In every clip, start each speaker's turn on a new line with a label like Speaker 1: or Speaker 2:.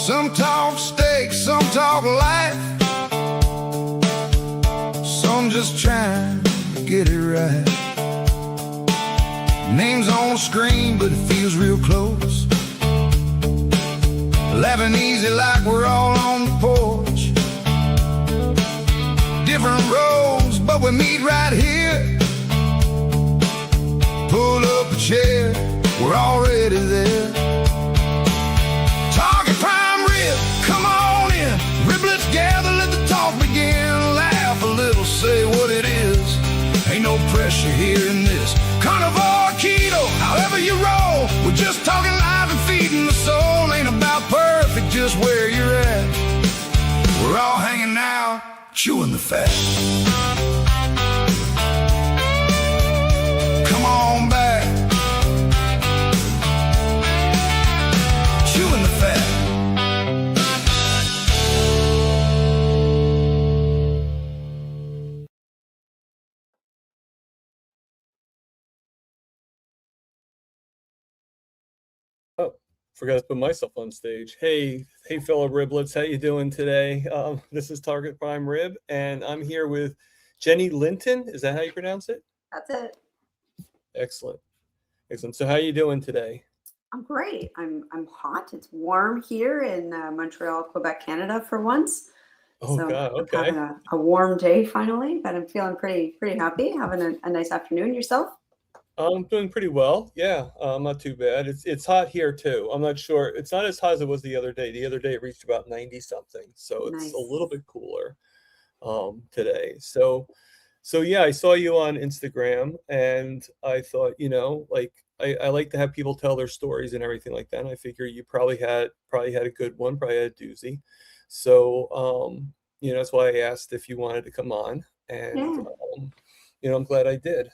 Speaker 1: Some talk steak, some talk life. Some just trying to get it right. Names on the screen, but it feels real close. Laughing easy like we're all on the porch. Different roads, but we meet right here. Pull up a chair, we're already there. Target prime rib, come on in. Riblets gather, let the talk begin. Laugh a little, say what it is. Ain't no pressure here in this carnivore keto, however you roll. We're just talking live and feeding the soul. Ain't about perfect, just where you're at. We're all hanging out, chewing the fat. Come on back, chewing the fat.
Speaker 2: Oh, forgot to put myself on stage. Hey, fellow Riblets, how you doing today? This is Target Prime Rib, and I'm here with Jenny Linton. Is that how you pronounce it?
Speaker 3: That's it.
Speaker 2: Excellent. So how you doing today?
Speaker 3: I'm great. I'm hot. It's warm here in Montreal, Quebec, Canada for once.
Speaker 2: Oh,
Speaker 3: so
Speaker 2: God, okay.
Speaker 3: I'm having a warm day finally, but I'm feeling pretty happy. Having a nice afternoon. Yourself?
Speaker 2: I'm doing pretty well. Yeah, not too bad. It's hot here too. I'm not sure. It's not as hot as it was the other day. The other day it reached about 90 something. So it's
Speaker 3: Nice.
Speaker 2: a little bit cooler today. So yeah, I saw you on Instagram and I thought, like I like to have people tell their stories and everything like that. And I figure you probably had a good one, probably had a doozy. So that's why I asked if you wanted to come on. And I'm glad I did.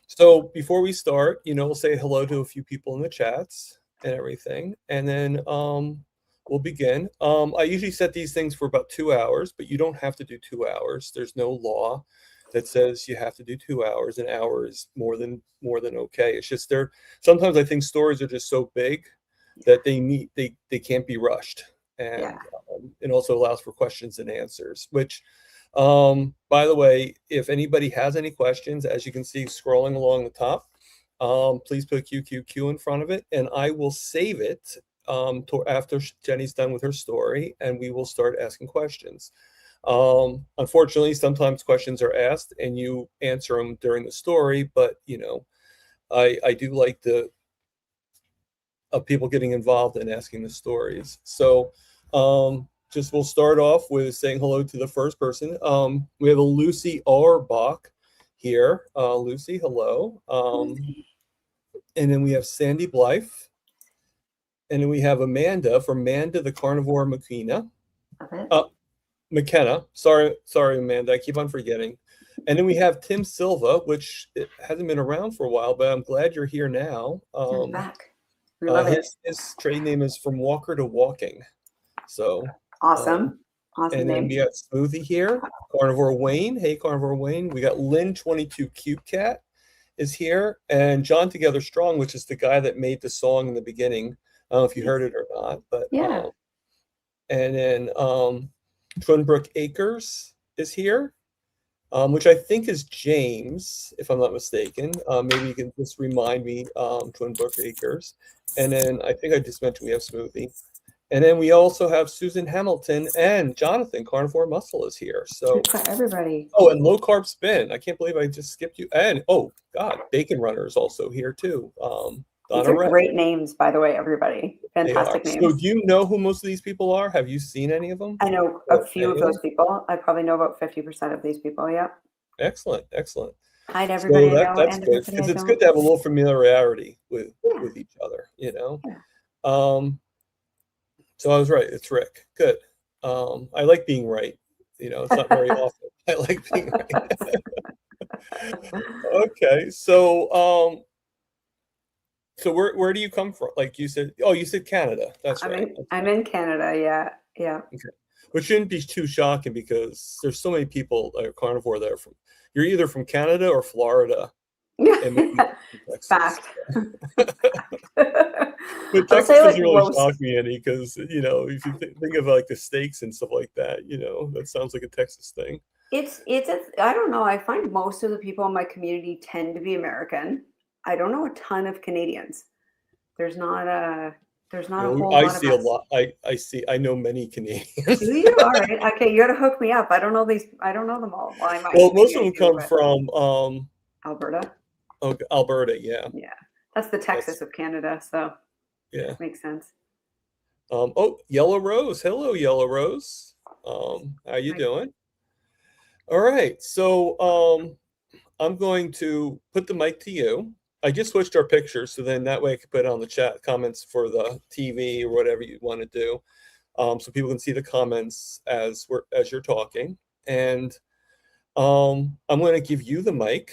Speaker 2: So before we start, we'll say hello to a few people in the chats and everything, and then we'll begin. I usually set these things for about 2 hours, but you don't have to do 2 hours. There's no law that says you have to do 2 hours. An hour is more than okay. It's just sometimes I think stories are just so big that they can't be rushed, and it also allows for questions and answers, which. By the way, if anybody has any questions, as you can see scrolling along the top, please put QQQ in front of it, and I will save it after Jenny's done with her story, and we will start asking questions. Unfortunately, sometimes questions are asked and you answer them during the story, but I do like people getting involved in asking the stories. So we'll start off with saying hello to the first person. We have a Lucy Auerbach here. Lucy, hello. And then we have Sandy Blythe. And then we have Amanda from Amanda the Carnivore McKenna. McKenna. Sorry, Amanda. I keep on forgetting. And then we have Tim Silva, which it hasn't been around for a while, but I'm glad you're here now.
Speaker 3: I'm back. We love it.
Speaker 2: His trade name is From Walker to Walking. So...
Speaker 3: Awesome.
Speaker 2: And then we got Smoothie here, Carnivore Wayne. Hey, Carnivore Wayne. We got Lynn22 Cute Cat is here, and John Together Strong, which is the guy that made the song in the beginning. I don't know if you heard it or not, but
Speaker 3: yeah.
Speaker 2: And then Twinbrook Acres is here, which I think is James, if I'm not mistaken. Maybe you can just remind me, Twinbrook Acres. And then I think I just mentioned we have Smoothie. And then we also have Susan Hamilton and Jonathan Carnivore Muscle is here. So
Speaker 3: everybody.
Speaker 2: Oh, and Low Carb Spin. I can't believe I just skipped you. And Bacon Runner is also here too.
Speaker 3: These are great names, by the way, everybody. Fantastic names.
Speaker 2: So do you know who most of these people are? Have you seen any of them?
Speaker 3: I know a few of those people. I probably know about 50% of these people. Yeah.
Speaker 2: Excellent.
Speaker 3: Hi to everybody.
Speaker 2: So that's good because it's good to have a little familiarity with each other.
Speaker 3: Yeah.
Speaker 2: So I was right. It's Rick. Good. I like being right. It's not very often. I like being right. Okay. So where do you come from? Like you said, you said Canada. That's right.
Speaker 3: I'm in Canada. Yeah.
Speaker 2: Okay. Which shouldn't be too shocking because there's so many people that are carnivore that are you're either from Canada or Florida. and maybe Texas.
Speaker 3: Fact.
Speaker 2: But
Speaker 3: I'll
Speaker 2: Texas
Speaker 3: say like
Speaker 2: doesn't really
Speaker 3: most.
Speaker 2: shock me any because, you know, if you think of like the steaks and stuff like that, you know, that sounds like a Texas thing.
Speaker 3: I don't know. I find most of the people in my community tend to be American. I don't know a ton of Canadians. There's not a
Speaker 2: No,
Speaker 3: whole
Speaker 2: I
Speaker 3: lot of
Speaker 2: see a
Speaker 3: us.
Speaker 2: lot. I know many Canadians.
Speaker 3: Do you? All right. Okay, you got to hook me up. I don't know these. I don't know them all. Well, I might.
Speaker 2: Well, most
Speaker 3: Maybe
Speaker 2: of
Speaker 3: I
Speaker 2: them
Speaker 3: do,
Speaker 2: come
Speaker 3: but
Speaker 2: from
Speaker 3: Alberta.
Speaker 2: Alberta. Yeah,
Speaker 3: Yeah, that's the
Speaker 2: that's
Speaker 3: Texas of Canada, so
Speaker 2: yeah.
Speaker 3: makes sense.
Speaker 2: Oh, Yellow Rose. Hello, Yellow Rose. How you
Speaker 3: Like,
Speaker 2: doing? All right. So I'm going to put the mic to you. I just switched our pictures, so then that way I can put it on the chat comments for the TV or whatever you want to do, so people can see the comments as you're talking. And I'm going to give you the mic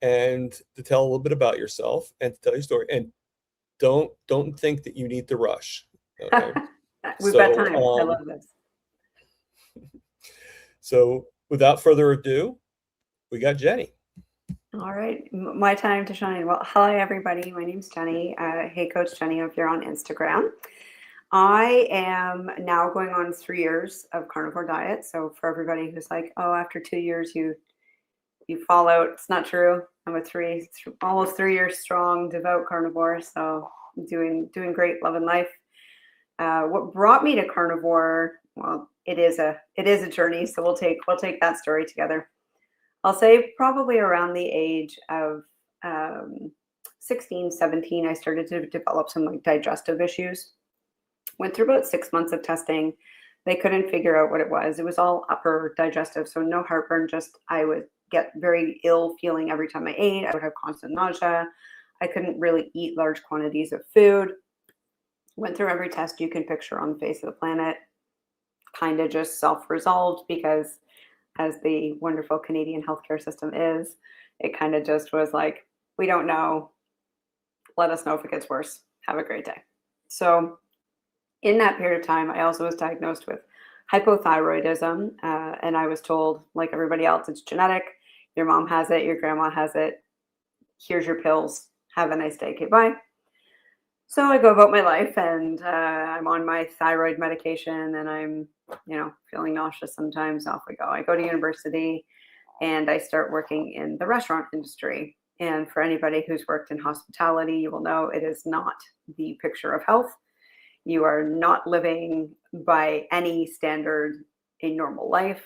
Speaker 2: and to tell a little bit about yourself and to tell your story. And don't think that you need to rush. Okay.
Speaker 3: we've got
Speaker 2: So
Speaker 3: time. I love this.
Speaker 2: so without further ado, we got Jenny.
Speaker 3: All right, my time to shine. Well, hi everybody. My name's Jenny. Hey, Coach Jenny, if you're on Instagram. I am now going on 3 years of carnivore diet. So for everybody who's like, oh, after 2 years you fall out, it's not true. I'm a almost 3 years strong, devout carnivore. So I'm doing great, loving life. What brought me to carnivore? Well, it is a journey. So we'll take that story together. I'll say probably around the age of 16, 17, I started to develop some like digestive issues. Went through about 6 months of testing. They couldn't figure out what it was. It was all upper digestive, so no heartburn, just I would get very ill feeling every time I ate. I would have constant nausea. I couldn't really eat large quantities of food. Went through every test you can picture on the face of the planet. Kind of just self-resolved because as the wonderful Canadian healthcare system is, it kind of just was like, we don't know. Let us know if it gets worse. Have a great day. So in that period of time, I also was diagnosed with hypothyroidism. And I was told, like everybody else, it's genetic. Your mom has it. Your grandma has it. Here's your pills. Have a nice day. Okay, bye. So I go about my life and I'm on my thyroid medication and I'm, feeling nauseous sometimes. Off we go. I go to university and I start working in the restaurant industry. And for anybody who's worked in hospitality, you will know it is not the picture of health. You are not living by any standard a normal life.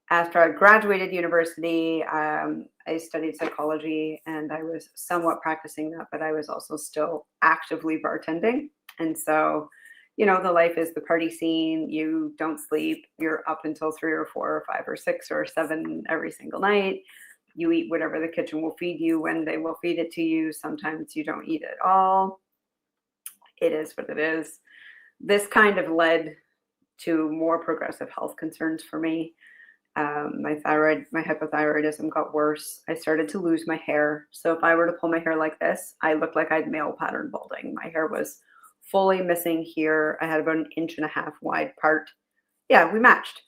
Speaker 3: After I graduated university, I studied psychology and I was somewhat practicing that, but I was also still actively bartending. And so, the life is the party scene. You don't sleep. You're up until 3 or 4 or 5 or 6 or 7 every single night. You eat whatever the kitchen will feed you when they will feed it to you. Sometimes you don't eat at all. It is what it is. This kind of led to more progressive health concerns for me. My hypothyroidism got worse. I started to lose my hair. So if I were to pull my hair like this, I looked like I had male pattern balding. My hair was fully missing here. I had about 1.5 inches wide part. Yeah, we matched.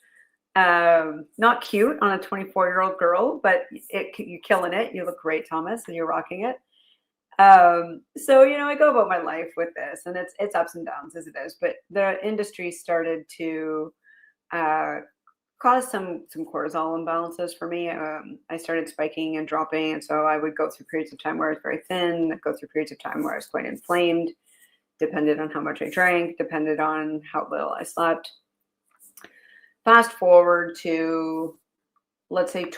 Speaker 3: Not cute on a 24-year-old girl, but you're killing it. You look great, Thomas, and you're rocking it. So, I go about my life with this and it's ups and downs as it is, but the industry started to, cause some cortisol imbalances for me. I started spiking and dropping. And so I would go through periods of time where I was very thin, I'd go through periods of time where I was quite inflamed, depended on how much I drank, depended on how little I slept. Fast forward to, let's say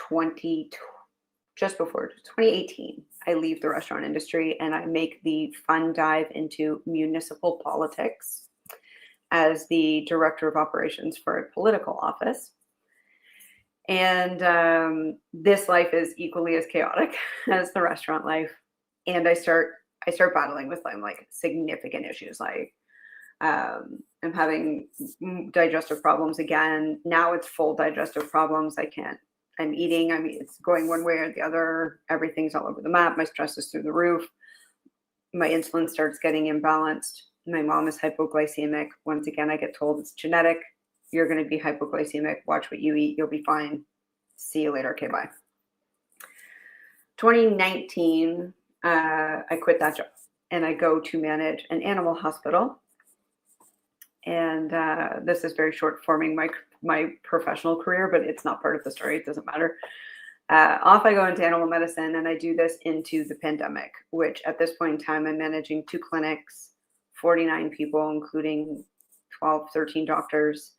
Speaker 3: just before 2018, I leave the restaurant industry and I make the fun dive into municipal politics as the director of operations for a political office. And this life is equally as chaotic as the restaurant life. And I start battling with like significant issues. Like I'm having digestive problems again. Now it's full digestive problems. I'm eating. It's going one way or the other. Everything's all over the map. My stress is through the roof. My insulin starts getting imbalanced. My mom is hypoglycemic. Once again, I get told it's genetic. You're going to be hypoglycemic. Watch what you eat. You'll be fine. See you later. Okay, bye. 2019, I quit that job and I go to manage an animal hospital. And this is very short forming my professional career, but it's not part of the story. It doesn't matter. Off I go into animal medicine, and I do this into the pandemic, which at this point in time, I'm managing 2 clinics, 49 people, including 12, 13 doctors.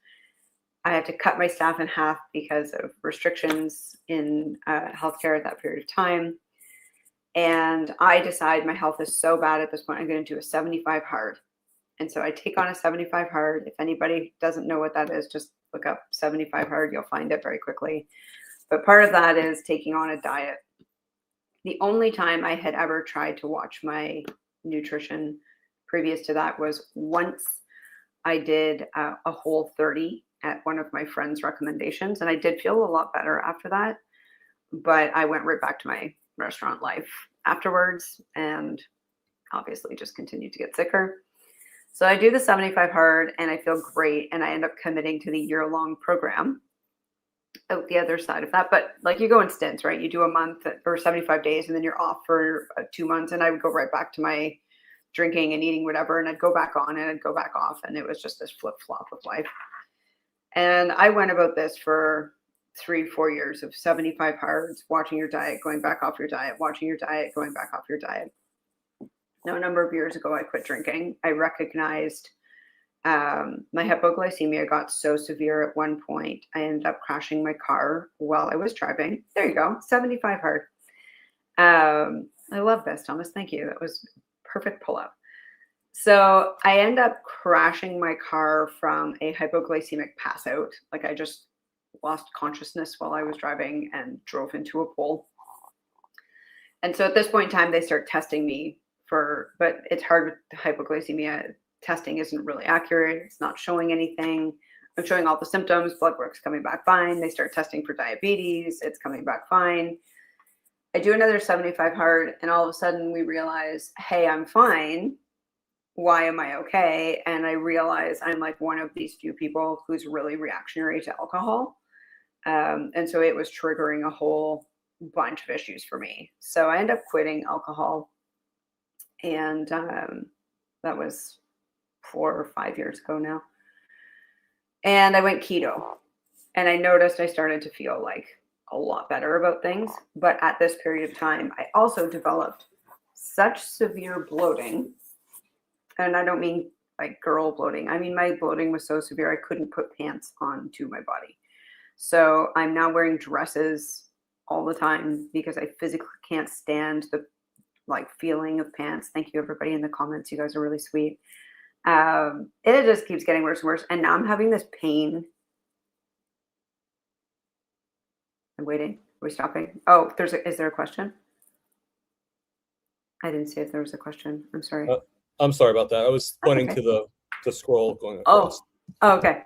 Speaker 3: I had to cut my staff in half because of restrictions in healthcare at that period of time. And I decide my health is so bad at this point, I'm going to do a 75 hard. And so I take on a 75 hard. If anybody doesn't know what that is, just look up 75 hard. You'll find it very quickly. But part of that is taking on a diet. The only time I had ever tried to watch my nutrition previous to that was once I did a Whole30 at one of my friends' recommendations. And I did feel a lot better after that. But I went right back to my restaurant life afterwards and obviously just continued to get sicker. So I do the 75 hard and I feel great. And I end up committing to the year-long program out the other side of that. But like you go in stints, right? You do a month or 75 days and then you're off for 2 months. And I would go right back to my drinking and eating whatever. And I'd go back on and I'd go back off. And it was just this flip flop of life. And I went about this for 3-4 years of 75 hards, watching your diet, going back off your diet, watching your diet, going back off your diet. Now, a number of years ago, I quit drinking. I recognized my hypoglycemia got so severe at one point, I ended up crashing my car while I was driving. There you go, 75 hard. I love this, Thomas. Thank you. That was perfect pull-up. So I end up crashing my car from a hypoglycemic pass out. Like I just lost consciousness while I was driving and drove into a pole. And so at this point in time, they start testing me but it's hard with hypoglycemia. Testing isn't really accurate. It's not showing anything. I'm showing all the symptoms. Blood work's coming back fine. They start testing for diabetes. It's coming back fine. I do another 75 hard, and all of a sudden we realize, hey, I'm fine. Why am I okay? And I realize I'm like one of these few people who's really reactionary to alcohol. And so it was triggering a whole bunch of issues for me. So I end up quitting alcohol. And that was 4 or 5 years ago now. And I went keto. And I noticed I started to feel like a lot better about things. But at this period of time, I also developed such severe bloating. And I don't mean like girl bloating. I mean, my bloating was so severe, I couldn't put pants onto my body. So I'm now wearing dresses all the time because I physically can't stand the feeling of pants. Thank you, everybody in the comments. You guys are really sweet. It just keeps getting worse and worse. And now I'm having this pain. I'm waiting. Are we stopping? Oh, is there a question? I didn't see if there was a question. I'm sorry.
Speaker 2: I'm sorry about that. I was pointing to the scroll going across.
Speaker 3: Oh, okay.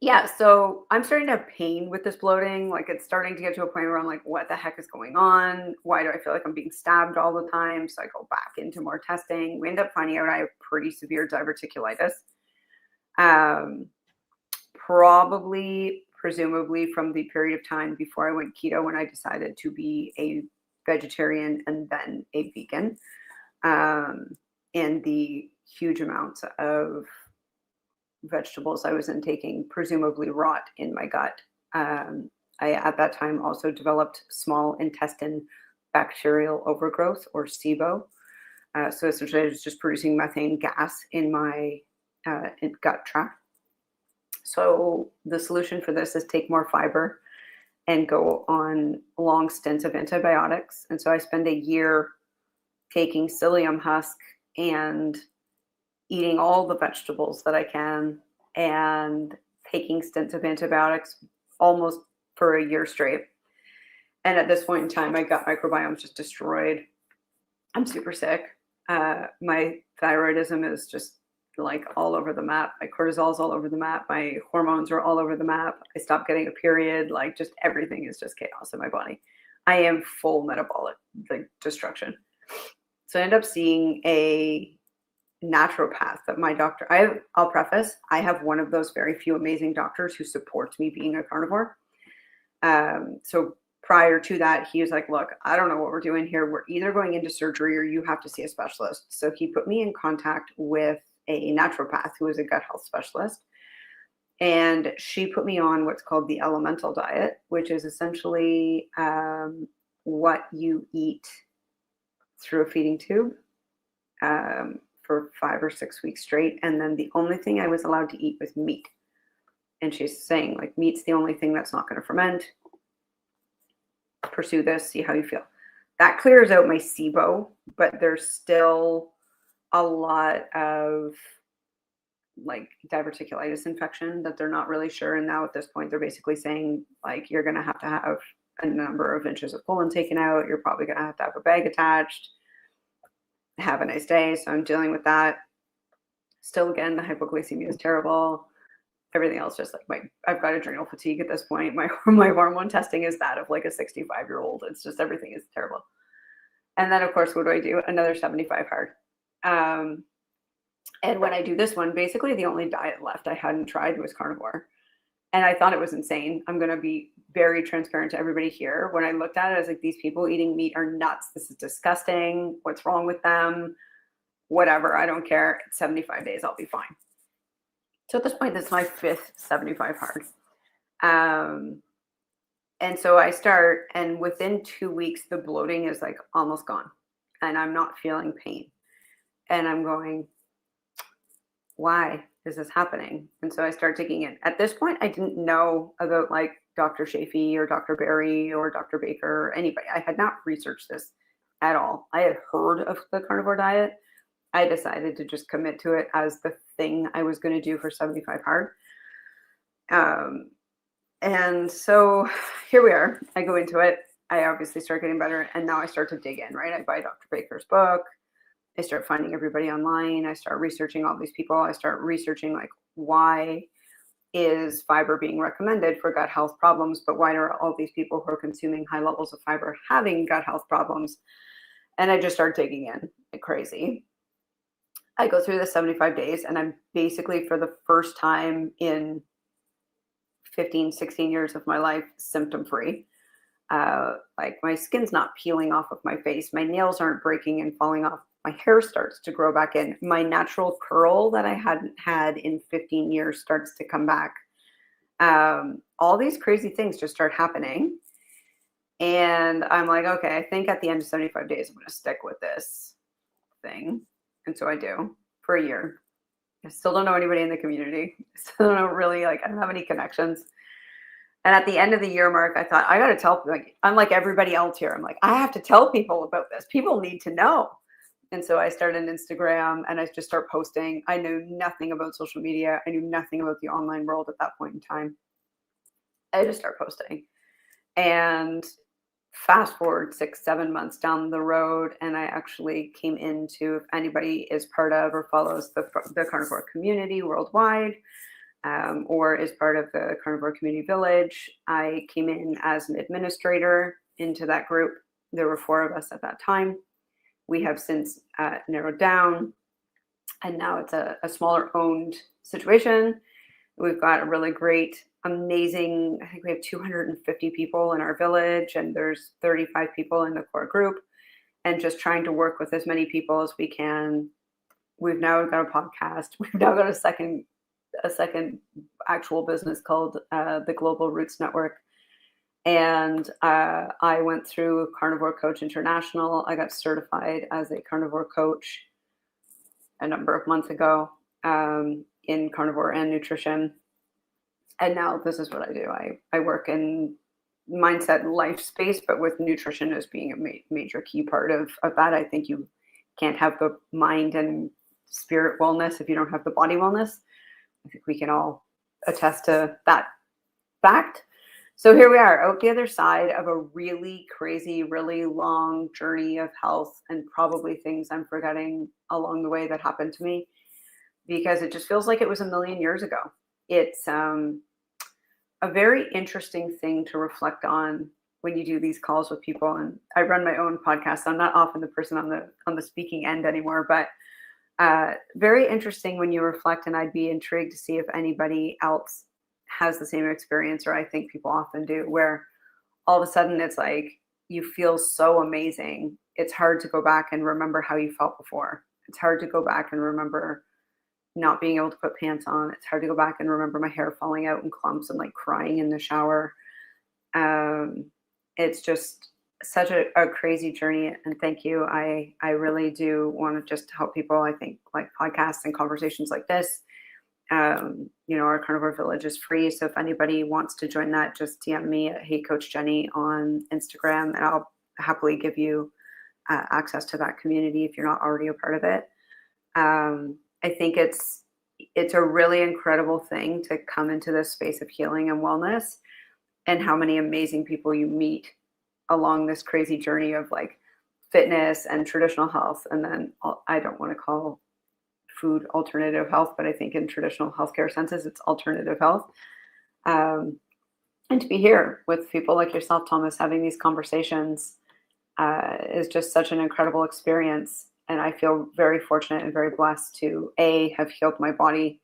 Speaker 3: Yeah, so I'm starting to have pain with this bloating. Like it's starting to get to a point where I'm like, what the heck is going on? Why do I feel like I'm being stabbed all the time? So I go back into more testing. We end up finding out I have pretty severe diverticulitis. Presumably from the period of time before I went keto when I decided to be a vegetarian and then a vegan. And the huge amounts of vegetables I was intaking presumably rot in my gut. I at that time also developed small intestine bacterial overgrowth, or SIBO. So essentially I was just producing methane gas in my gut tract. So the solution for this is take more fiber and go on long stints of antibiotics. And so I spend a year taking psyllium husk and eating all the vegetables that I can and taking stints of antibiotics almost for a year straight. And at this point in time, my gut microbiome is just destroyed. I'm super sick. My thyroidism is just like all over the map. My cortisol is all over the map. My hormones are all over the map. I stopped getting a period. Like just everything is just chaos in my body. I am full metabolic destruction. So I end up seeing a naturopath that my doctor, I'll preface, I have one of those very few amazing doctors who supports me being a carnivore. So prior to that, he was like, look, I don't know what we're doing here. We're either going into surgery or you have to see a specialist. So he put me in contact with a naturopath who is a gut health specialist. And she put me on what's called the elemental diet, which is essentially what you eat through a feeding tube for 5 or 6 weeks straight. And then the only thing I was allowed to eat was meat. And she's saying, like, meat's the only thing that's not going to ferment. Pursue this, see how you feel. That clears out my SIBO, but there's still a lot of like diverticulitis infection that they're not really sure. And now at this point, they're basically saying, like, you're going to have a number of inches of colon taken out. You're probably going to have a bag attached. Have a nice day. So I'm dealing with that. Still, again, the hypoglycemia is terrible. Everything else, just like I've got adrenal fatigue at this point. My hormone testing is that of like a 65-year-old. It's just, everything is terrible. And then, of course, what do? Another 75 hard. And when I do this one, basically the only diet left I hadn't tried was carnivore. And I thought it was insane. I'm going to be very transparent to everybody here. When I looked at it, I was like, these people eating meat are nuts. This is disgusting. What's wrong with them? Whatever. I don't care. It's 75 days. I'll be fine. So at this point, this is my 5th 75 hard. And so I start, and within 2 weeks, the bloating is like almost gone. And I'm not feeling pain. And I'm going, why is this happening? And so I start digging in. At this point, I didn't know about like Dr. Shafee or Dr. Berry or Dr. Baker or anybody. I had not researched this at all. I had heard of the carnivore diet. I decided to just commit to it as the thing I was going to do for 75 hard. And so here we are. I go into it. I obviously start getting better. And now I start to dig in, right? I buy Dr. Baker's book. I start finding everybody online. I start researching all these people. I start researching like, why is fiber being recommended for gut health problems, but why are all these people who are consuming high levels of fiber having gut health problems? And I just start digging in like crazy. I go through the 75 days and I'm basically, for the first time in 15, 16 years of my life, symptom free. Like my skin's not peeling off of my face. My nails aren't breaking and falling off. My hair starts to grow back in. My natural curl that I hadn't had in 15 years starts to come back. All these crazy things just start happening. And I'm like, okay, I think at the end of 75 days, I'm going to stick with this thing. And so I do for a year. I still don't know anybody in the community. I still don't really, like, I don't have any connections. And at the end of the year mark, I thought, I got to tell, like, I'm like everybody else here. I'm like, I have to tell people about this. People need to know. And so I started an Instagram and I just start posting. I knew nothing about social media. I knew nothing about the online world at that point in time. I just start posting. And fast forward 6-7 months down the road, and I actually came into, if anybody is part of or follows the carnivore community worldwide, or is part of the carnivore community village, I came in as an administrator into that group. There were 4 of us at that time. We have since narrowed down, and now it's a smaller owned situation. We've got a really great, amazing, I think we have 250 people in our village, and there's 35 people in the core group, and just trying to work with as many people as we can. We've now got a podcast. We've now got a second actual business called the Global Roots Network. And I went through Carnivore Coach International. I got certified as a carnivore coach a number of months ago in carnivore and nutrition. And now this is what I do. I work in mindset and life space, but with nutrition as being a major key part of that. I think you can't have the mind and spirit wellness if you don't have the body wellness. I think we can all attest to that fact. So here we are, out the other side of a really crazy, really long journey of health, and probably things I'm forgetting along the way that happened to me, because it just feels like it was a million years ago. It's a very interesting thing to reflect on when you do these calls with people. And I run my own podcast, so I'm not often the person on the speaking end anymore, but very interesting when you reflect, and I'd be intrigued to see if anybody else has the same experience, or I think people often do, where all of a sudden it's like you feel so amazing. It's hard to go back and remember how you felt before. It's hard to go back and remember not being able to put pants on. It's hard to go back and remember my hair falling out in clumps and like crying in the shower. It's just such a crazy journey. And thank you. I really do want to just help people. I think like podcasts and conversations like this, our Carnivore Village is free. So if anybody wants to join that, just DM me at Hey Coach Jenny on Instagram, and I'll happily give you access to that community if you're not already a part of it. I think it's a really incredible thing to come into this space of healing and wellness, and how many amazing people you meet along this crazy journey of like fitness and traditional health. And then I don't want to call food alternative health, but I think in traditional healthcare senses, it's alternative health. And to be here with people like yourself, Thomas, having these conversations is just such an incredible experience. And I feel very fortunate and very blessed to A, have healed my body,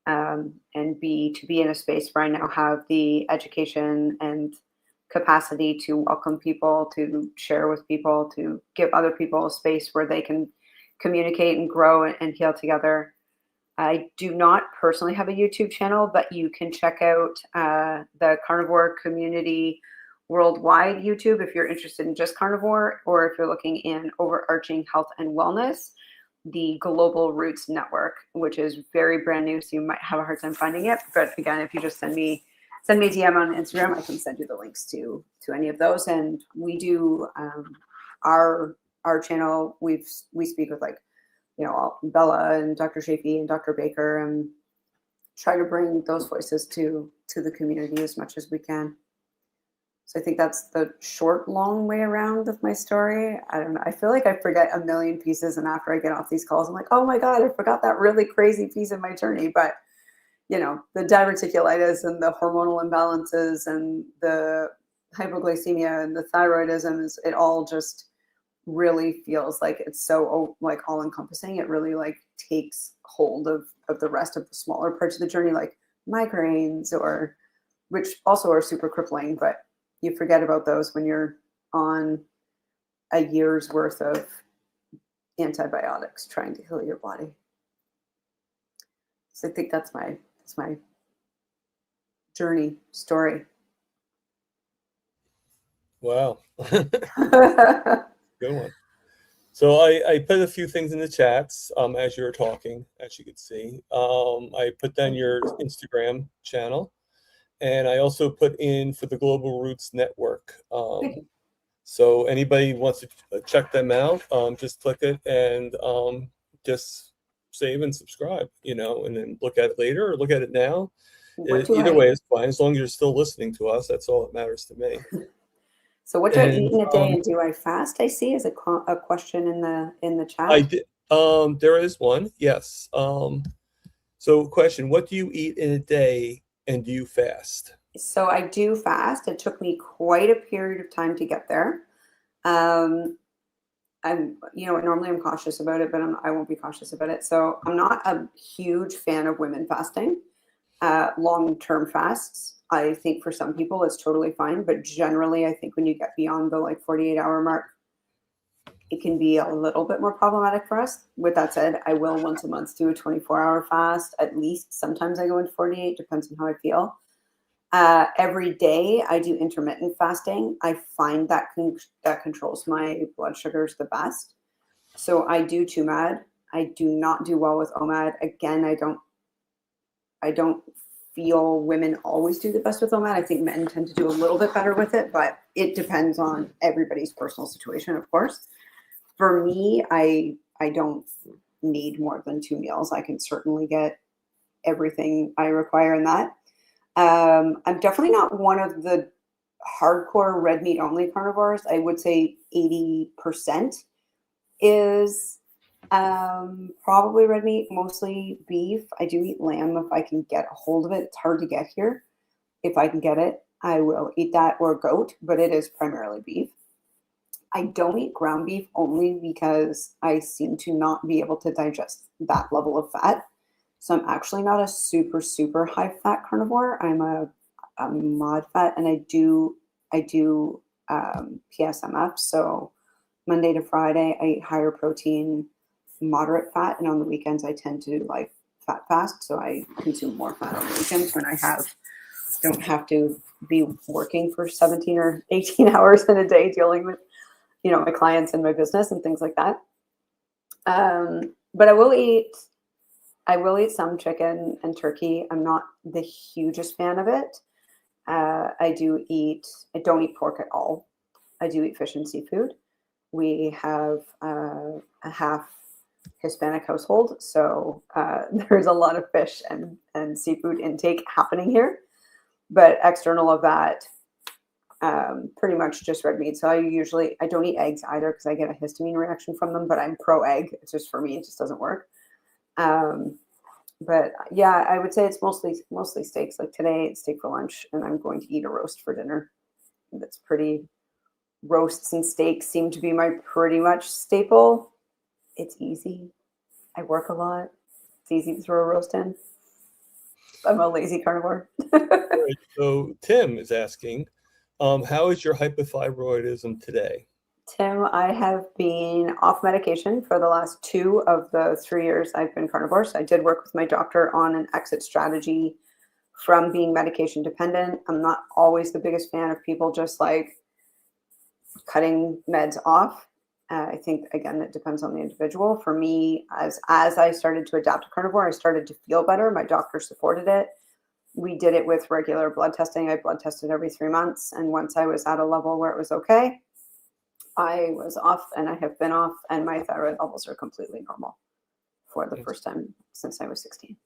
Speaker 3: and B, to be in a space where I now have the education and capacity to welcome people, to share with people, to give other people a space where they can communicate and grow and heal together. I do not personally have a YouTube channel, but you can check out the Carnivore Community Worldwide YouTube if you're interested in just carnivore, or if you're looking in overarching health and wellness, the Global Roots Network, which is very brand new, so you might have a hard time finding it. But again, if you just send me a DM on Instagram, I can send you the links to any of those. And we do our channel. We speak with like, Bella and Dr. Shafee and Dr. Baker, and try to bring those voices to the community as much as we can. So I think that's the short, long way around of my story. I don't know. I feel like I forget a million pieces, and after I get off these calls, I'm like, oh my God, I forgot that really crazy piece of my journey. But the diverticulitis and the hormonal imbalances and the hypoglycemia and the thyroidism, it all just really feels like it's so like all encompassing. It really like takes hold of the rest of the smaller parts of the journey, like migraines, which also are super crippling, but you forget about those when you're on a year's worth of antibiotics trying to heal your body. So I think that's my journey story.
Speaker 2: Wow. Good one. So I put a few things in the chats as you were talking, as you could see. I put down your Instagram channel, and I also put in for the Global Roots Network. So anybody wants to check them out, just click it and just save and subscribe, and then look at it later or look at it now. Either way is fine, as long as you're still listening to us. That's all that matters to me.
Speaker 3: So what do I eat in a day, and do I fast? I see is a question in the chat.
Speaker 2: I did. There is one. Yes. So question: what do you eat in a day, and do you fast?
Speaker 3: So I do fast. It took me quite a period of time to get there. Normally I'm cautious about it, but I won't be cautious about it. So I'm not a huge fan of women fasting, long-term fasts. I think for some people it's totally fine, but generally I think when you get beyond the 48-hour mark, it can be a little bit more problematic for us. With that said, I will once a month do a 24-hour fast, at least. Sometimes I go into 48, depends on how I feel. Every day I do intermittent fasting. I find that controls my blood sugars the best. So I do TUMAD. I do not do well with OMAD. Again, I don't feel women always do the best with OMAD. I think men tend to do a little bit better with it, but it depends on everybody's personal situation, of course. For me, I don't need more than 2 meals. I can certainly get everything I require in that. I'm definitely not one of the hardcore red meat only carnivores. I would say 80% is probably red meat, mostly beef. I do eat lamb if I can get a hold of it. It's hard to get here. If I can get it, I will eat that, or goat, but it is primarily beef. I don't eat ground beef only because I seem to not be able to digest that level of fat. So I'm actually not a super, super high fat carnivore. I'm a mod fat, and I do I do PSMF. So Monday to Friday, I eat higher protein, moderate fat. And on the weekends, I tend to like fat fast. So I consume more fat on the weekends when I don't have to be working for 17 or 18 hours in a day dealing with, my clients and my business and things like that. But I will eat some chicken and turkey. I'm not the hugest fan of it. I don't eat pork at all. I do eat fish and seafood. We have a half Hispanic household, so there's a lot of fish and seafood intake happening here. But external of that, pretty much just red meat. So I don't eat eggs either because I get a histamine reaction from them, but I'm pro egg. It's just, for me, it just doesn't work. But yeah, I would say it's mostly steaks. Like today, it's steak for lunch, and I'm going to eat a roast for dinner. Roasts and steaks seem to be my pretty much staple. It's easy. I work a lot. It's easy to throw a roast in. I'm a lazy carnivore.
Speaker 2: Right. So Tim is asking, how is your hypothyroidism today?
Speaker 3: Tim, I have been off medication for the last 2 of the 3 years I've been carnivore. So I did work with my doctor on an exit strategy from being medication dependent. I'm not always the biggest fan of people just like cutting meds off. I think, again, it depends on the individual. For me, as I started to adapt to carnivore, I started to feel better. My doctor supported it. We did it with regular blood testing. I blood tested every 3 months. And once I was at a level where it was okay, I was off, and I have been off, and my thyroid levels are completely normal for the first time since I was 16.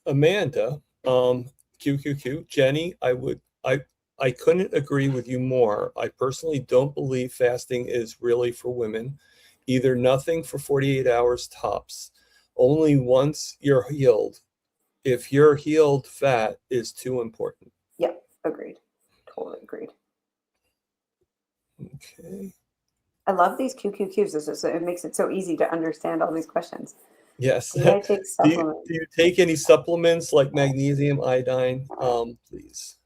Speaker 2: Amanda, QQQ, Jenny, I couldn't agree with you more. I personally don't believe fasting is really for women. Either nothing for 48 hours tops. Only once you're healed. If you're healed, fat is too important.
Speaker 3: Yep, agreed. Totally agreed.
Speaker 2: Okay.
Speaker 3: I love these QQQs. It makes it so easy to understand all these questions.
Speaker 2: Yes.
Speaker 3: Do I take supplements?
Speaker 2: Do you take any supplements like magnesium, iodine, please?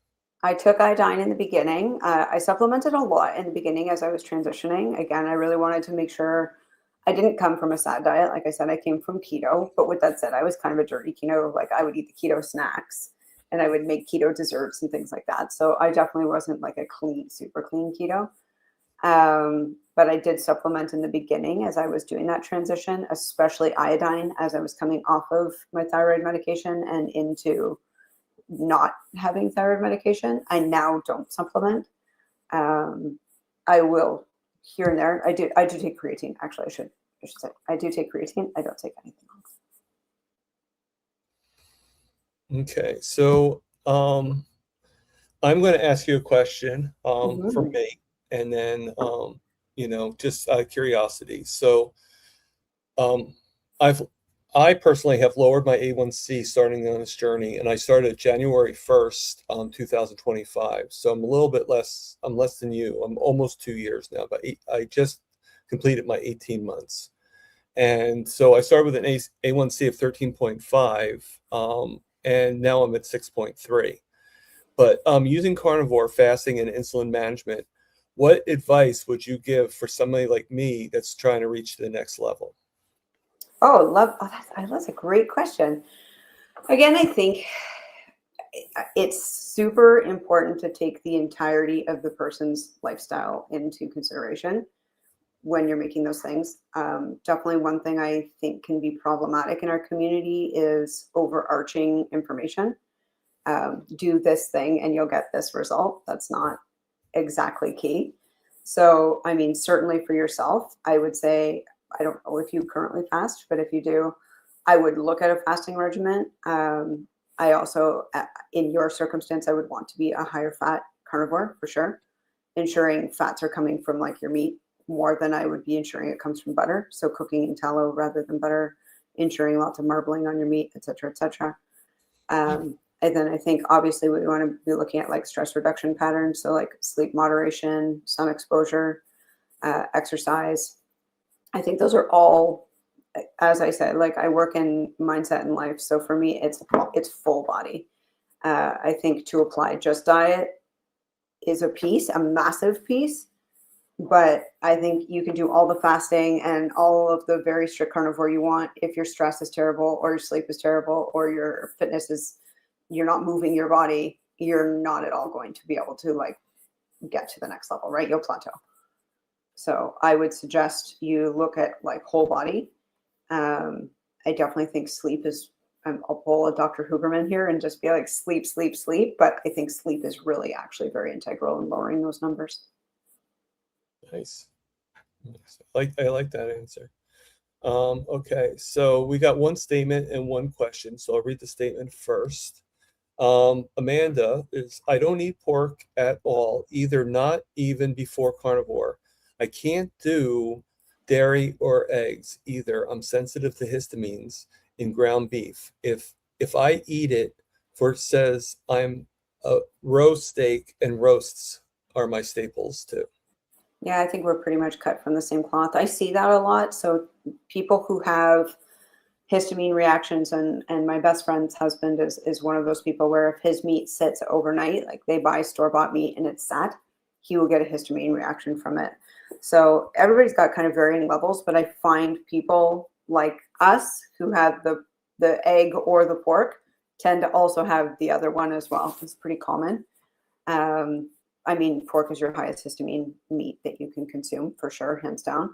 Speaker 3: I took iodine in the beginning. I supplemented a lot in the beginning as I was transitioning. Again, I really wanted to make sure I didn't come from a SAD diet. Like I said, I came from keto. But with that said, I was kind of a dirty keto. Like I would eat the keto snacks, and I would make keto desserts and things like that. So I definitely wasn't like a clean, super clean keto. But I did supplement in the beginning as I was doing that transition, especially iodine as I was coming off of my thyroid medication and into not having thyroid medication. I now don't supplement. I will here and there. I do take creatine. Actually, I should say I do take creatine. I don't take anything else.
Speaker 2: Okay, so I'm going to ask you a question for me, and then just out of curiosity. So I personally have lowered my A1C starting on this journey, and I started January 1st, 2025. So I'm a little bit less, I'm less than you. I'm almost 2 years now, but I just completed my 18 months. And so I started with an A1C of 13.5, and now I'm at 6.3. But using carnivore, fasting, and insulin management, what advice would you give for somebody like me that's trying to reach the next level?
Speaker 3: That's a great question. Again, I think it's super important to take the entirety of the person's lifestyle into consideration when you're making those things. Definitely one thing I think can be problematic in our community is overarching information. Do this thing and you'll get this result. That's not exactly key. So, I mean, certainly for yourself, I would say, I don't know if you currently fast, but if you do, I would look at a fasting regimen. I also, in your circumstance, I would want to be a higher fat carnivore for sure, ensuring fats are coming from like your meat more than I would be ensuring it comes from butter. So cooking in tallow rather than butter, ensuring lots of marbling on your meat, et cetera, et cetera. And then I think obviously we want to be looking at like stress reduction patterns. So like sleep moderation, sun exposure, exercise. I think those are all, as I said, like I work in mindset and life. So for me, it's full body. I think to apply just diet is a piece, a massive piece. But I think you can do all the fasting and all of the very strict carnivore you want. If your stress is terrible or your sleep is terrible or your fitness is, you're not moving your body, you're not at all going to be able to like get to the next level, right? You'll plateau. So I would suggest you look at like whole body. I definitely think sleep is, I'll pull a Dr. Huberman here and just be like sleep, sleep, sleep. But I think sleep is really actually very integral in lowering those numbers.
Speaker 2: Nice. I like that answer. Okay, so we got one statement and one question. So I'll read the statement first. Amanda is, I don't eat pork at all, either not even before carnivore. I can't do dairy or eggs either. I'm sensitive to histamines in ground beef. If I eat it, for it says I'm a roast steak, and roasts are my staples too.
Speaker 3: Yeah, I think we're pretty much cut from the same cloth. I see that a lot. So people who have histamine reactions, and my best friend's husband is one of those people where if his meat sits overnight, like they buy store-bought meat and it's sat, he will get a histamine reaction from it. So everybody's got kind of varying levels, but I find people like us who have the egg or the pork tend to also have the other one as well. It's pretty common. I mean, pork is your highest histamine meat that you can consume for sure, hands down.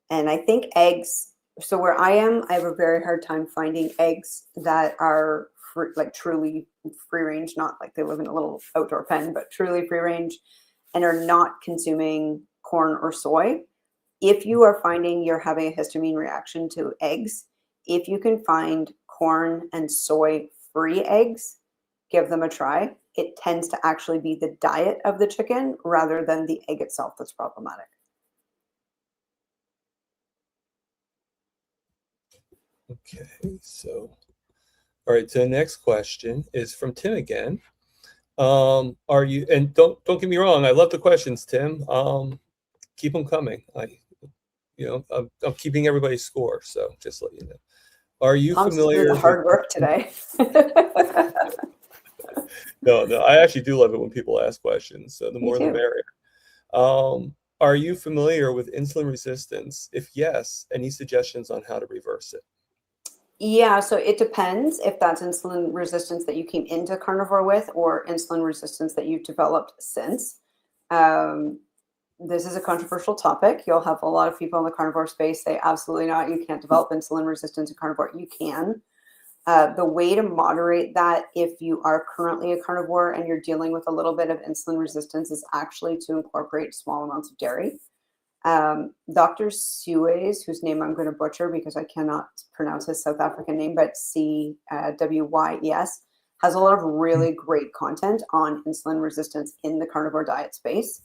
Speaker 3: And I think eggs, so where I am, I have a very hard time finding eggs that are like truly free range, not like they live in a little outdoor pen, but truly free range and are not consuming corn or soy. If you are finding you're having a histamine reaction to eggs, if you can find corn and soy free eggs, give them a try. It tends to actually be the diet of the chicken rather than the egg itself that's problematic.
Speaker 2: Okay, so, all right, so the next question is from Tim again. Are you, and don't get me wrong, I love the questions, Tim. Keep them coming. I'm keeping everybody's score, so just let you know. Are you familiar
Speaker 3: with the hard work today?
Speaker 2: No, I actually do love it when people ask questions, so the more the merrier. Are you familiar with insulin resistance? If yes, any suggestions on how to reverse it?
Speaker 3: Yeah, so it depends if that's insulin resistance that you came into carnivore with or insulin resistance that you've developed since. This is a controversial topic. You'll have a lot of people in the carnivore space say, absolutely not, you can't develop insulin resistance in carnivore. You can. The way to moderate that if you are currently a carnivore and you're dealing with a little bit of insulin resistance is actually to incorporate small amounts of dairy. Dr. Suez, whose name I'm going to butcher because I cannot pronounce his South African name, but Cwys, has a lot of really great content on insulin resistance in the carnivore diet space.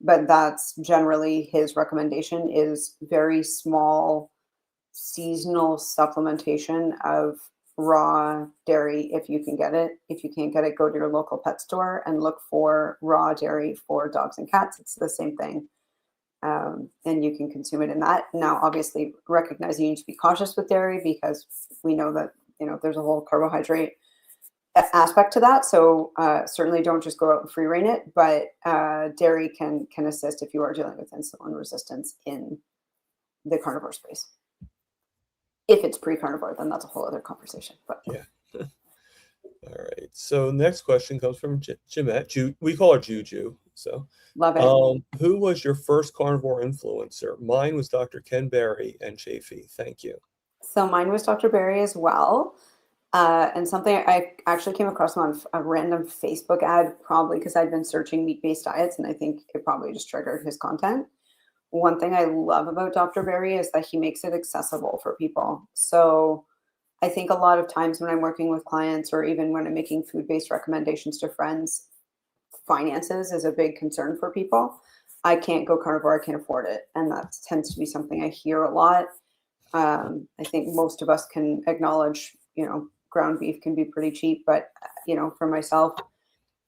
Speaker 3: But that's generally his recommendation is very small seasonal supplementation of raw dairy if you can get it. If you can't get it, go to your local pet store and look for raw dairy for dogs and cats. It's the same thing. And you can consume it in that. Now, obviously, recognize you need to be cautious with dairy because we know that, there's a whole carbohydrate aspect to that. So certainly don't just go out and free rein it, but dairy can assist if you are dealing with insulin resistance in the carnivore space. If it's pre-carnivore, then that's a whole other conversation. But
Speaker 2: yeah. All right. So next question comes from Jimette. We call her Juju. So
Speaker 3: love it.
Speaker 2: Who was your first carnivore influencer? Mine was Dr. Ken Berry and Chafee. Thank you.
Speaker 3: So mine was Dr. Berry as well. And something I actually came across on a random Facebook ad, probably because I'd been searching meat-based diets, and I think it probably just triggered his content. One thing I love about Dr. Berry is that he makes it accessible for people. So I think a lot of times when I'm working with clients or even when I'm making food-based recommendations to friends, finances is a big concern for people. I can't go carnivore, I can't afford it. And that tends to be something I hear a lot. I think most of us can acknowledge, ground beef can be pretty cheap, but, for myself,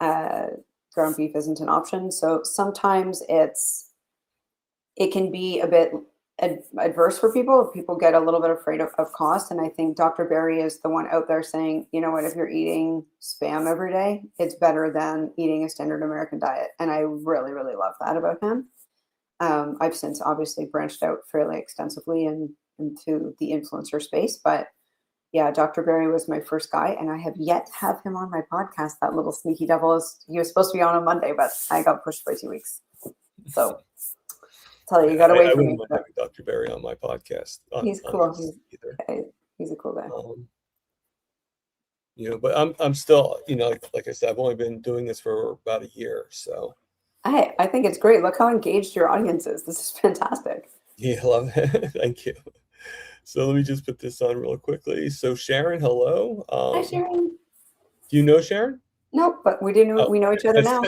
Speaker 3: ground beef isn't an option. So sometimes it can be a bit adverse for people. People get a little bit afraid of cost. And I think Dr. Berry is the one out there saying, you know what, if you're eating Spam every day, it's better than eating a standard American diet. And I really, really love that about him. I've since obviously branched out fairly extensively into the influencer space, but yeah, Dr. Berry was my first guy, and I have yet to have him on my podcast. That little sneaky devil he was supposed to be on Monday, but I got pushed by 2 weeks. So tell you got to wait
Speaker 2: I
Speaker 3: for me.
Speaker 2: wouldn't mind having Dr. Berry on my podcast.
Speaker 3: He's cool. He's a cool guy.
Speaker 2: But I'm still, like I said, I've only been doing this for about a year, so.
Speaker 3: I think it's great. Look how engaged your audience is. This is fantastic.
Speaker 2: Yeah, love it. Thank you. So let me just put this on real quickly. So Sharon, hello.
Speaker 3: Hi, Sharon.
Speaker 2: Do you know Sharon?
Speaker 3: Nope, but we do know. We know each other now.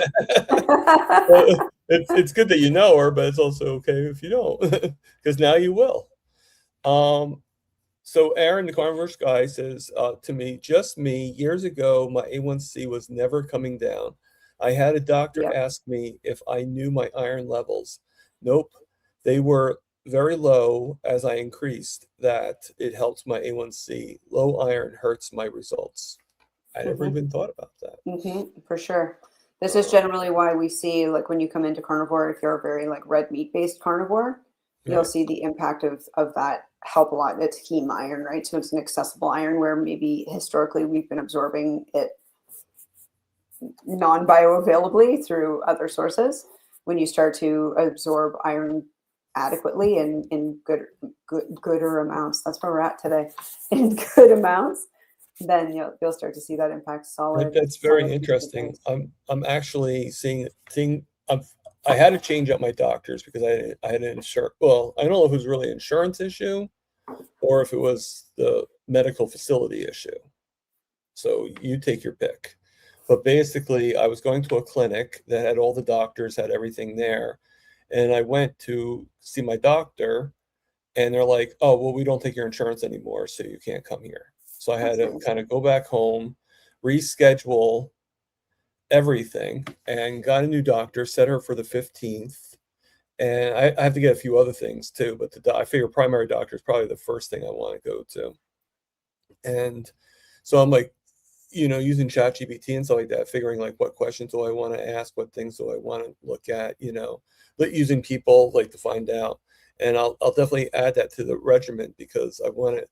Speaker 2: Well, it's good that you know her, but it's also okay if you don't, because now you will. So Aaron, the carnivorous guy, says to me, just me, years ago, my A1C was never coming down. I had a doctor ask me if I knew my iron levels. Nope, they were very low. As I increased that, it helps my A1C. Low iron hurts my results. I never even thought about that.
Speaker 3: For sure. This is generally why we see, like, when you come into carnivore, if you're a very like red meat based carnivore, you'll see the impact of that help a lot. It's heme iron, right? So it's an accessible iron where maybe historically we've been absorbing it non-bioavailably through other sources. When you start to absorb iron adequately and in gooder amounts, that's where we're at today, in good amounts, then you'll start to see that impact solid.
Speaker 2: That's very interesting. I'm actually seeing I had to change up my doctors because I had an insurance. Well, I don't know if it was really an insurance issue or if it was the medical facility issue. So you take your pick. But basically, I was going to a clinic that had all the doctors, had everything there. And I went to see my doctor and they're like, oh, well, we don't take your insurance anymore, so you can't come here. So I had to kind of go back home, reschedule everything, and got a new doctor, set her for the 15th. And I have to get a few other things too, but I figure primary doctor is probably the first thing I want to go to. And so I'm like, using ChatGPT and stuff like that, figuring like what questions do I want to ask, what things do I want to look at, using people like to find out. And I'll definitely add that to the regimen because one of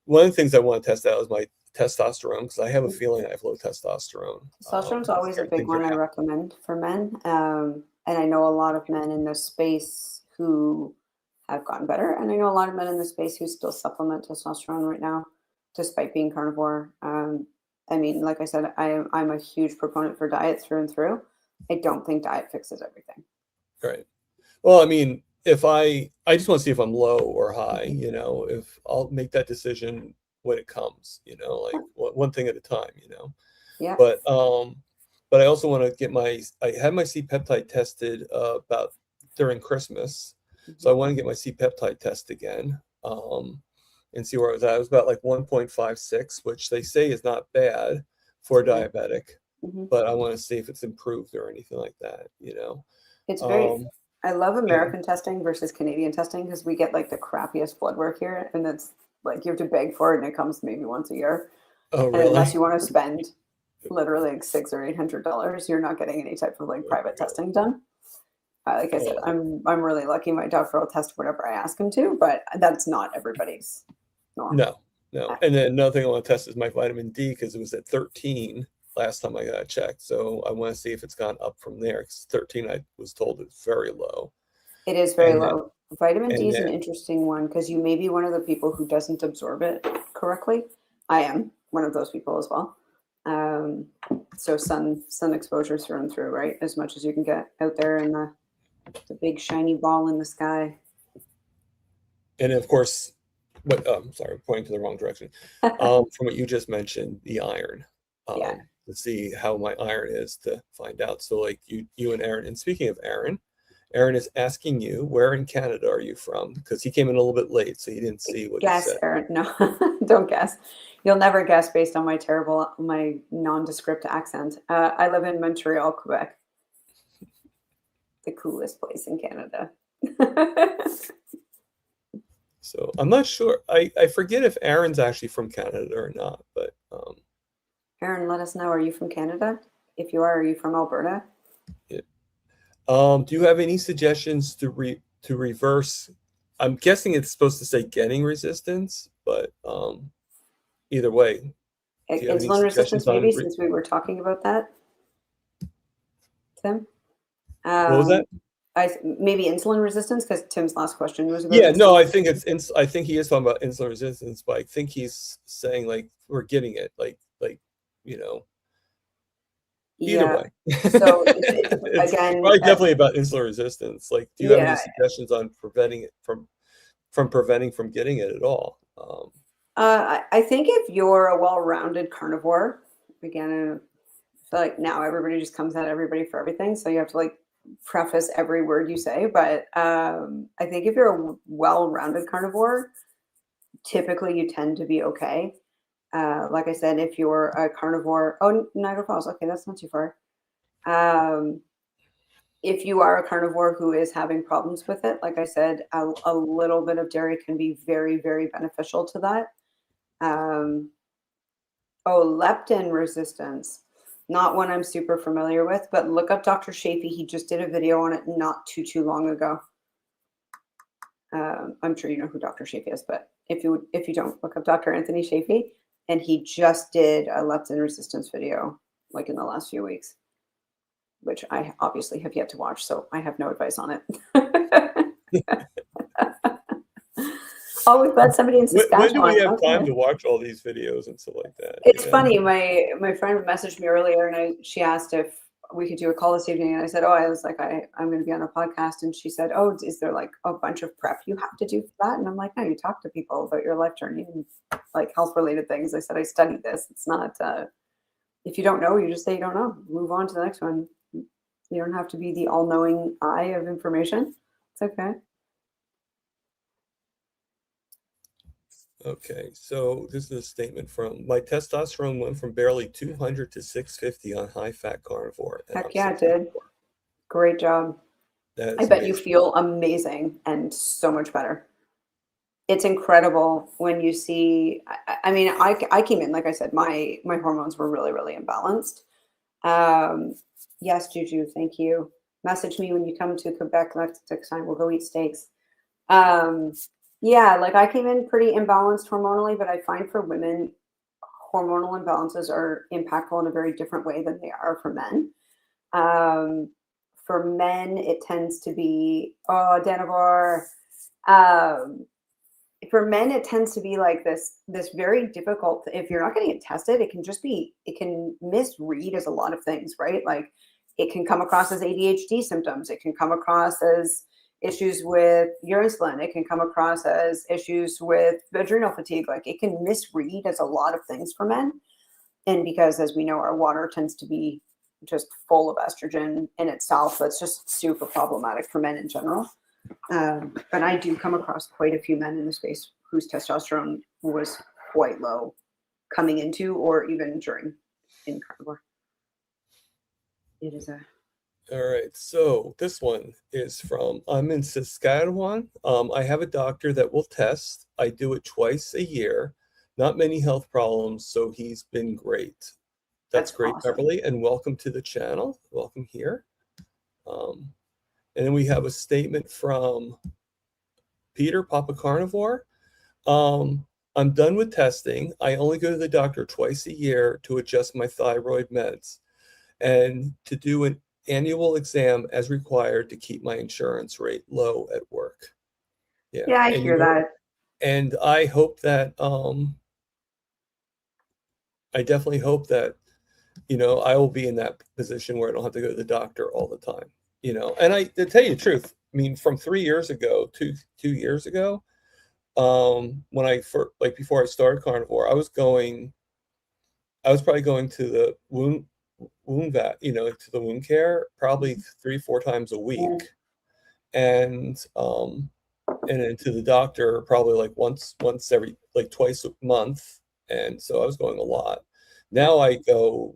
Speaker 2: the things I want to test out is my testosterone because I have a feeling I have low testosterone.
Speaker 3: Testosterone's always a big one I recommend for men. And I know a lot of men in this space who have gotten better. And I know a lot of men in this space who still supplement testosterone right now, despite being carnivore. I mean, like I said, I'm a huge proponent for diet through and through. I don't think diet fixes everything.
Speaker 2: Right. Well, I mean, if I just want to see if I'm low or high, if I'll make that decision when it comes, like one thing at a time,
Speaker 3: Yeah.
Speaker 2: But I also want to I had my C-peptide tested about during Christmas. So I want to get my C-peptide test again and see where I was at. I was about like 1.56, which they say is not bad for a diabetic, but I want to see if it's improved or anything like that,
Speaker 3: It's very, I love American testing versus Canadian testing because we get like the crappiest blood work here. And it's like you have to beg for it and it comes maybe once a year.
Speaker 2: Oh, really?
Speaker 3: And unless you want to spend literally like $600 or $800, you're not getting any type of like private testing done. Like I said, I'm really lucky. My doctor will test whatever I ask him to, but that's not everybody's norm.
Speaker 2: No. And then another thing I want to test is my vitamin D because it was at 13 last time I got checked. So I want to see if it's gone up from there. Because 13, I was told is very low.
Speaker 3: It is very low. Vitamin D is an interesting one because you may be one of the people who doesn't absorb it correctly. I am one of those people as well. So sun exposure through and through, right? As much as you can get out there in the big shiny ball in the sky.
Speaker 2: And of course, sorry, pointing to the wrong direction. From what you just mentioned, the iron. To see how my iron is to find out. So like you and Aaron, and speaking of Aaron is asking you, where in Canada are you from? Because he came in a little bit late, so he didn't see what you said.
Speaker 3: Aaron. No, don't guess. You'll never guess based on my nondescript accent. I live in Montreal, Quebec. The coolest place in Canada.
Speaker 2: So I'm not sure. I forget if Aaron's actually from Canada or not, but
Speaker 3: Aaron, let us know. Are you from Canada? If you are you from Alberta?
Speaker 2: yeah. Do you have any suggestions to reverse? I'm guessing it's supposed to say getting resistance, but either way, do you have any
Speaker 3: Insulin resistance,
Speaker 2: suggestions on
Speaker 3: maybe, since we were talking about that, Tim.
Speaker 2: what was that?
Speaker 3: Maybe insulin resistance, because Tim's last question was about
Speaker 2: Yeah, no,
Speaker 3: insulin.
Speaker 2: I think I think he is talking about insulin resistance, but I think he's saying like we're getting it, like you know. Either
Speaker 3: Yeah.
Speaker 2: way,
Speaker 3: So it's
Speaker 2: it's
Speaker 3: again,
Speaker 2: probably definitely about insulin resistance. Like, do you have any
Speaker 3: yeah.
Speaker 2: suggestions on preventing it from preventing from getting it at all?
Speaker 3: I think if you're a well-rounded carnivore, again, I feel like now everybody just comes at everybody for everything, so you have to like preface every word you say. But I think if you're a well-rounded carnivore, typically you tend to be okay. Like I said, if you're a carnivore, oh, Niagara Falls, okay, that's not too far. Um, if you are a carnivore who is having problems with it, like I said, a little bit of dairy can be very, very beneficial to that. Um, oh, leptin resistance. Not one I'm super familiar with, but look up Dr. Shapey. He just did a video on it not too long ago. I'm sure you know who Dr. Shapey is, but if you don't, look up Dr. Anthony Shapey, and he just did a leptin resistance video like in the last few weeks, which I obviously have yet to watch, so I have no advice on it. Always glad somebody in
Speaker 2: When do we
Speaker 3: Saskatchewan.
Speaker 2: have time
Speaker 3: Okay.
Speaker 2: to watch all these videos and stuff like that?
Speaker 3: It's
Speaker 2: You know?
Speaker 3: funny. My friend messaged me earlier, and she asked if we could do a call this evening, and I said, "Oh, I was like, I'm going to be on a podcast," and she said, "Oh, is there like a bunch of prep you have to do for that?" And I'm like, "No, you talk to people about your life journey and like health related things." I said, "I studied this. It's not. If you don't know, you just say you don't know. Move on to the next one. You don't have to be the all knowing eye of information. It's okay."
Speaker 2: Okay, so this is a statement from my testosterone went from barely 200 to 650 on high fat carnivore, and I'm
Speaker 3: Heck yeah, it did.
Speaker 2: 64.
Speaker 3: Great job.
Speaker 2: That
Speaker 3: I
Speaker 2: is
Speaker 3: bet you
Speaker 2: amazing.
Speaker 3: feel amazing and so much better. It's incredible when you see. I mean, I came in, like I said, my hormones were really, really imbalanced. Um, yes, Juju, thank you. Message me when you come to Quebec next time. We'll go eat steaks. Um, yeah, like I came in pretty imbalanced hormonally, but I find for women, hormonal imbalances are impactful in a very different way than they are for men. Um, for men, it tends to be, oh, Danavor. Um, for men, it tends to be like this very difficult. If you're not getting it tested, it can just be, it can misread as a lot of things, right? Like it can come across as ADHD symptoms. It can come across as issues with your insulin. It can come across as issues with adrenal fatigue. Like it can misread as a lot of things for men. And because, as we know, our water tends to be just full of estrogen in itself, that's just super problematic for men in general. But I do come across quite a few men in the space whose testosterone was quite low coming into or even during in carnivore. It is a
Speaker 2: All right, so this one is from I'm in Saskatchewan. I have a doctor that will test. I do it twice a year. Not many health problems, so he's been great. That's
Speaker 3: that's
Speaker 2: great,
Speaker 3: awesome.
Speaker 2: Beverly, and welcome to the channel. Welcome here. And then we have a statement from Peter, Papa Carnivore. I'm done with testing. I only go to the doctor twice a year to adjust my thyroid meds and to do an annual exam as required to keep my insurance rate low at work. Yeah,
Speaker 3: Yeah, I
Speaker 2: and
Speaker 3: hear that.
Speaker 2: and I hope that I definitely hope that I will be in that position where I don't have to go to the doctor all the time. And to tell you the truth, I mean, from 3 years ago to 2 years ago, when like before I started carnivore, I was probably going to the wound vet, to the wound care probably 3-4 times a week, and then to the doctor probably like once every like twice a month, and so I was going a lot. Now I go,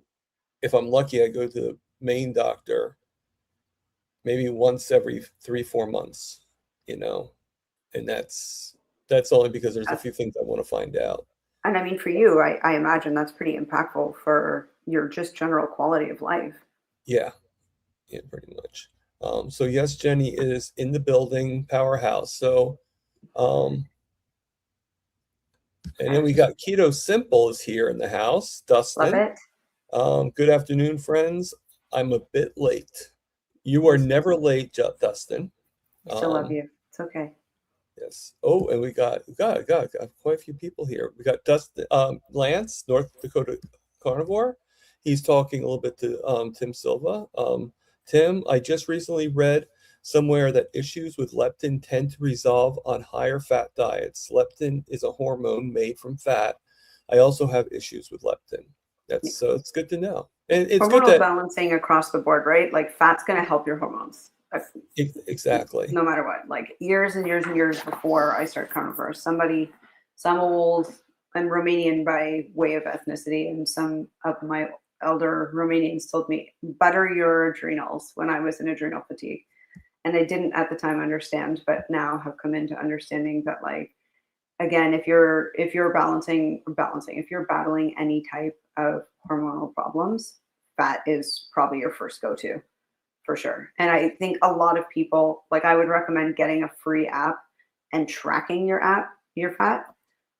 Speaker 2: if I'm lucky, I go to the main doctor maybe once every 3-4 months, and that's That's only because there's a
Speaker 3: That's-
Speaker 2: few things I want to find out.
Speaker 3: And I mean, for you, I imagine that's pretty impactful for your just general quality of life.
Speaker 2: Yeah, yeah, pretty much. So yes, Jenny is in the building, powerhouse. So, and then we got Keto Simple is here in the house.
Speaker 3: Love
Speaker 2: Dustin.
Speaker 3: it.
Speaker 2: Good afternoon, friends. I'm a bit late. You are never late, Dustin.
Speaker 3: I still love you. It's okay.
Speaker 2: Yes. Oh, and we got quite a few people here. We got Dustin, Lance, North Dakota Carnivore. He's talking a little bit to Tim Silva. Tim, I just recently read somewhere that issues with leptin tend to resolve on higher fat diets. Leptin is a hormone made from fat. I also have issues with leptin. So it's good to know. And it's good
Speaker 3: Hormonal
Speaker 2: that
Speaker 3: balancing across the board, right? Like fat's going to help your hormones.
Speaker 2: exactly.
Speaker 3: No matter what. Like years and years and years before I started carnivore, some old and Romanian by way of ethnicity, and some of my elder Romanians told me, butter your adrenals, when I was in adrenal fatigue. And I didn't at the time understand, but now have come into understanding that, like, again, if you're balancing, if you're battling any type of hormonal problems, fat is probably your first go-to for sure. And I think a lot of people, like, I would recommend getting a free app and tracking your fat.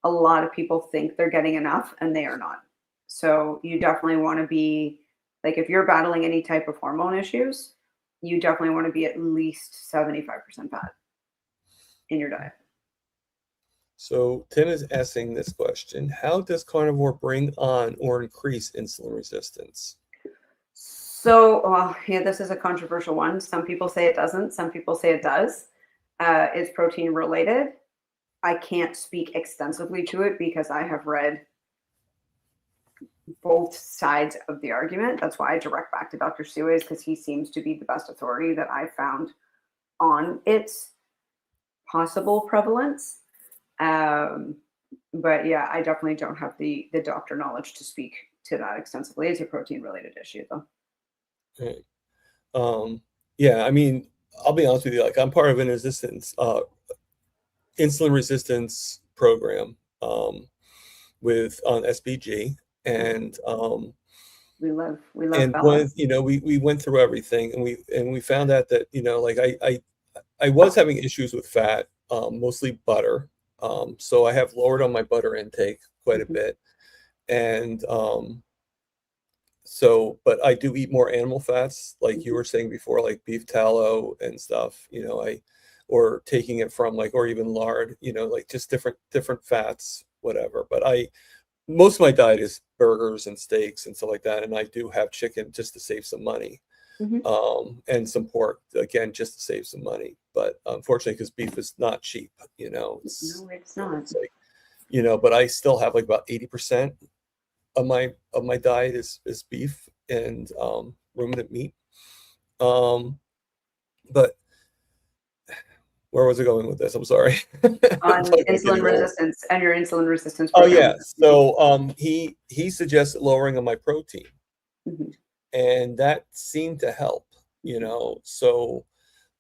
Speaker 3: A lot of people think they're getting enough and they are not. So you definitely want to be, like, if you're battling any type of hormone issues, you definitely want to be at least 75% fat in your diet.
Speaker 2: So Tim is asking this question: how does carnivore bring on or increase insulin resistance?
Speaker 3: So, yeah, this is a controversial one. Some people say it doesn't. Some people say it does. It's protein related. I can't speak extensively to it because I have read both sides of the argument. That's why I direct back to Dr. Suez, because he seems to be the best authority that I've found on its possible prevalence. But yeah, I definitely don't have the doctor knowledge to speak to that extensively. It's a protein related issue though.
Speaker 2: Okay. Yeah, I mean, I'll be honest with you, like, I'm part of an insulin resistance program with on SBG, and
Speaker 3: we love
Speaker 2: and
Speaker 3: balance.
Speaker 2: we went through everything, and we found out that, like, I was having issues with fat, mostly butter. So I have lowered on my butter intake quite a bit, and but I do eat more animal fats, like you were saying before, like beef tallow and stuff. Or taking it from, like, or even lard. Like, just different fats, whatever. But most of my diet is burgers and steaks and stuff like that, and I do have chicken just to save some money. And some pork, again, just to save some money. But unfortunately, because beef is not cheap,
Speaker 3: No, it's not.
Speaker 2: It's like, but I still have, like, about 80% of my diet is beef and ruminant meat. But where was I going with this? I'm sorry.
Speaker 3: On insulin resistance and your insulin resistance
Speaker 2: Oh
Speaker 3: program.
Speaker 2: yeah. So he suggested lowering of my protein. And that seemed to help, So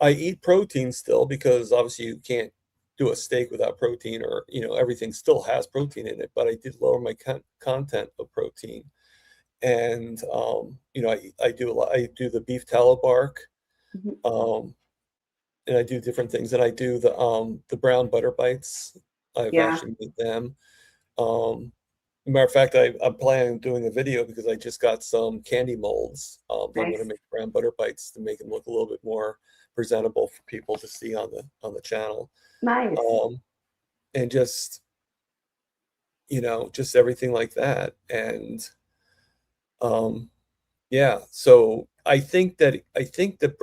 Speaker 2: I eat protein still, because obviously you can't do a steak without protein, or, everything still has protein in it. But I did lower my content of protein. And, I do a lot. I do the beef tallow bark, and I do different things. And I do the brown butter bites. I've actually made them. Matter of fact, I'm planning on doing a video, because I just got some candy molds. I'm going to make brown butter bites to make them look a little bit more presentable for people to see on the channel.
Speaker 3: Nice.
Speaker 2: And just just everything like that. And yeah, so I think that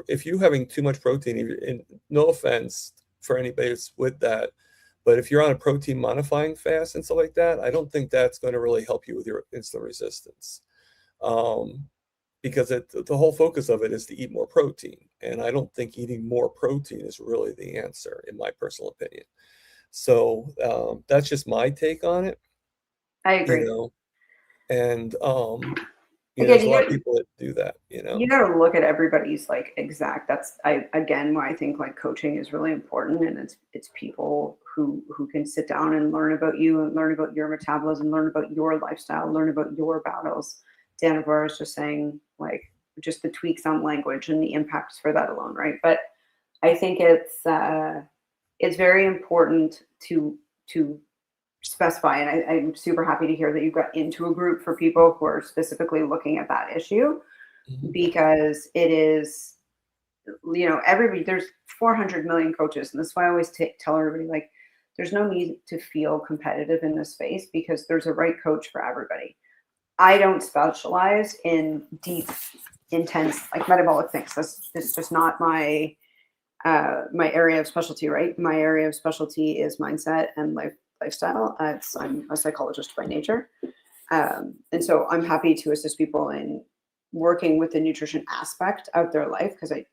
Speaker 2: if you're having too much protein, and no offense for anybody that's with that, but if you're on a protein modifying fast and stuff like that, I don't think that's going to really help you with your insulin resistance. Because the whole focus of it is to eat more protein. And I don't think eating more protein is really the answer, in my personal opinion. So that's just my take on it.
Speaker 3: I agree.
Speaker 2: And There's
Speaker 3: Again,
Speaker 2: a lot of people that do that,
Speaker 3: you got to look at everybody's like exact. That's again why I think like coaching is really important, and it's people who can sit down and learn about you and learn about your metabolism, learn about your lifestyle, learn about your battles. Dan Navarro is just saying like just the tweaks on language and the impacts for that alone, right? But I think it's very important to specify, and I'm super happy to hear that you got into a group for people who are specifically looking at that issue, because it is, everybody, there's 400 million coaches, and that's why I always tell everybody, like, there's no need to feel competitive in this space because there's a right coach for everybody. I don't specialize in deep, intense, like metabolic things. It's just not my area of specialty, right? My area of specialty is mindset and lifestyle. I'm a psychologist by nature. And so I'm happy to assist people in working with the nutrition aspect of their life, because I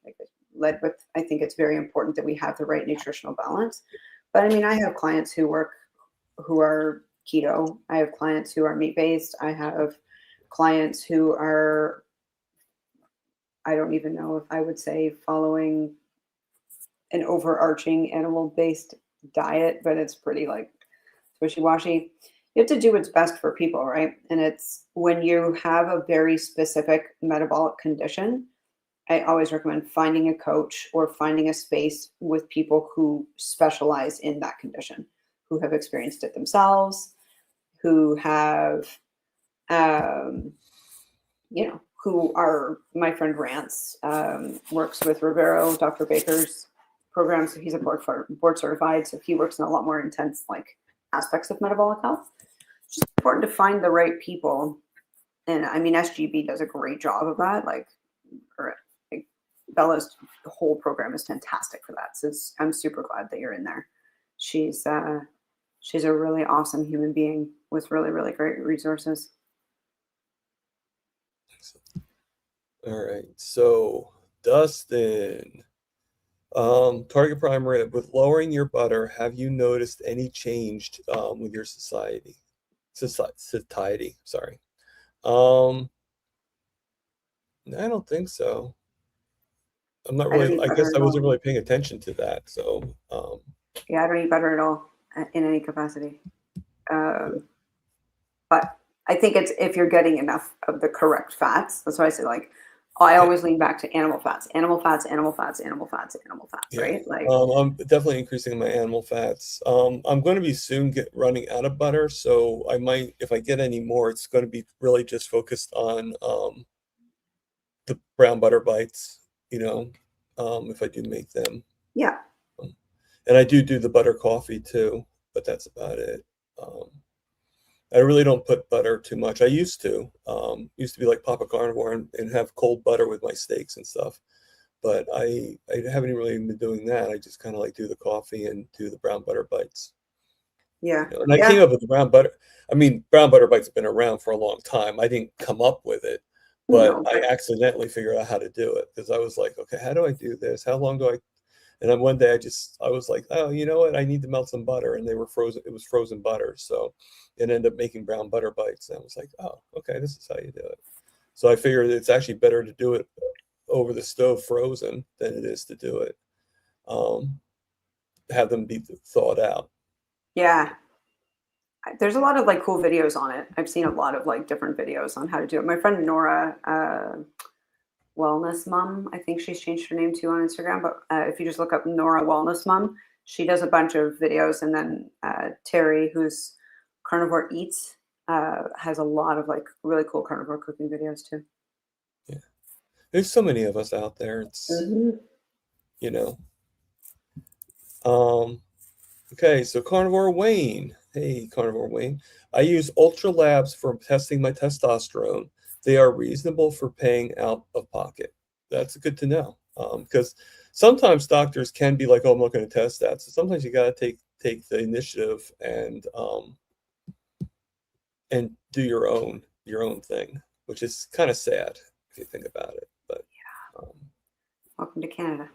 Speaker 3: think it's very important that we have the right nutritional balance. But I mean, I have clients who are keto. I have clients who are meat-based. I have clients who are, I don't even know if I would say following an overarching animal-based diet, but it's pretty like wishy-washy. You have to do what's best for people, right? And it's when you have a very specific metabolic condition, I always recommend finding a coach or finding a space with people who specialize in that condition, who have experienced it themselves, who have, who are, my friend Rance works with Rivero, Dr. Baker's program. So he's a board certified. So he works in a lot more intense like aspects of metabolic health. It's just important to find the right people. And I mean, SGB does a great job of that. Bella's whole program is fantastic for that. So I'm super glad that you're in there. She's a really awesome human being with really, really great resources.
Speaker 2: All right. So Dustin, target prime rib, with lowering your butter, have you noticed any change with your satiety? Sorry. I don't think so. I'm not really, I guess I wasn't really paying attention to that. So,
Speaker 3: yeah, I don't eat butter at all in any capacity. But I think it's if you're getting enough of the correct fats. That's why I say I always lean back to animal fats, yeah. Right?
Speaker 2: I'm definitely increasing my animal fats. I'm going to be soon running out of butter, so I might, if I get any more, it's going to be really just focused on the brown butter bites. If I do make them.
Speaker 3: Yeah.
Speaker 2: And I do the butter coffee too, but that's about it. I really don't put butter too much. I used to be like Papa Carnivore and have cold butter with my steaks and stuff. But I haven't really been doing that. I just kind of like do the coffee and do the brown butter bites.
Speaker 3: Yeah.
Speaker 2: And I came up with the brown butter. I mean, brown butter bites have been around for a long time. I didn't come up with it. But I accidentally figured out how to do it because I was like, okay, how do I do this? How long do I? And then one day I was like, oh, you know what? I need to melt some butter. And they were frozen. It was frozen butter. So it ended up making brown butter bites. And I was like, oh, okay, this is how you do it. So I figured it's actually better to do it over the stove frozen than it is to do it. Have them be thawed out.
Speaker 3: Yeah. There's a lot of cool videos on it. I've seen a lot of different videos on how to do it. My friend Nora, Wellness Mom, I think she's changed her name too on Instagram. But if you just look up Nora Wellness Mom, she does a bunch of videos. And then Terry, who's Carnivore Eats, has a lot of really cool carnivore cooking videos too.
Speaker 2: Yeah, there's so many of us out there. It's Okay, so Carnivore Wayne. Hey, Carnivore Wayne. I use Ultra Labs for testing my testosterone. They are reasonable for paying out of pocket. That's good to know. Because sometimes doctors can be like, oh, I'm not going to test that. So sometimes you got to take the initiative and do your own thing, which is kind of sad if you think about it. But
Speaker 3: welcome to Canada.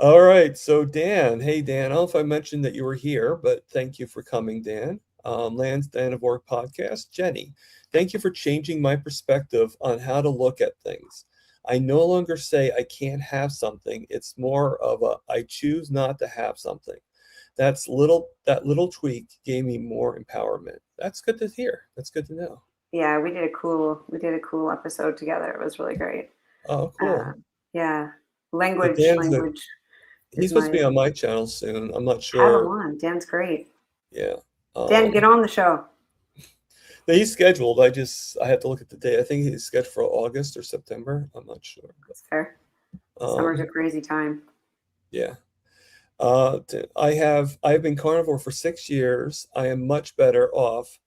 Speaker 2: All right, so Dan. Hey, Dan. I don't know if I mentioned that you were here, but thank you for coming, Dan. Land of Work podcast. Jenny, thank you for changing my perspective on how to look at things. I no longer say I can't have something. It's more of a I choose not to have something. That little tweak gave me more empowerment. That's good to hear. That's good to know.
Speaker 3: Yeah, we did a cool episode together. It was really great.
Speaker 2: Oh, cool.
Speaker 3: Yeah,
Speaker 2: Yeah,
Speaker 3: language
Speaker 2: he's
Speaker 3: is
Speaker 2: supposed to
Speaker 3: my
Speaker 2: be on my channel soon. I'm not
Speaker 3: have him
Speaker 2: sure.
Speaker 3: on. Dan's great.
Speaker 2: Yeah.
Speaker 3: Dan, get on the show.
Speaker 2: He's scheduled. I have to look at the date. I think he's scheduled for August or September. I'm not sure.
Speaker 3: That's fair. Summer's a
Speaker 2: Um,
Speaker 3: crazy time.
Speaker 2: yeah. I've been carnivore for 6 years. I am much better off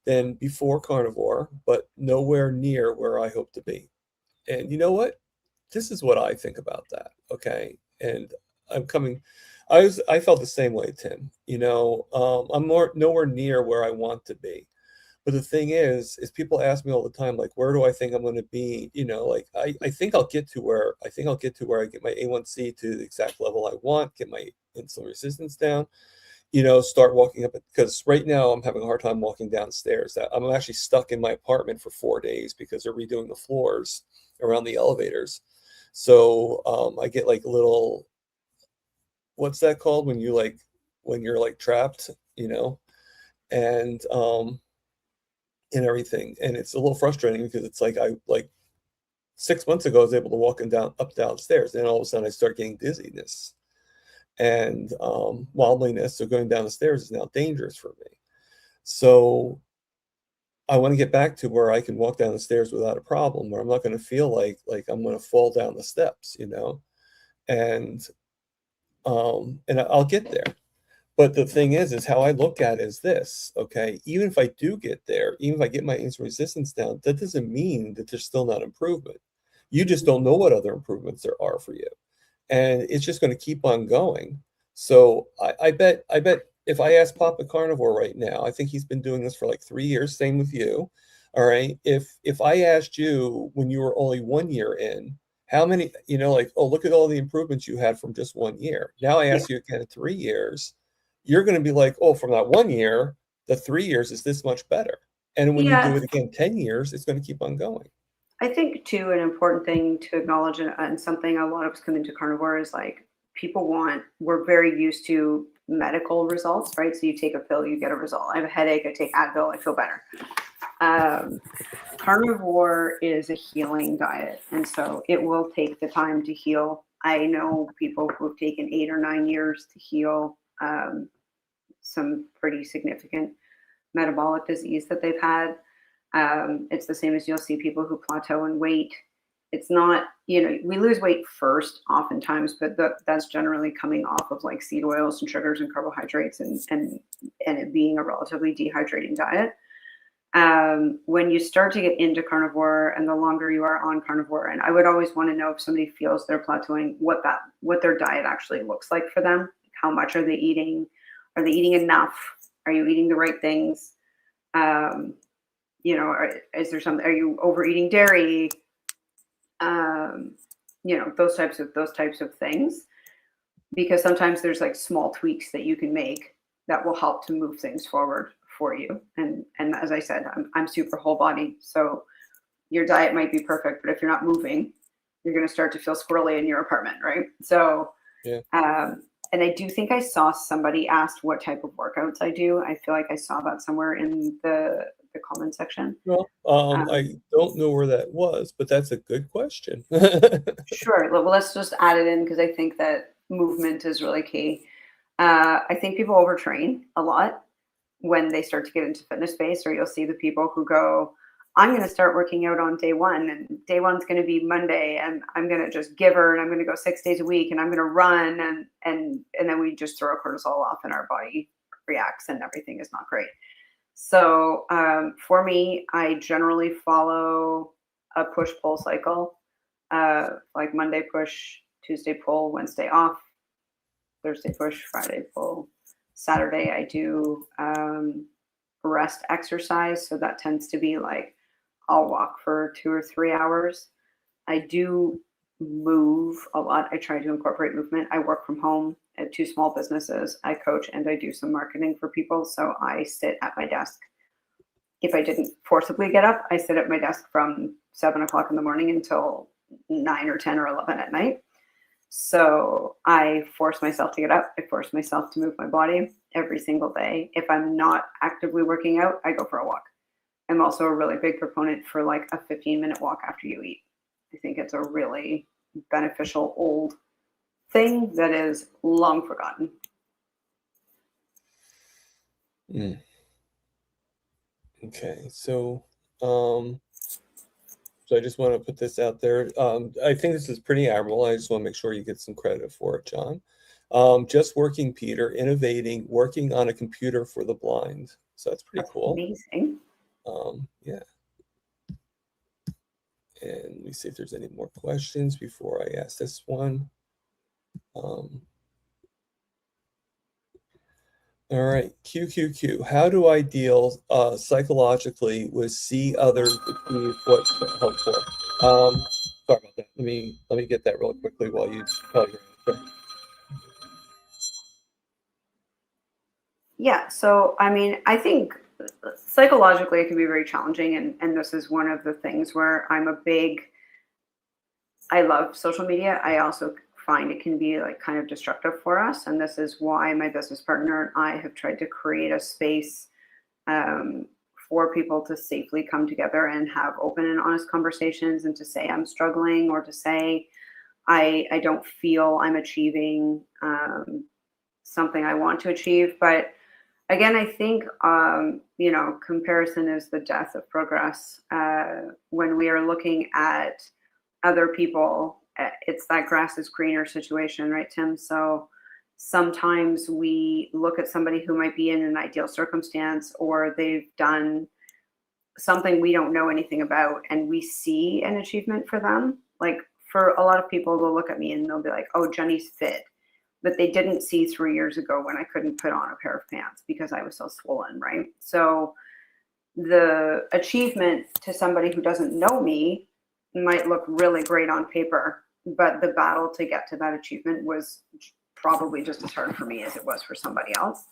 Speaker 2: than before carnivore, but nowhere near where I hope to be. And you know what? This is what I think about that. Okay. And I'm coming. I felt the same way, Tim. I'm nowhere near where I want to be. But the thing is people ask me all the time, like, where do I think I'm going to be? Like I think I'll get to where I get my A1C to the exact level I want, get my insulin resistance down, start walking up, because right now I'm having a hard time walking downstairs. I'm actually stuck in my apartment for 4 days because they're redoing the floors around the elevators. So I get like a little, what's that called when you're like trapped, and everything. And it's a little frustrating because it's like 6 months ago I was able to walk downstairs, and all of a sudden I start getting dizziness and wobbliness. So going down the stairs is now dangerous for me. So I want to get back to where I can walk down the stairs without a problem, where I'm not going to feel like I'm going to fall down the steps, and I'll get there. But the thing is how I look at it is this, okay? Even if I do get there, even if I get my insulin resistance down, that doesn't mean that there's still not improvement. You just don't know what other improvements there are for you. And it's just going to keep on going. So I bet if I ask Papa Carnivore right now, I think he's been doing this for like 3 years, same with you. All right. If I asked you when you were only 1 year in, how many, oh, look at all the improvements you had from just 1 year. Now I ask you again at 3 years, you're going to be like, oh, from that 1 year, the 3 years is this much better. And when you do it again 10 years, it's going to keep on going.
Speaker 3: I think, too, an important thing to acknowledge, and something a lot of us come into carnivore is like we're very used to medical results, right? So you take a pill, you get a result. I have a headache, I take Advil, I feel better. Carnivore is a healing diet, and so it will take the time to heal. I know people who've taken 8 or 9 years to heal some pretty significant metabolic disease that they've had. It's the same as you'll see people who plateau in weight. It's not, we lose weight first oftentimes, but that's generally coming off of like seed oils and sugars and carbohydrates and it being a relatively dehydrating diet. When you start to get into carnivore and the longer you are on carnivore, and I would always want to know if somebody feels they're plateauing, what their diet actually looks like for them. How much are they eating? Are they eating enough? Are you eating the right things? Is there something? Are you overeating dairy? Those types of things. Because sometimes there's like small tweaks that you can make that will help to move things forward for you. And as I said, I'm super whole body. So your diet might be perfect, but if you're not moving, you're going to start to feel squirrely in your apartment, right? So,
Speaker 2: yeah.
Speaker 3: And I do think I saw somebody asked what type of workouts I do. I feel like I saw that somewhere in the comment section.
Speaker 2: Well, I don't know where that was, but that's a good question.
Speaker 3: Sure. Well, let's just add it in because I think that movement is really key. I think people overtrain a lot when they start to get into fitness space, or you'll see the people who go, I'm going to start working out on day one, and day one's going to be Monday, and I'm going to just give her, and I'm going to go 6 days a week, and I'm going to run, and then we just throw cortisol off, and our body reacts, and everything is not great. So for me, I generally follow a push-pull cycle, like Monday push, Tuesday pull, Wednesday off, Thursday push, Friday pull. Saturday I do rest exercise, so that tends to be like I'll walk for 2 or 3 hours. I do move a lot. I try to incorporate movement. I work from home. at 2 small businesses. I coach and I do some marketing for people. So I sit at my desk. If I didn't forcibly get up, I sit at my desk from 7 o'clock in the morning until 9 or 10 or 11 at night. So I force myself to get up. I force myself to move my body every single day. If I'm not actively working out, I go for a walk. I'm also a really big proponent for like a 15-minute walk after you eat. I think it's a really beneficial old thing that is long forgotten.
Speaker 2: Okay, so I just want to put this out there. I think this is pretty admirable. I just want to make sure you get some credit for it, John. Just working, Peter, innovating, working on a computer for the blind. So that's pretty cool.
Speaker 3: Amazing.
Speaker 2: Yeah. And let me see if there's any more questions before I ask this one. All right, QQQ. How do I deal psychologically with see others achieve what's helpful? Sorry about that. Let me get that really quickly while you tell your answer.
Speaker 3: Yeah. So, I mean, I think psychologically it can be very challenging. And this is one of the things where I love social media. I also find it can be like kind of destructive for us. And this is why my business partner and I have tried to create a space for people to safely come together and have open and honest conversations, and to say I'm struggling, or to say I don't feel I'm achieving something I want to achieve. But again, I think, comparison is the death of progress. When we are looking at other people, it's that grass is greener situation, right, Tim? So sometimes we look at somebody who might be in an ideal circumstance, or they've done something we don't know anything about, and we see an achievement for them. Like, for a lot of people, they'll look at me and they'll be like, oh, Jenny's fit. But they didn't see 3 years ago when I couldn't put on a pair of pants because I was so swollen, right? So the achievement to somebody who doesn't know me might look really great on paper, but the battle to get to that achievement was probably just as hard for me as it was for somebody else.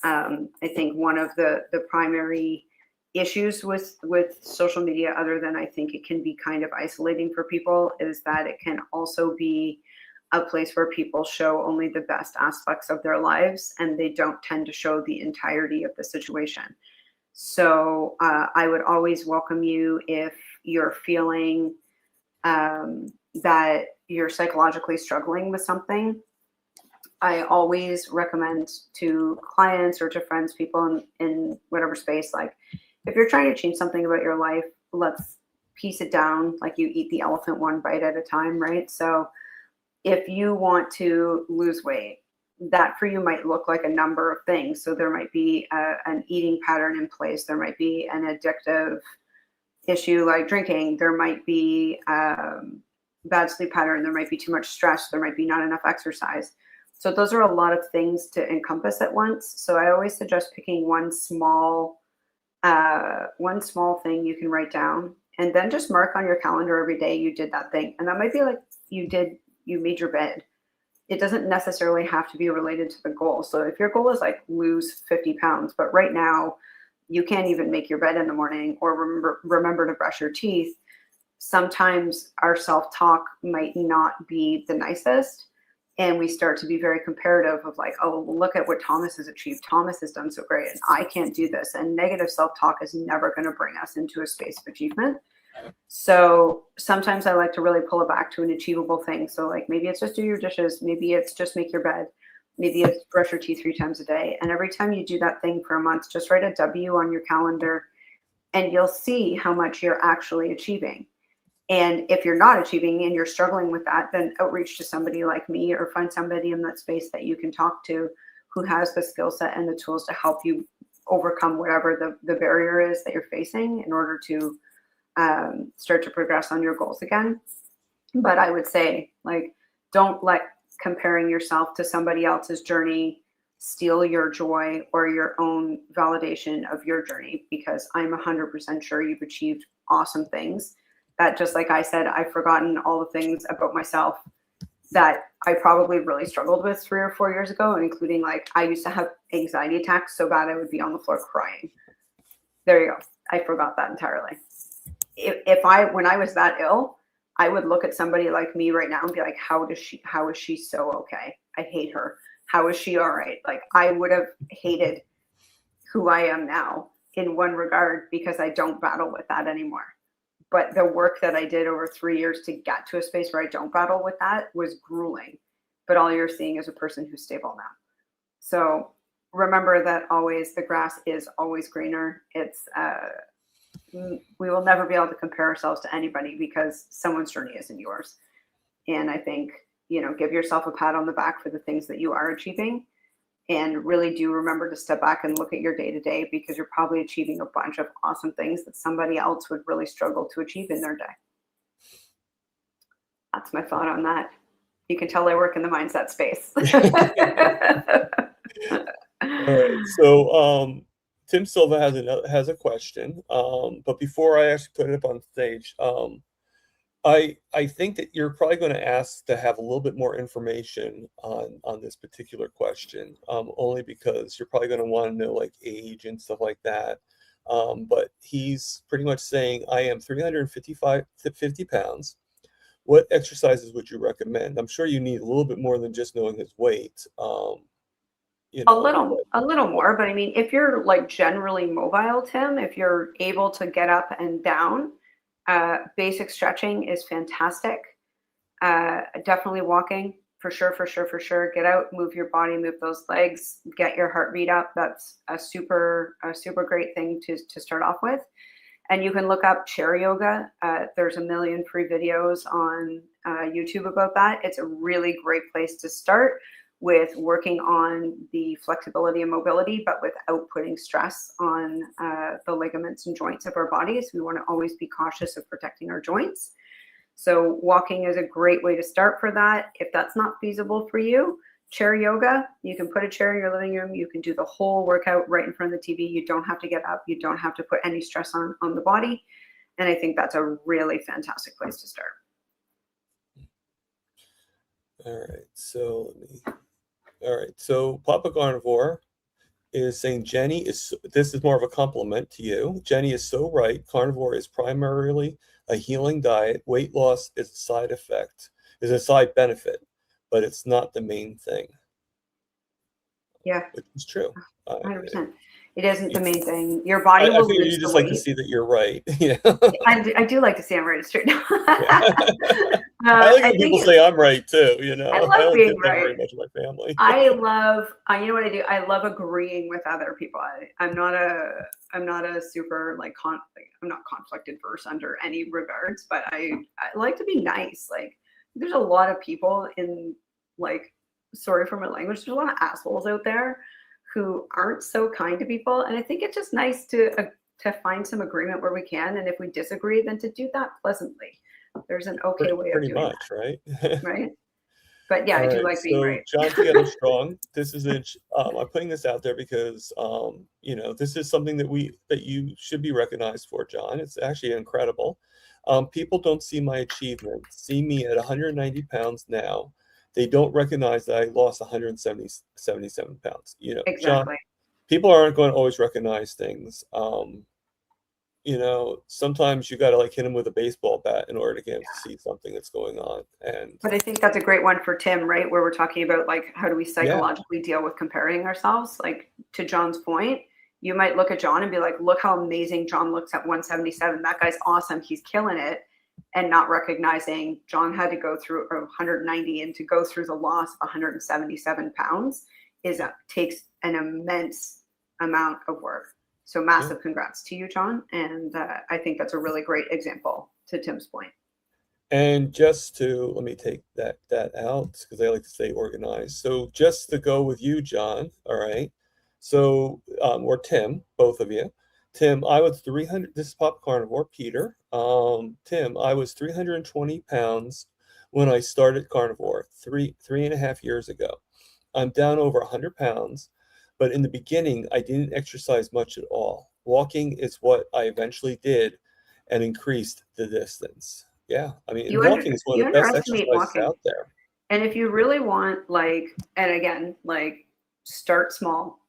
Speaker 3: I think one of the primary issues with social media, other than I think it can be kind of isolating for people, is that it can also be a place where people show only the best aspects of their lives, and they don't tend to show the entirety of the situation. So I would always welcome you if you're feeling that you're psychologically struggling with something. I always recommend to clients or to friends, people in whatever space, like, if you're trying to change something about your life, let's piece it down like you eat the elephant one bite at a time, right? So if you want to lose weight, that for you might look like a number of things. So there might be an eating pattern in place. There might be an addictive issue like drinking. There might be bad sleep pattern. There might be too much stress. There might be not enough exercise. So those are a lot of things to encompass at once. So I always suggest picking one small thing you can write down, and then just mark on your calendar every day you did that thing. And that might be like you made your bed. It doesn't necessarily have to be related to the goal. So if your goal is like lose 50 pounds, but right now you can't even make your bed in the morning or remember to brush your teeth, sometimes our self-talk might not be the nicest. And we start to be very comparative of like, oh, look at what Thomas has achieved. Thomas has done so great, and I can't do this. And negative self-talk is never going to bring us into a space of achievement. So sometimes I like to really pull it back to an achievable thing. So like, maybe it's just do your dishes. Maybe it's just make your bed. Maybe it's brush your teeth 3 times a day. And every time you do that thing for a month, just write a W on your calendar, and you'll see how much you're actually achieving. And if you're not achieving and you're struggling with that, then outreach to somebody like me, or find somebody in that space that you can talk to who has the skill set and the tools to help you overcome whatever the barrier is that you're facing in order to start to progress on your goals again. But I would say, like, don't let comparing yourself to somebody else's journey steal your joy or your own validation of your journey, because I'm 100% sure you've achieved awesome things that, just like I said, I've forgotten all the things about myself that I probably really struggled with 3 or 4 years ago, and including like I used to have anxiety attacks so bad I would be on the floor crying. There you go. I forgot that entirely. When I was that ill, I would look at somebody like me right now and be like, how is she so okay? I hate her. How is she all right? Like I would have hated who I am now in one regard because I don't battle with that anymore. But the work that I did over 3 years to get to a space where I don't battle with that was grueling. But all you're seeing is a person who's stable now. So remember that always the grass is always greener. It's we will never be able to compare ourselves to anybody because someone's journey isn't yours. And I think, give yourself a pat on the back for the things that you are achieving, and really do remember to step back and look at your day to day, because you're probably achieving a bunch of awesome things that somebody else would really struggle to achieve in their day. That's my thought on that. You can tell I work in the mindset space.
Speaker 2: All right. So Tim Silva has a question. But before I actually put it up on stage, I think that you're probably going to ask to have a little bit more information on this particular question, only because you're probably going to want to know like age and stuff like that. But he's pretty much saying, I am 355 to 50 pounds. What exercises would you recommend? I'm sure you need a little bit more than just knowing his weight.
Speaker 3: A little more, but I mean, if you're like generally mobile, Tim, if you're able to get up and down, basic stretching is fantastic. Definitely walking, for sure. Get out, move your body, move those legs, get your heart rate up. That's a super great thing to start off with. And you can look up chair yoga. There's a million free videos on YouTube about that. It's a really great place to start with working on the flexibility and mobility, but without putting stress on the ligaments and joints of our bodies. We want to always be cautious of protecting our joints. So walking is a great way to start for that. If that's not feasible for you, chair yoga, you can put a chair in your living room. You can do the whole workout right in front of the TV. You don't have to get up. You don't have to put any stress on the body. And I think that's a really fantastic place to start.
Speaker 2: All right. So Papa Carnivore is saying, this is more of a compliment to you. Jenny is so right. Carnivore is primarily a healing diet. Weight loss is a side benefit, but it's not the main thing.
Speaker 3: Yeah.
Speaker 2: Which is true.
Speaker 3: 100%. It isn't the main thing. Your body will lose
Speaker 2: you just like to see that you're right. Yeah.
Speaker 3: I do like to see I'm right straight now.
Speaker 2: I like when people say I'm right too.
Speaker 3: I love being right.
Speaker 2: Very much of my family.
Speaker 3: I love. You know what I do? I love agreeing with other people. I'm not a super I'm not conflict adverse under any regards, but I like to be nice. Like there's a lot of people in sorry for my language. There's a lot of assholes out there who aren't so kind to people. And I think it's just nice to find some agreement where we can. And if we disagree, then to do that pleasantly. There's an okay way of doing
Speaker 2: much,
Speaker 3: that.
Speaker 2: Right?
Speaker 3: Right. But yeah, I do like being right.
Speaker 2: John Together Strong. This is I'm putting this out there because this is something that you should be recognized for, John. It's actually incredible. People don't see my achievement, see me at 190 pounds now. They don't recognize that I lost 177 pounds.
Speaker 3: Exactly.
Speaker 2: John, people aren't going to always recognize things. Sometimes you got to hit them with a baseball bat in order to get them to see something that's going on. But
Speaker 3: I think that's a great one for Tim, right? Where we're talking about how do we psychologically deal with comparing ourselves? Like to John's point, you might look at John and be like, look how amazing John looks at 177. That guy's awesome. He's killing it. And not recognizing John had to go through 190 and to go through the loss of 177 pounds takes an immense amount of work. So massive congrats to you, John. And I think that's a really great example to Tim's point.
Speaker 2: And just to, let me take that out because I like to stay organized. So just to go with you, John. All right. So, or Tim, both of you. Tim, I was 300, this is Pop Carnivore, Peter. Tim, I was 320 pounds when I started Carnivore 3.5 years ago. I'm down over 100 pounds, but in the beginning, I didn't exercise much at all. Walking is what I eventually did and increased the distance. Yeah, I mean, walking is one of the best exercises out there.
Speaker 3: And if you really want, like, and again, like, start small.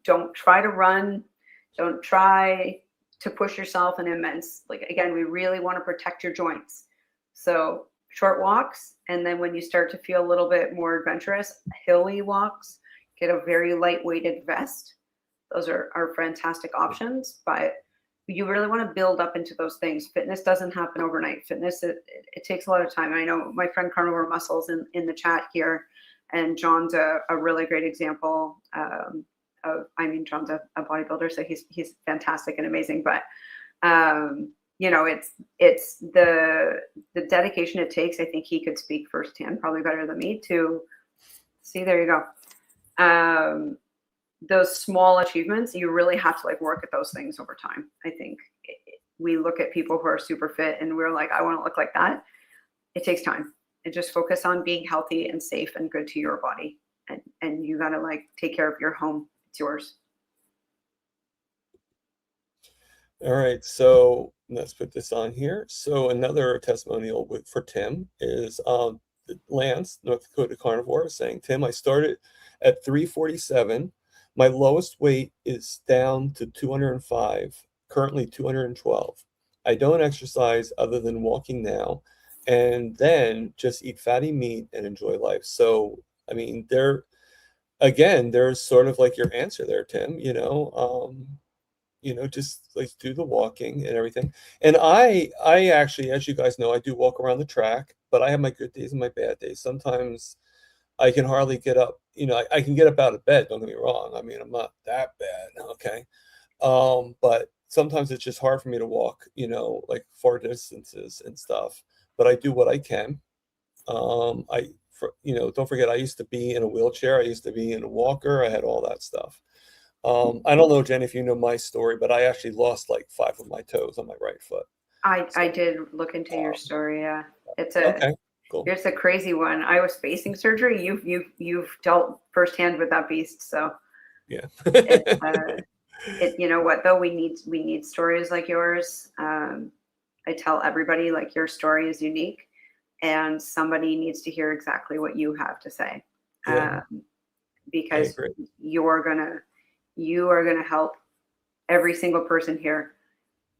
Speaker 3: Don't try to run. Don't try to push yourself an immense, like, again, we really want to protect your joints. So short walks. And then when you start to feel a little bit more adventurous, hilly walks, get a very lightweighted vest. Those are fantastic options, but you really want to build up into those things. Fitness doesn't happen overnight. Fitness, it takes a lot of time. I know my friend Carnivore Muscles in the chat here, and John's a really great example John's a bodybuilder, so he's fantastic and amazing. But it's the dedication it takes. I think he could speak firsthand, probably better than me. To see, there you go. Those small achievements, you really have to like work at those things over time. I think we look at people who are super fit and we're like, I want to look like that. It takes time. And just focus on being healthy and safe and good to your body. And you got to like take care of your home. It's yours.
Speaker 2: All right, so let's put this on here. So another testimonial for Tim is Lance, North Dakota Carnivore, saying, Tim, I started at 347. My lowest weight is down to 205, currently 212. I don't exercise other than walking now, and then just eat fatty meat and enjoy life. So, I mean, there's sort of like your answer there, Tim, just like do the walking and everything. And I actually, as you guys know, I do walk around the track, but I have my good days and my bad days. Sometimes I can hardly get up. I can get up out of bed, don't get me wrong. I mean, I'm not that bad, okay? But sometimes it's just hard for me to walk, like far distances and stuff. But I do what I can. Don't forget, I used to be in a wheelchair. I used to be in a walker. I had all that stuff. I don't know, Jen, if you know my story, but I actually lost like 5 of my toes on my right foot.
Speaker 3: I did look into your story. Yeah,
Speaker 2: Okay, cool.
Speaker 3: Here's a crazy one. I was facing surgery. You've dealt firsthand with that beast. So
Speaker 2: yeah.
Speaker 3: You know what though? We need stories like yours. I tell everybody like your story is unique, and somebody needs to hear exactly what you have to say.
Speaker 2: Yeah.
Speaker 3: Because you are gonna help every single person here.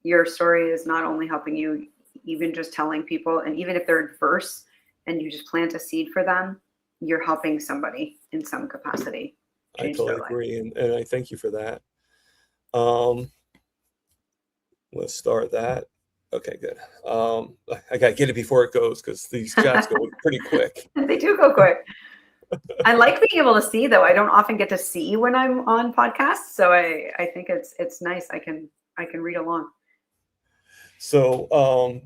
Speaker 3: Your story is not only helping you, even just telling people, and even if they're adverse and you just plant a seed for them, you're helping somebody in some capacity.
Speaker 2: I totally agree, and I thank you for that. Let's start that. Okay, good. I gotta get it before it goes because these chats go pretty quick.
Speaker 3: They do go quick. I like being able to see, though. I don't often get to see when I'm on podcasts, so I think it's nice. I can read along.
Speaker 2: So I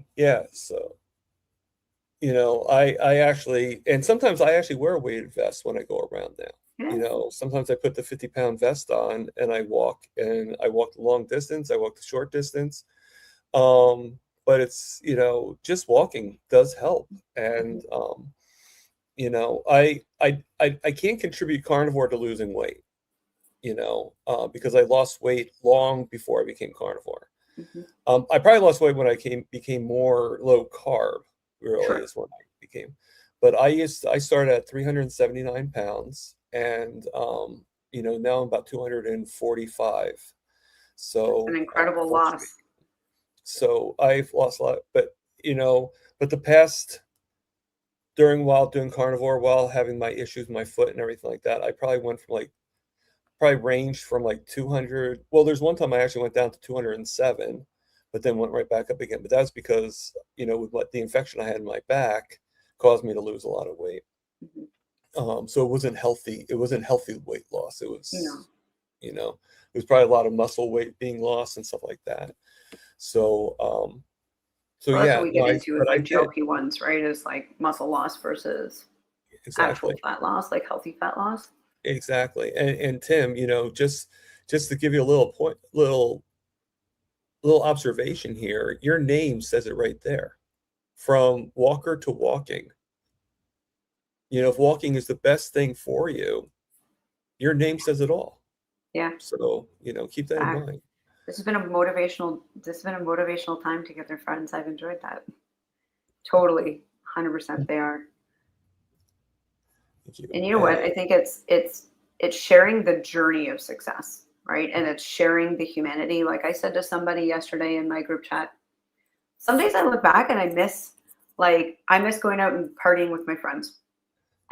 Speaker 2: actually, and sometimes I actually wear a weighted vest when I go around now. Yeah. Sometimes I put the 50-pound vest on and I walk the long distance, I walk the short distance. But it's, just walking does help. And, I can't contribute carnivore to losing weight, because I lost weight long before I became carnivore. Mm-hmm. I probably lost weight when I became more low carb, really. Sure. Is when I became. But I started at 379 pounds, and now I'm about 245. So
Speaker 3: that's an incredible loss.
Speaker 2: So I've lost a lot, but the past while doing carnivore, while having my issues with my foot and everything like that, I probably ranged from like 200. Well, there's one time I actually went down to 207, but then went right back up again. But that's because, with the infection I had in my back caused me to lose a lot of weight. Mm-hmm. So it wasn't healthy. It wasn't healthy weight loss. It was, it was probably a lot of muscle weight being lost and stuff like that. So,
Speaker 3: that's what we get into is like jokey ones, right? Is like muscle loss versus actual fat loss, like healthy fat loss.
Speaker 2: Exactly. And Tim, just to give you a little observation here, your name says it right there. From walker to walking. If walking is the best thing for you, your name says it all.
Speaker 3: Yeah.
Speaker 2: So, keep that in mind.
Speaker 3: This has been a motivational time together, friends. I've enjoyed that. Totally, 100% they are.
Speaker 2: Thank you.
Speaker 3: And you know what? I think it's sharing the journey of success, right? And it's sharing the humanity. Like I said to somebody yesterday in my group chat, some days I look back and I miss going out and partying with my friends.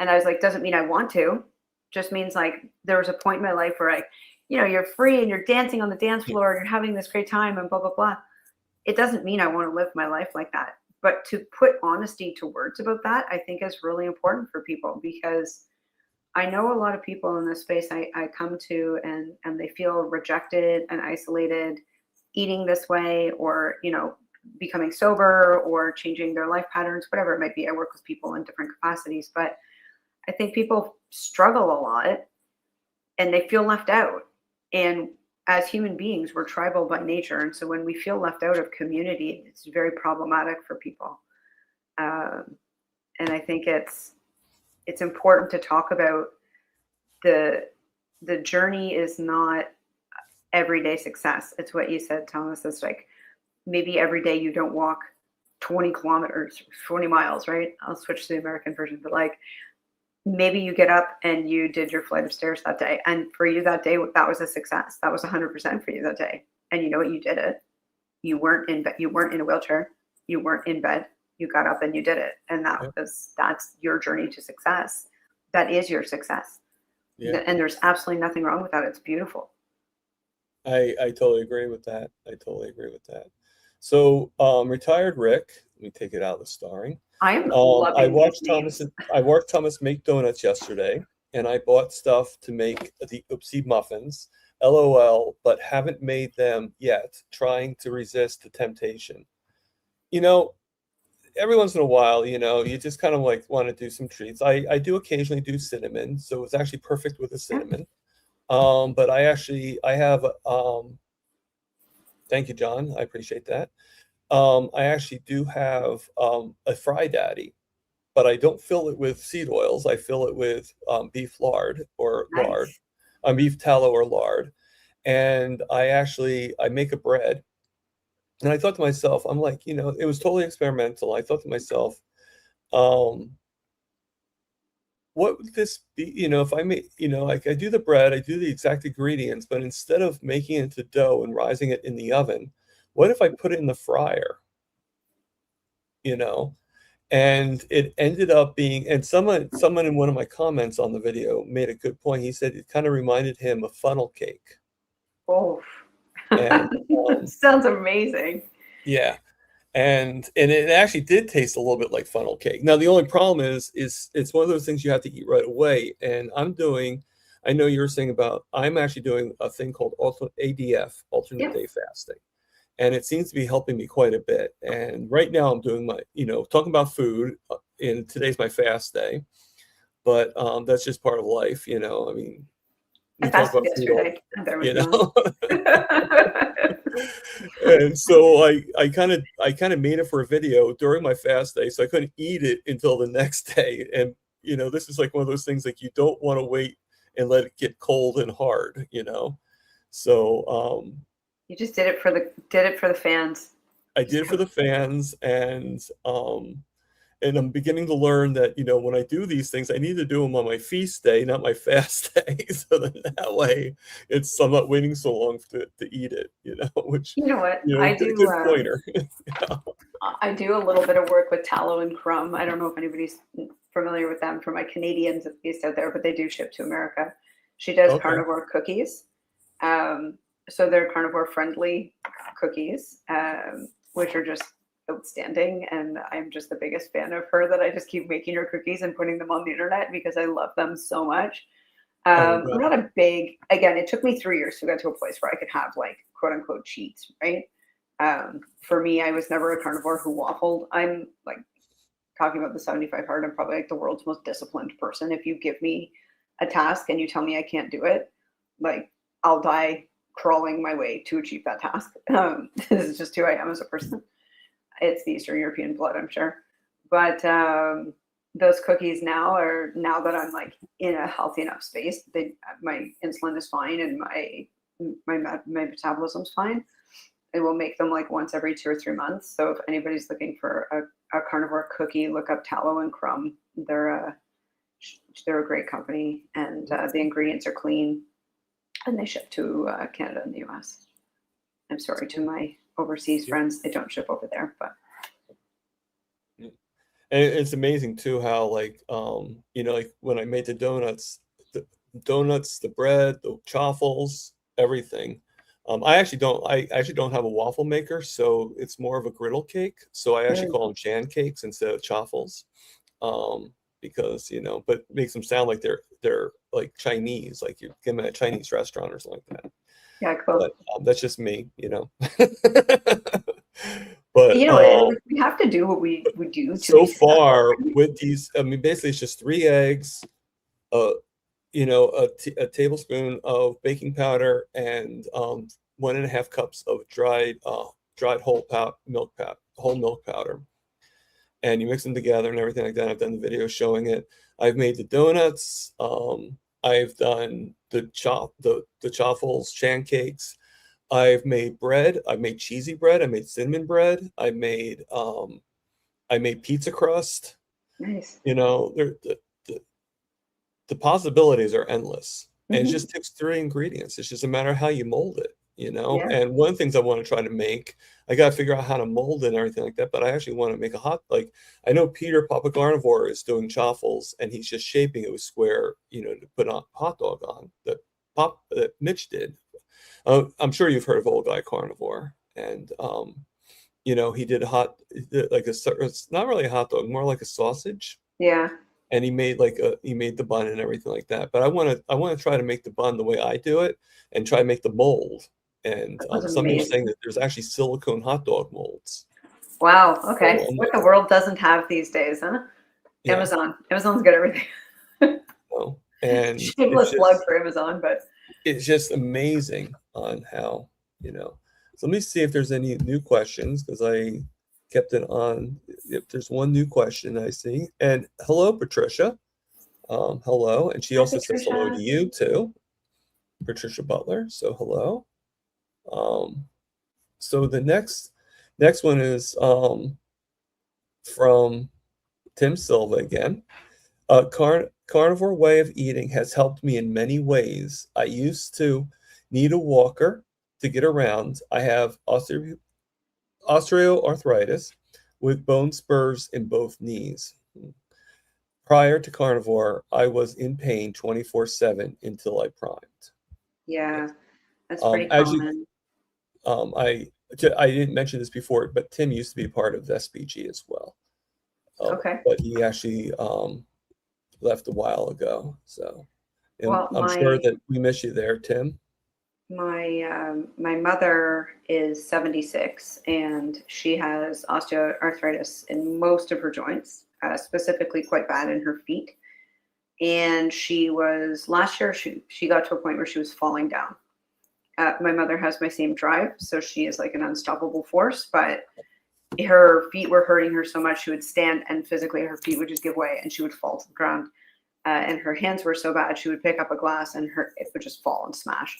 Speaker 3: And I was like, doesn't mean I want to, just means like there was a point in my life where you're free and you're dancing on the dance floor and you're having this great time and blah, blah, blah. It doesn't mean I want to live my life like that. But to put honesty to words about that, I think is really important for people, because I know a lot of people in this space I come to and they feel rejected and isolated eating this way, or, becoming sober or changing their life patterns, whatever it might be. I work with people in different capacities, but I think people struggle a lot and they feel left out. And as human beings, we're tribal by nature. And so when we feel left out of community, it's very problematic for people. And I think it's important to talk about the journey is not everyday success. It's what you said, Thomas. It's like maybe every day you don't walk 20 kilometers, 20 miles, right? I'll switch to the American version, but like maybe you get up and you did your flight of stairs that day. And for you that day, that was a success. That was 100% for you that day. And you know what? You did it. You weren't in bed. You weren't in a wheelchair. You weren't in bed. You got up and you did it. And that's your journey to success. That is your success. Yeah. And there's absolutely nothing wrong with that. It's beautiful.
Speaker 2: I totally agree with that. So, retired Rick, let me take it out of the starring.
Speaker 3: I'm loving
Speaker 2: I watched Thomas make donuts yesterday, and I bought stuff to make the oopsie muffins. LOL, but haven't made them yet, trying to resist the temptation. Every once in a while, you just kind of like want to do some treats. I do occasionally do cinnamon, so it's actually perfect with the cinnamon. But I have, thank you, John. I appreciate that. I actually do have a Fry Daddy, but I don't fill it with seed oils. I fill it with beef lard or lard, beef tallow or lard. And I make a bread. And I thought to myself, I'm like, it was totally experimental. I thought to myself, what would this be, if I make, like I do the bread, I do the exact ingredients, but instead of making it into dough and rising it in the oven, what if I put it in the fryer? And it ended up being, and someone in one of my comments on the video made a good point. He said it kind of reminded him of funnel cake.
Speaker 3: Oh, and, sounds amazing.
Speaker 2: Yeah. And it actually did taste a little bit like funnel cake. Now, the only problem is it's one of those things you have to eat right away. And I know you were saying about, I'm actually doing a thing called ADF, alternate day fasting. And it seems to be helping me quite a bit. And right now I'm doing my, talking about food, and today's my fast day. But that's just part of life, I mean.
Speaker 3: I fasted yesterday.
Speaker 2: And so I kind of made it for a video during my fast day, so I couldn't eat it until the next day. And this is like one of those things, like you don't want to wait and let it get cold and hard, So
Speaker 3: you just did it for the fans.
Speaker 2: I did it for the fans, and I'm beginning to learn that, when I do these things, I need to do them on my feast day, not my fast day. So that way I'm not waiting so long to eat it, which,
Speaker 3: you know what, I do,
Speaker 2: good pointer.
Speaker 3: I do a little bit of work with tallow and crumb. I don't know if anybody's familiar with them, for my Canadians at least out there, but they do ship to America. She does carnivore cookies. So they're carnivore friendly cookies, which are just outstanding, and I'm just the biggest fan of her, that I just keep making her cookies and putting them on the internet because I love them so much. I'm not a big, again, it took me 3 years to get to a place where I could have like quote unquote cheats, right? For me, I was never a carnivore who waffled. I'm like, talking about the 75 hard, I'm probably like the world's most disciplined person. If you give me a task and you tell me I can't do it, like I'll die crawling my way to achieve that task. This is just who I am as a person. It's the Eastern European blood, I'm sure. But those cookies now that I'm like in a healthy enough space, my insulin is fine and my metabolism's fine. I will make them like once every 2 or 3 months. So if anybody's looking for a carnivore cookie, look up tallow and crumb. They're They're a great company, and the ingredients are clean, and they ship to Canada and the US. I'm sorry to my overseas friends, they don't ship over there, but.
Speaker 2: And it's amazing too how like like when I made the donuts, the bread, the chaffles, everything. I actually don't have a waffle maker, so it's more of a griddle cake. So I actually call them chan cakes instead of chaffles, because but it makes them sound like they're like Chinese, like you get them at a Chinese restaurant or something like that.
Speaker 3: Yeah, cool.
Speaker 2: But that's just me. But
Speaker 3: we have to do what we do.
Speaker 2: So far with these, I mean, basically it's just 3 eggs, a tablespoon of baking powder, and 1.5 cups of dried whole milk powder, and you mix them together and everything like that. I've done the video showing it. I've made the donuts. I've done the chaffles, chan cakes. I've made bread. I've made cheesy bread. I made cinnamon bread. I made pizza crust.
Speaker 3: Nice.
Speaker 2: The possibilities are endless. And it just takes 3 ingredients. It's just a matter of how you mold it,
Speaker 3: Yeah.
Speaker 2: And one of the things I want to try to make, I got to figure out how to mold it and everything like that. But I actually want to make I know Peter Papa Carnivore is doing chaffles, and he's just shaping it with square, to put on hot dog on that Mitch did. I'm sure you've heard of Old Guy Carnivore, and he did it's not really a hot dog, more like a sausage.
Speaker 3: Yeah.
Speaker 2: And he made the bun and everything like that. But I want to try to make the bun the way I do it, and try to make the mold. And somebody was saying that there's actually silicone hot dog molds.
Speaker 3: Wow. Okay. What the world doesn't have these days, huh? Yeah. Amazon's got everything.
Speaker 2: And
Speaker 3: shameless plug for Amazon, but
Speaker 2: it's just amazing on how, so let me see if there's any new questions, because I kept it on. If there's one new question I see. And hello, Patricia. Hello. And she also says hello to you too, Patricia Butler. So hello. So the next one is from Tim Silva again. Carnivore way of eating has helped me in many ways. I used to need a walker to get around. I have osteoarthritis with bone spurs in both knees. Prior to carnivore, I was in pain 24/7 until I primed.
Speaker 3: Yeah, that's pretty common.
Speaker 2: I didn't mention this before, but Tim used to be part of SBG as well.
Speaker 3: Okay.
Speaker 2: But he actually left a while ago. So I'm sure that we miss you there, Tim.
Speaker 3: My mother is 76, and she has osteoarthritis in most of her joints, specifically quite bad in her feet. And last year she got to a point where she was falling down. My mother has my same drive, so she is like an unstoppable force, but her feet were hurting her so much she would stand and physically her feet would just give way and she would fall to the ground. And her hands were so bad she would pick up a glass and it would just fall and smash.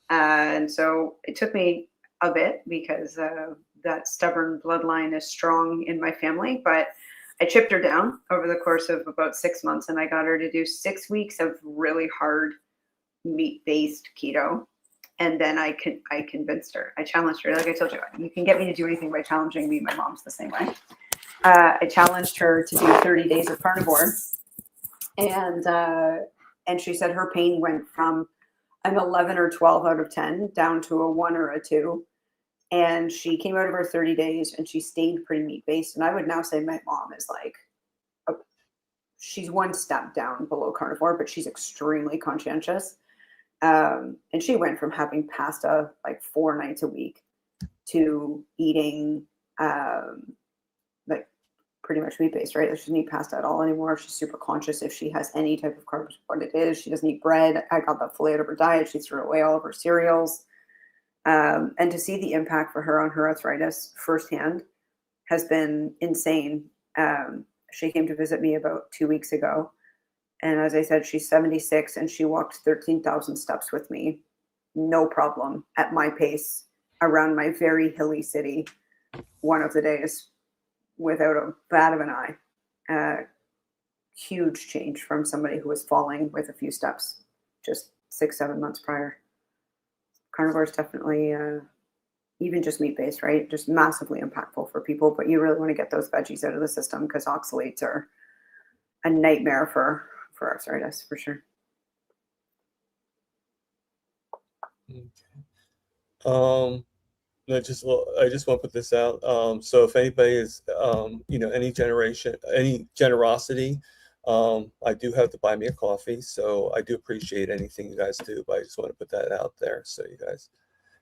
Speaker 3: And so it took me a bit, because that stubborn bloodline is strong in my family, but I chipped her down over the course of about 6 months, and I got her to do 6 weeks of really hard meat-based keto. And then I convinced her. I challenged her. Like I told you, you can get me to do anything by challenging me. My mom's the same way. I challenged her to do 30 days of carnivore. And she said her pain went from an 11 or 12 out of 10 down to a 1 or a 2. And she came out of her 30 days and she stayed pretty meat-based. And I would now say my mom is like, she's one step down below carnivore, but she's extremely conscientious. And she went from having pasta like 4 nights a week to eating like pretty much meat-based, right? She doesn't eat pasta at all anymore. She's super conscious if she has any type of carbs, what it is. She doesn't eat bread. I got that fully out of her diet. She threw away all of her cereals. And to see the impact for her on her arthritis firsthand has been insane. She came to visit me about 2 weeks ago. And as I said, she's 76 and she walked 13,000 steps with me, no problem, at my pace, around my very hilly city, one of the days, without a bat of an eye. huge change from somebody who was falling with a few steps just 6, 7 months prior. Carnivore is definitely, even just meat-based, right? Just massively impactful for people, but you really want to get those veggies out of the system because oxalates are a nightmare for arthritis, for sure.
Speaker 2: Okay. I just want to put this out. So if anybody is, any generosity, I do have to buy me a coffee. So I do appreciate anything you guys do, but I just want to put that out there so you guys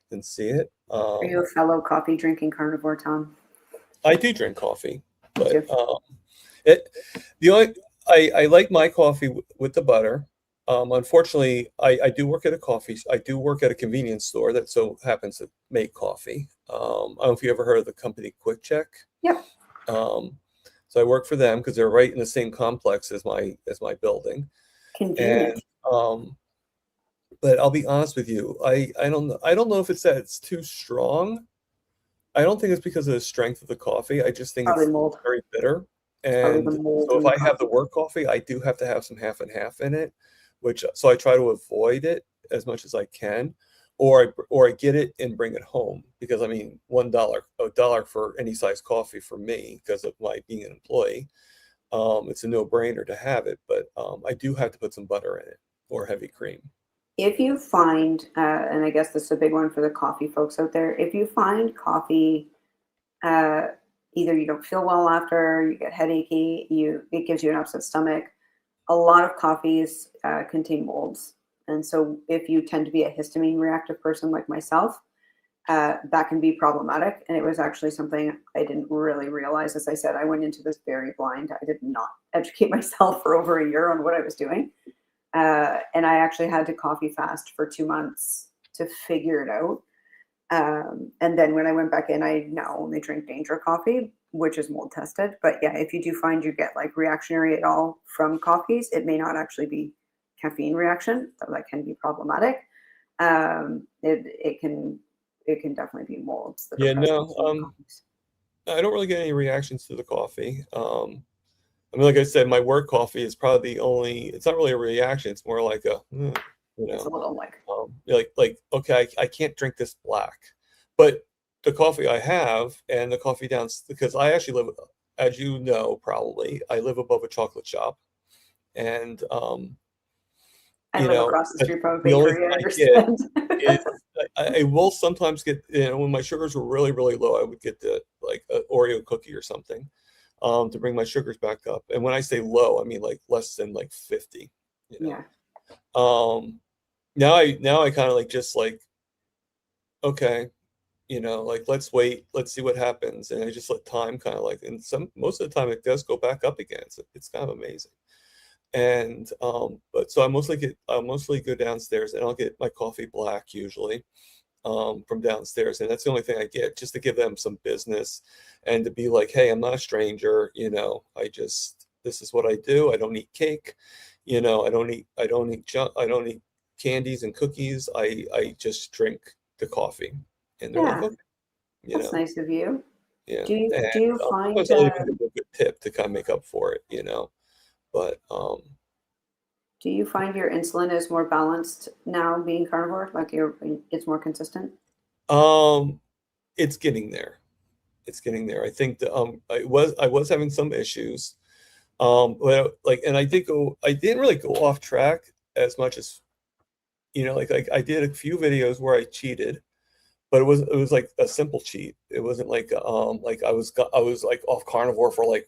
Speaker 2: can see it.
Speaker 3: Are you a fellow coffee drinking carnivore, Tom?
Speaker 2: I do drink coffee, but
Speaker 3: Me too.
Speaker 2: I like my coffee with the butter. Unfortunately, I do work at a convenience store that so happens to make coffee. I don't know if you ever heard of the company Quick Check.
Speaker 3: Yep.
Speaker 2: So I work for them because they're right in the same complex as my building.
Speaker 3: Convenient.
Speaker 2: And but I'll be honest with you, I don't know if it's that it's too strong. I don't think it's because of the strength of the coffee. I just think
Speaker 3: Probably
Speaker 2: it's
Speaker 3: mold.
Speaker 2: very bitter.
Speaker 3: Probably
Speaker 2: And
Speaker 3: the mold
Speaker 2: so
Speaker 3: in
Speaker 2: if
Speaker 3: the
Speaker 2: I have the
Speaker 3: coffee.
Speaker 2: work coffee, I do have to have some half and half in it, so I try to avoid it as much as I can, or I get it and bring it home because I mean a dollar for any size coffee for me because of my being an employee. It's a no-brainer to have it, but I do have to put some butter in it or heavy cream.
Speaker 3: If you find, and I guess this is a big one for the coffee folks out there, if you find coffee, either you don't feel well after, you get headachy, it gives you an upset stomach. A lot of coffees contain molds. And so if you tend to be a histamine reactive person like myself, that can be problematic. And it was actually something I didn't really realize. As I said, I went into this very blind. I did not educate myself for over a year on what I was doing. And I actually had to coffee fast for 2 months to figure it out. And then when I went back in, I now only drink Danger coffee, which is mold tested. But yeah, if you do find you get like reactionary at all from coffees, it may not actually be caffeine reaction, so that can be problematic. It can definitely be molds that
Speaker 2: Yeah,
Speaker 3: are present
Speaker 2: no,
Speaker 3: in coffees.
Speaker 2: I don't really get any reactions to the coffee. I mean, like I said, my work coffee is probably it's not really a reaction. It's more like
Speaker 3: It's a little like,
Speaker 2: okay, I can't drink this black, but the coffee I have and the coffee because I actually live, as you know, probably I live above a chocolate shop, and
Speaker 3: I live across the street from a
Speaker 2: the only
Speaker 3: bakery. I
Speaker 2: thing I
Speaker 3: understand.
Speaker 2: get is I will sometimes get, when my sugars were really, really low, I would get the like an Oreo cookie or something to bring my sugars back up. And when I say low, I mean like less than like 50, you know.
Speaker 3: Yeah.
Speaker 2: Now I kind of like just like, okay, like let's wait, let's see what happens. And I just let time kind of like, and most of the time it does go back up again. It's kind of amazing. And but so I mostly go downstairs and I'll get my coffee black usually from downstairs, and that's the only thing I get, just to give them some business and to be like, hey, I'm not a stranger, this is what I do. I don't eat cake, I don't eat junk, I don't eat candies and cookies. I just drink the coffee. And they're like,
Speaker 3: Yeah.
Speaker 2: okay,
Speaker 3: That's nice of you.
Speaker 2: yeah.
Speaker 3: Do you find
Speaker 2: sometimes I'll even give a good tip to kind of make up for it, but
Speaker 3: do you find your insulin is more balanced now being carnivore? Like it's more consistent?
Speaker 2: it's getting there. It's getting there. I think that I was having some issues. But and I didn't really go off track as much as, like I did a few videos where I cheated, but it was like a simple cheat. It wasn't like like I was like off carnivore for like,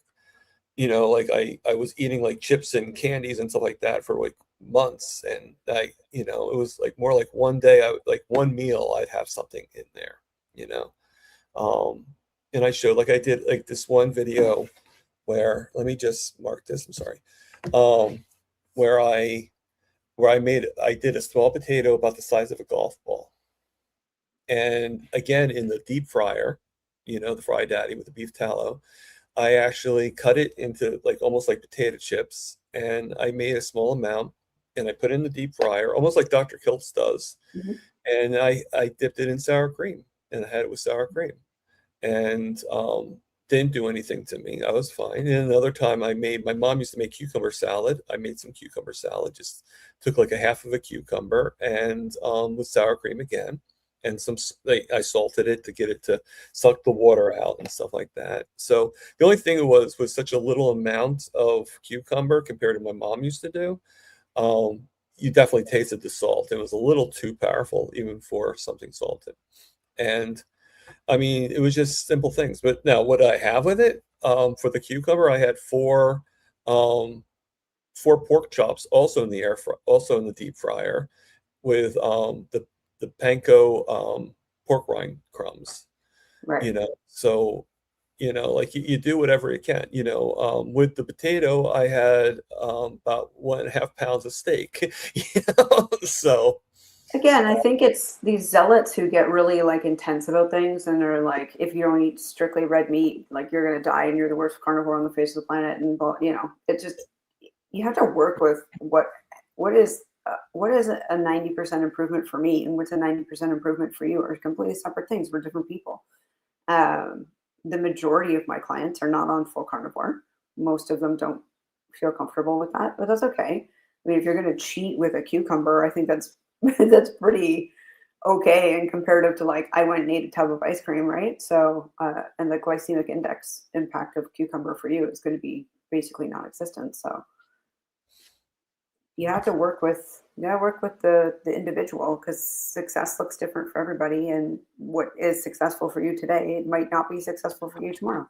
Speaker 2: like I was eating like chips and candies and stuff like that for like months, and it was like more like one day like one meal I'd have something in there, and I showed, like I did like this one video where, let me just mark this, I'm sorry, where I did a small potato about the size of a golf ball, and again in the deep fryer, the Fry Daddy with the beef tallow, I actually cut it into like almost like potato chips, and I made a small amount and I put it in the deep fryer, almost like Dr. Kiltz does.
Speaker 3: Mm-hmm.
Speaker 2: And I dipped it in sour cream, and I had it with sour cream. And didn't do anything to me. I was fine. And another time my mom used to make cucumber salad. I made some cucumber salad, just took like a half of a cucumber and with sour cream again. And I salted it to get it to suck the water out and stuff like that. So the only thing it was such a little amount of cucumber compared to my mom used to do. You definitely tasted the salt. It was a little too powerful even for something salted. And I mean, it was just simple things. But now what I have with it, for the cucumber, I had four pork chops also in the deep fryer with the panko pork rind crumbs.
Speaker 3: Right.
Speaker 2: So like you do whatever you can. With the potato, I had about 1.5 pounds of steak. So
Speaker 3: Again, I think it's these zealots who get really like intense about things, and they're like, if you don't eat strictly red meat, like you're gonna die and you're the worst carnivore on the face of the planet. And it just, you have to work with what is a 90% improvement for me and what's a 90% improvement for you are completely separate things. We're different people. The majority of my clients are not on full carnivore. Most of them don't feel comfortable with that, but that's okay. I mean, if you're going to cheat with a cucumber, I think that's pretty okay and comparative to like I went and ate a tub of ice cream, right? So and the glycemic index impact of cucumber for you is going to be basically non-existent. So you have to work with the individual, because success looks different for everybody, and what is successful for you today, it might not be successful for you tomorrow,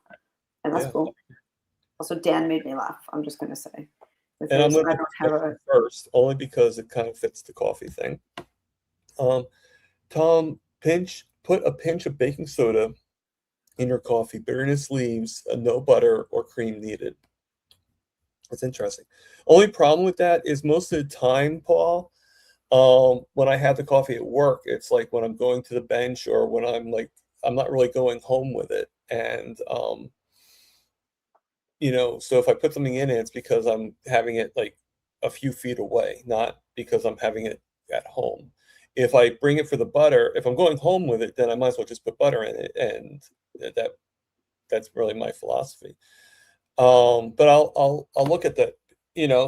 Speaker 3: and that's cool. Also, Dan made me laugh. I'm just going to say.
Speaker 2: And I'm going to have a first, only because it kind of fits the coffee thing. Tom, put a pinch of baking soda in your coffee. Bitterness leaves, no butter or cream needed. That's interesting. Only problem with that is most of the time, Paul, when I have the coffee at work, it's like when I'm going to the bench or when I'm not really going home with it. And so if I put something in it, it's because I'm having it like a few feet away, not because I'm having it at home. If I bring it for the butter, if I'm going home with it, then I might as well just put butter in it, and that's really my philosophy. But I'll look at that.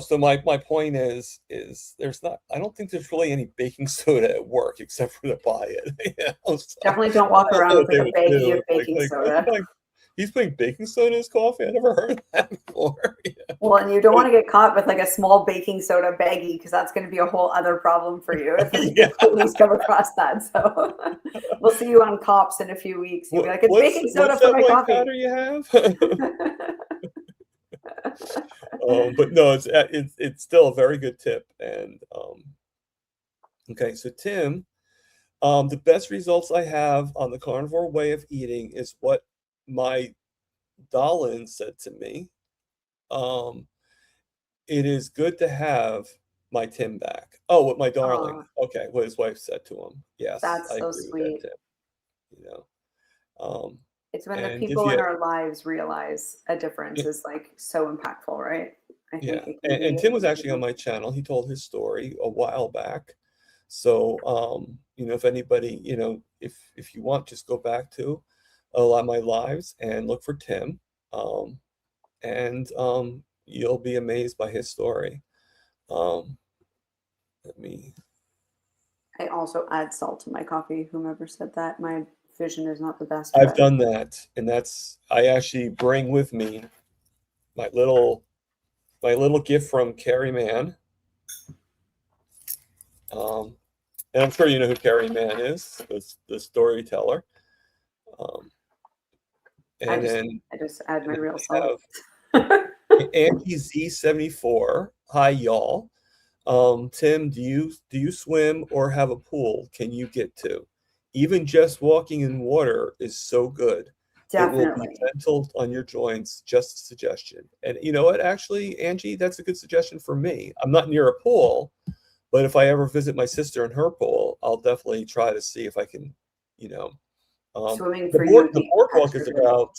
Speaker 2: So my point is I don't think there's really any baking soda at work except for to buy it. So,
Speaker 3: definitely don't walk around with like a baggie of baking soda.
Speaker 2: He's putting baking soda in his coffee. I never heard of that before.
Speaker 3: Well, and you don't want to get caught with like a small baking soda baggie, because that's going to be a whole other problem for you if the police come across that. So we'll see you on Cops in a few weeks. You'll be like, it's baking soda for my coffee.
Speaker 2: Powder you have? But no, it's still a very good tip. And okay, so Tim, the best results I have on the carnivore way of eating is what my Dalin said to me. It is good to have my Tim back. Oh, what my darling. Okay, what his wife said to him. Yes,
Speaker 3: that's so sweet. It's when the people in our lives realize a difference is like so impactful, right? I think
Speaker 2: and Tim was actually on my channel. He told his story a while back. So if anybody, if you want, just go back to a lot of my lives and look for Tim, and you'll be amazed by his story. I
Speaker 3: also add salt to my coffee. Whomever said that, my vision is not the best.
Speaker 2: I've done that, and I actually bring with me my little gift from Carrie Mann. And I'm sure you know who Carrie Mann is, the storyteller.
Speaker 3: I just add my real salt.
Speaker 2: Angie Z74. Hi, y'all. Tim, do you swim or have a pool? Can you get to? Even just walking in water is so good.
Speaker 3: Definitely.
Speaker 2: It will be gentle on your joints. Just a suggestion. And you know what? Actually, Angie, that's a good suggestion for me. I'm not near a pool, but if I ever visit my sister in her pool, I'll definitely try to see if I can,
Speaker 3: swimming for you.
Speaker 2: The boardwalk is about,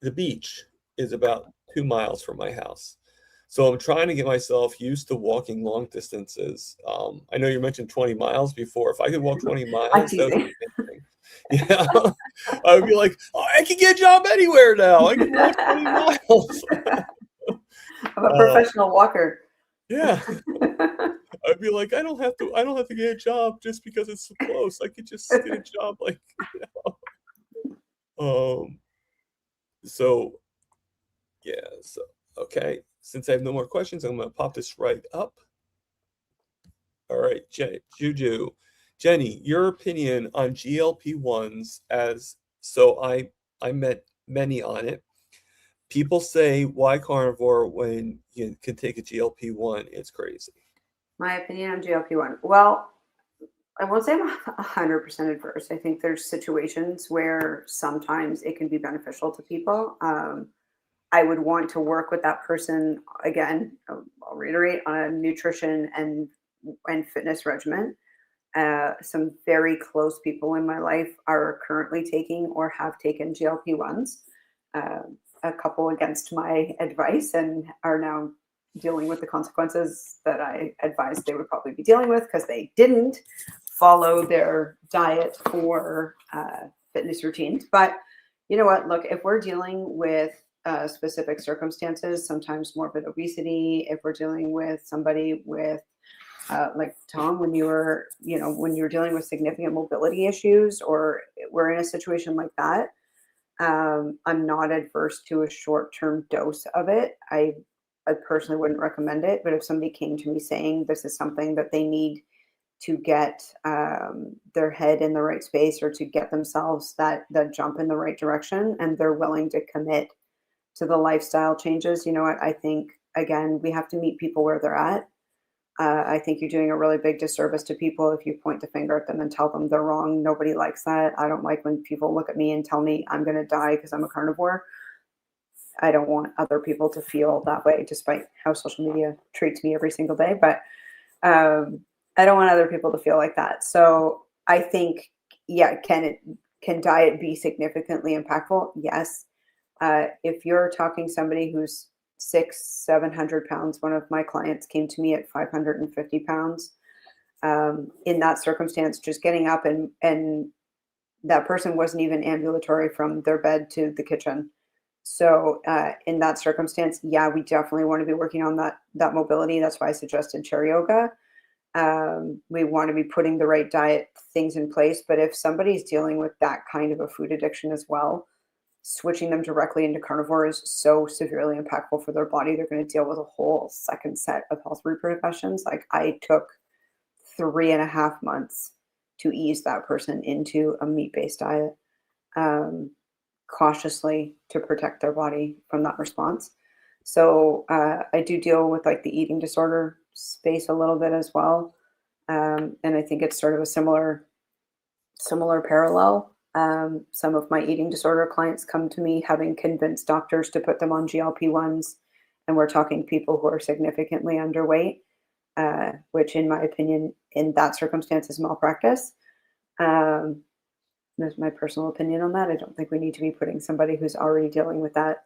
Speaker 2: the beach is about 2 miles from my house. So I'm trying to get myself used to walking long distances. I know you mentioned 20 miles before. If I could walk 20 miles, that would be amazing. I would be like, oh, I can get a job anywhere now. I can walk 20 miles.
Speaker 3: I'm a professional walker.
Speaker 2: Yeah. I'd be like, I don't have to get a job just because it's so close. I could just get a job, like, so yeah, so okay. Since I have no more questions, I'm gonna pop this right up. All right, Juju. Jenny, your opinion on GLP-1s I met many on it. People say, why carnivore when you can take a GLP-1? It's crazy.
Speaker 3: My opinion on GLP-1. Well, I won't say I'm 100% adverse. I think there's situations where sometimes it can be beneficial to people. I would want to work with that person again. I'll reiterate, on a nutrition and fitness regimen. Some very close people in my life are currently taking or have taken GLP-1s. A couple against my advice and are now dealing with the consequences that I advised they would probably be dealing with because they didn't follow their diet or fitness routines. But you know what? Look, if we're dealing with specific circumstances, sometimes morbid obesity, if we're dealing with somebody with like Tom, when you were dealing with significant mobility issues, or we're in a situation like that, I'm not adverse to a short-term dose of it. I personally wouldn't recommend it, but if somebody came to me saying this is something that they need to get their head in the right space, or to get themselves that jump in the right direction, and they're willing to commit to the lifestyle changes, you know what? I think, again, we have to meet people where they're at. I think you're doing a really big disservice to people if you point the finger at them and tell them they're wrong. Nobody likes that. I don't like when people look at me and tell me I'm going to die because I'm a carnivore. I don't want other people to feel that way, despite how social media treats me every single day. But I don't want other people to feel like that. So I think, yeah, can diet be significantly impactful? Yes. If you're talking somebody who's 600-700 pounds, one of my clients came to me at 550 pounds. In that circumstance, just getting up and that person wasn't even ambulatory from their bed to the kitchen. So in that circumstance, yeah, we definitely want to be working on that mobility. That's why I suggested chair yoga. We want to be putting the right diet things in place. But if somebody's dealing with that kind of a food addiction as well, switching them directly into carnivore is so severely impactful for their body. They're going to deal with a whole second set of health repercussions. Like, I took 3.5 months to ease that person into a meat-based diet, cautiously, to protect their body from that response. So I do deal with like the eating disorder space a little bit as well. And I think it's sort of a similar parallel. Some of my eating disorder clients come to me having convinced doctors to put them on GLP-1s, and we're talking people who are significantly underweight, which in my opinion, in that circumstance, is malpractice. That's my personal opinion on that. I don't think we need to be putting somebody who's already dealing with that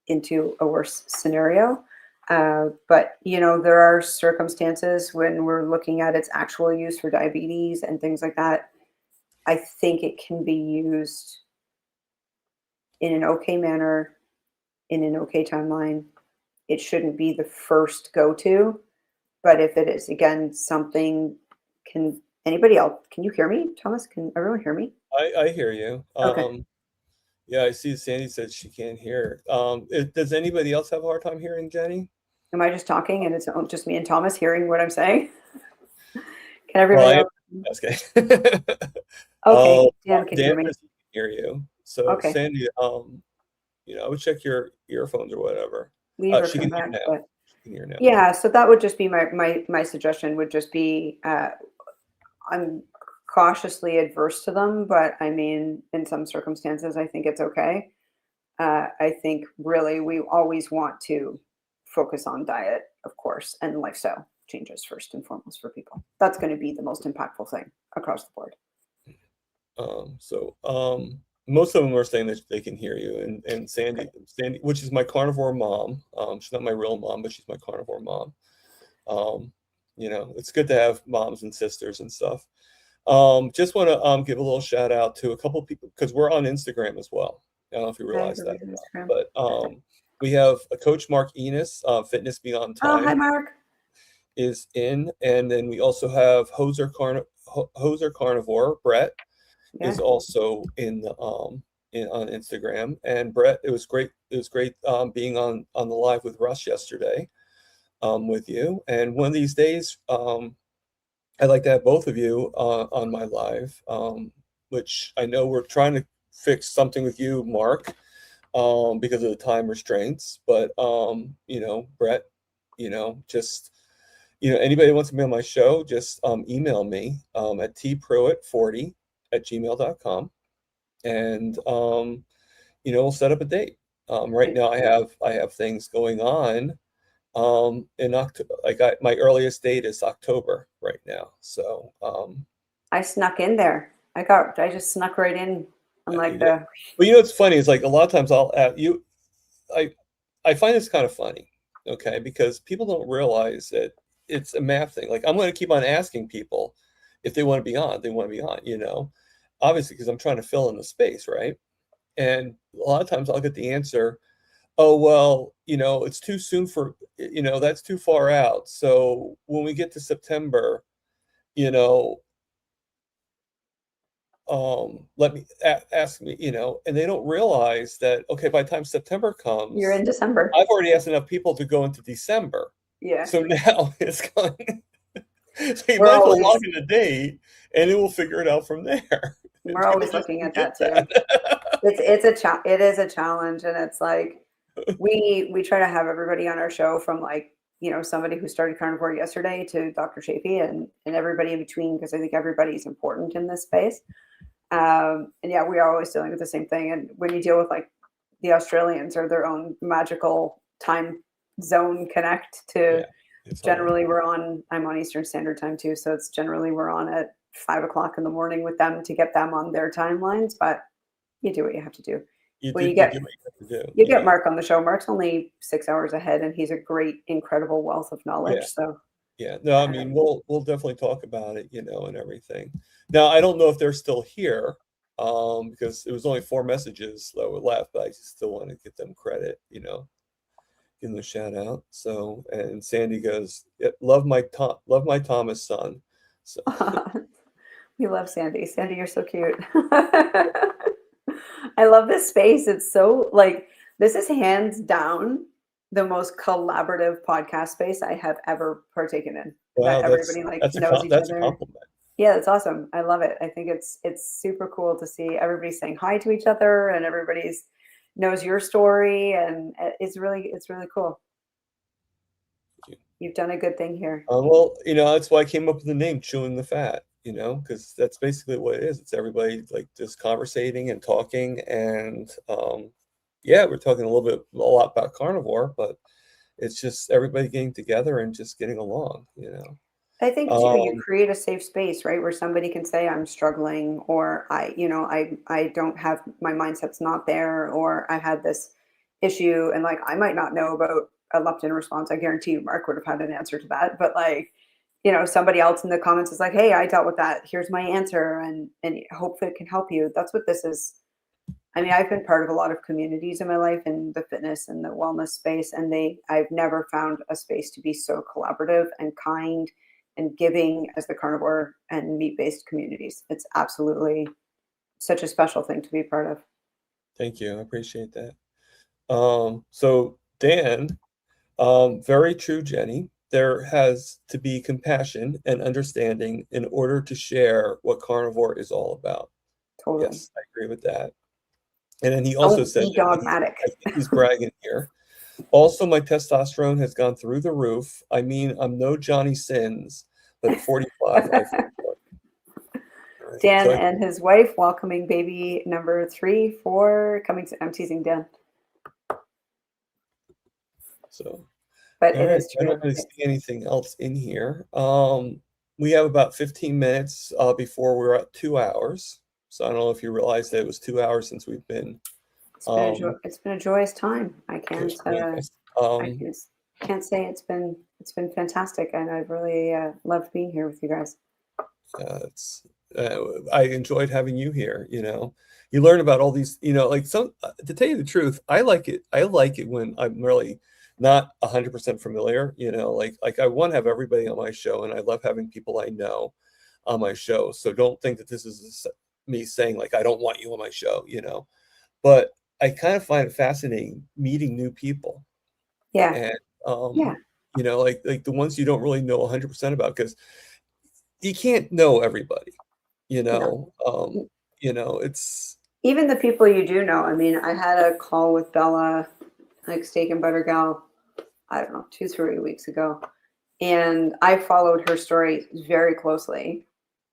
Speaker 3: into a worse scenario. But, you know, there are circumstances when we're looking at its actual use for diabetes and things like that. I think it can be used in an okay manner, in an okay timeline. It shouldn't be the first go-to, but if it is, again, something, can anybody else, can you hear me, Thomas? Can everyone hear me?
Speaker 2: I hear you.
Speaker 3: Okay.
Speaker 2: Yeah, I see Sandy said she can't hear. Does anybody else have a hard time hearing Jenny?
Speaker 3: Am I just talking and it's just me and Thomas hearing what I'm saying? Can everybody else?
Speaker 2: That's okay.
Speaker 3: Okay, Dan can hear me.
Speaker 2: Can hear you. So
Speaker 3: Okay.
Speaker 2: Sandy, you know, I would check your earphones or whatever.
Speaker 3: Leave or
Speaker 2: She
Speaker 3: come
Speaker 2: can hear
Speaker 3: back.
Speaker 2: now.
Speaker 3: But
Speaker 2: She can hear now.
Speaker 3: yeah, so that would just be my suggestion, would just be, I'm cautiously adverse to them, but I mean, in some circumstances, I think it's okay. I think really we always want to focus on diet, of course, and lifestyle changes first and foremost for people. That's going to be the most impactful thing across the board.
Speaker 2: Most of them are saying that they can hear you, and Sandy, which is my carnivore mom. She's not my real mom, but she's my carnivore mom. You know, it's good to have moms and sisters and stuff. Just want to give a little shout out to a couple people because we're on Instagram as well. I don't know if you realize that, but we have a coach Mark Enos, Fitness Beyond
Speaker 3: Oh, hi,
Speaker 2: Time,
Speaker 3: Mark.
Speaker 2: is in, and then we also have Hoser Carnivore. Brett is also in the on Instagram, and Brett, it was great. It was great being on the live with Russ yesterday with you. And one of these days, I'd like to have both of you on my live, which I know we're trying to fix something with you, Mark, because of the time restraints. But you know, Brett, you know, just anybody who wants to be on my show, just email me at tpruitt40@gmail.com, and we'll set up a date. Right now, I have things going on in October. My earliest date is October right now. So
Speaker 3: I snuck in there. I just snuck right in on like the.
Speaker 2: Well, it's funny. It's like a lot of times I'll you. I find this kind of funny, okay, because people don't realize that it's a math thing. Like I'm going to keep on asking people if they want to be on. They want to be on. Obviously because I'm trying to fill in the space, right? And a lot of times I'll get the answer, oh, well, it's too soon for, that's too far out. So when we get to September, let me ask me, and they don't realize that, okay, by the time September comes,
Speaker 3: you're in December.
Speaker 2: I've already asked enough people to go into December.
Speaker 3: Yeah.
Speaker 2: So now it's going. So you might as well log in the date and it will figure it out from there.
Speaker 3: We're always looking at that too. It is a challenge, and it's like we try to have everybody on our show from like somebody who started carnivore yesterday to Dr. Chafee and everybody in between, because I think everybody's important in this space. And yeah, we are always dealing with the same thing. And when you deal with like the Australians or their own magical time zone connect to generally I'm on Eastern Standard Time too. So it's generally we're on at 5 o'clock in the morning with them to get them on their timelines, but you do what you have to do. You get Mark on the show. Mark's only 6 hours ahead, and he's a great, incredible wealth of knowledge. So
Speaker 2: no, I mean we'll definitely talk about it, and everything. Now I don't know if they're still here, because it was only 4 messages that were left, but I still want to get them credit, give them a shout out. So, and Sandy goes, love my Thomas son. So
Speaker 3: we love Sandy. Sandy, you're so cute. I love this space. It's so like, this is hands down the most collaborative podcast space I have ever partaken in.
Speaker 2: Wow,
Speaker 3: that everybody knows each other. A compliment. Yeah, that's awesome. I love it. I think it's super cool to see everybody saying hi to each other, and everybody's knows your story, and it's really cool. You've done a good thing here.
Speaker 2: Well, that's why I came up with the name Chewing the Fat, because that's basically what it is. It's everybody like just conversating and talking, and we're talking a lot about carnivore, but it's just everybody getting together and just getting along,
Speaker 3: I think too, you create a safe space, right, where somebody can say, I'm struggling, or I don't have, my mindset's not there, or I had this issue, and like I might not know about a leptin response. I guarantee you Mark would have had an answer to that, but like somebody else in the comments is like, hey, I dealt with that, here's my answer, and hopefully it can help you. That's what this is. I mean, I've been part of a lot of communities in my life in the fitness and the wellness space, and I've never found a space to be so collaborative and kind and giving as the carnivore and meat-based communities. It's absolutely such a special thing to be part of.
Speaker 2: Thank you. I appreciate that. So Dan, very true, Jenny. There has to be compassion and understanding in order to share what carnivore is all about.
Speaker 3: Totally.
Speaker 2: Yes, I agree with that. And then he also said,
Speaker 3: dogmatic.
Speaker 2: I think he's bragging here. Also, my testosterone has gone through the roof. I mean, I'm no Johnny Sins, but at 45, I feel good.
Speaker 3: Dan and his wife welcoming baby number 3, 4 coming to. I'm teasing Dan.
Speaker 2: So,
Speaker 3: but it is
Speaker 2: true. I don't really see anything else in here. We have about 15 minutes before we're at 2 hours. So I don't know if you realize that it was 2 hours since we've been.
Speaker 3: It's been a joyous time. I can't say it's been fantastic, and I've really loved being here with you guys.
Speaker 2: I enjoyed having you here. You learn about all these, like to tell you the truth, I like it. I like it when I'm really not 100% familiar, like I want to have everybody on my show, and I love having people I know on my show. So don't think that this is me saying like, I don't want you on my show, but I kind of find it fascinating meeting new people.
Speaker 3: Yeah.
Speaker 2: And,
Speaker 3: Yeah.
Speaker 2: like the ones you don't really know 100% about, because you can't know everybody,
Speaker 3: No.
Speaker 2: it's,
Speaker 3: Even the people you do know. I mean, I had a call with Bella, like Steak and Butter Gal, I don't know, 2-3 weeks ago. And I followed her story very closely.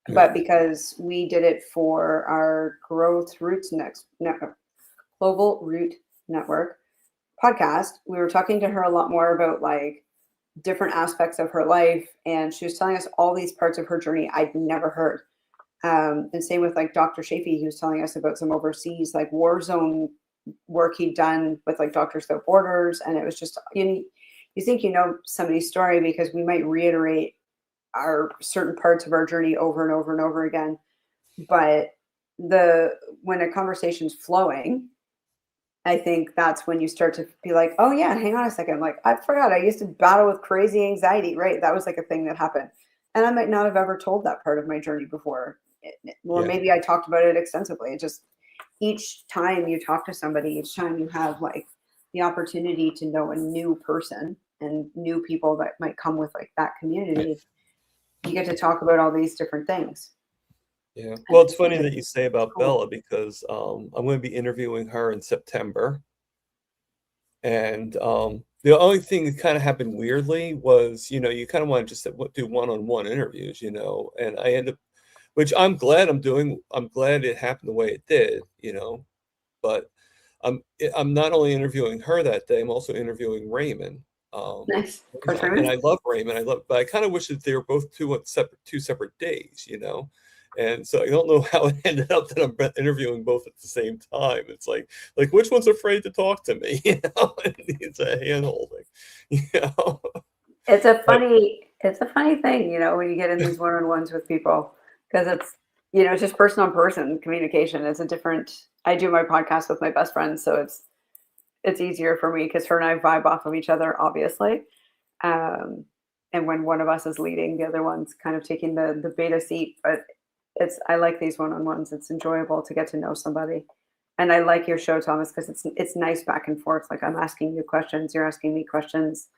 Speaker 3: But because we did it for our Growth Roots Global Root Network podcast, we were talking to her a lot more about like different aspects of her life. And she was telling us all these parts of her journey I'd never heard. And same with like Dr. Shafee, he was telling us about some overseas like war zone work he'd done with like Doctors Without Borders. And it was just, you think you know somebody's story because we might reiterate our certain parts of our journey over and over and over again. But when a conversation's flowing, I think that's when you start to be like, oh yeah, hang on a second. Like, I forgot I used to battle with crazy anxiety, right? That was like a thing that happened. And I might not have ever told that part of my journey before. Or maybe I talked about it extensively. It just, each time you talk to somebody, each time you have like the opportunity to know a new person and new people that might come with like that community, you get to talk about all these different things.
Speaker 2: Yeah. Well, it's funny that you say about Bella, because I'm going to be interviewing her in September. And the only thing that kind of happened weirdly was, you kind of want to just do one-on-one interviews, and I end up, which I'm glad I'm doing. I'm glad it happened the way it did, but I'm not only interviewing her that day, I'm also interviewing Raymond.
Speaker 3: Nice.
Speaker 2: And I love Raymond. But I kind of wish that they were both two separate days, And so I don't know how it ended up that I'm interviewing both at the same time. It's like which one's afraid to talk to me? It's a hand holding.
Speaker 3: It's a funny thing, when you get in these one-on-ones with people, because it's, it's just person-on-person communication. It's a different. I do my podcast with my best friend, so it's easier for me because her and I vibe off of each other, obviously. And when one of us is leading, the other one's kind of taking the beta seat. But I like these one-on-ones. It's enjoyable to get to know somebody. And I like your show, Thomas, because it's nice back and forth. Like, I'm asking you questions, you're asking me questions.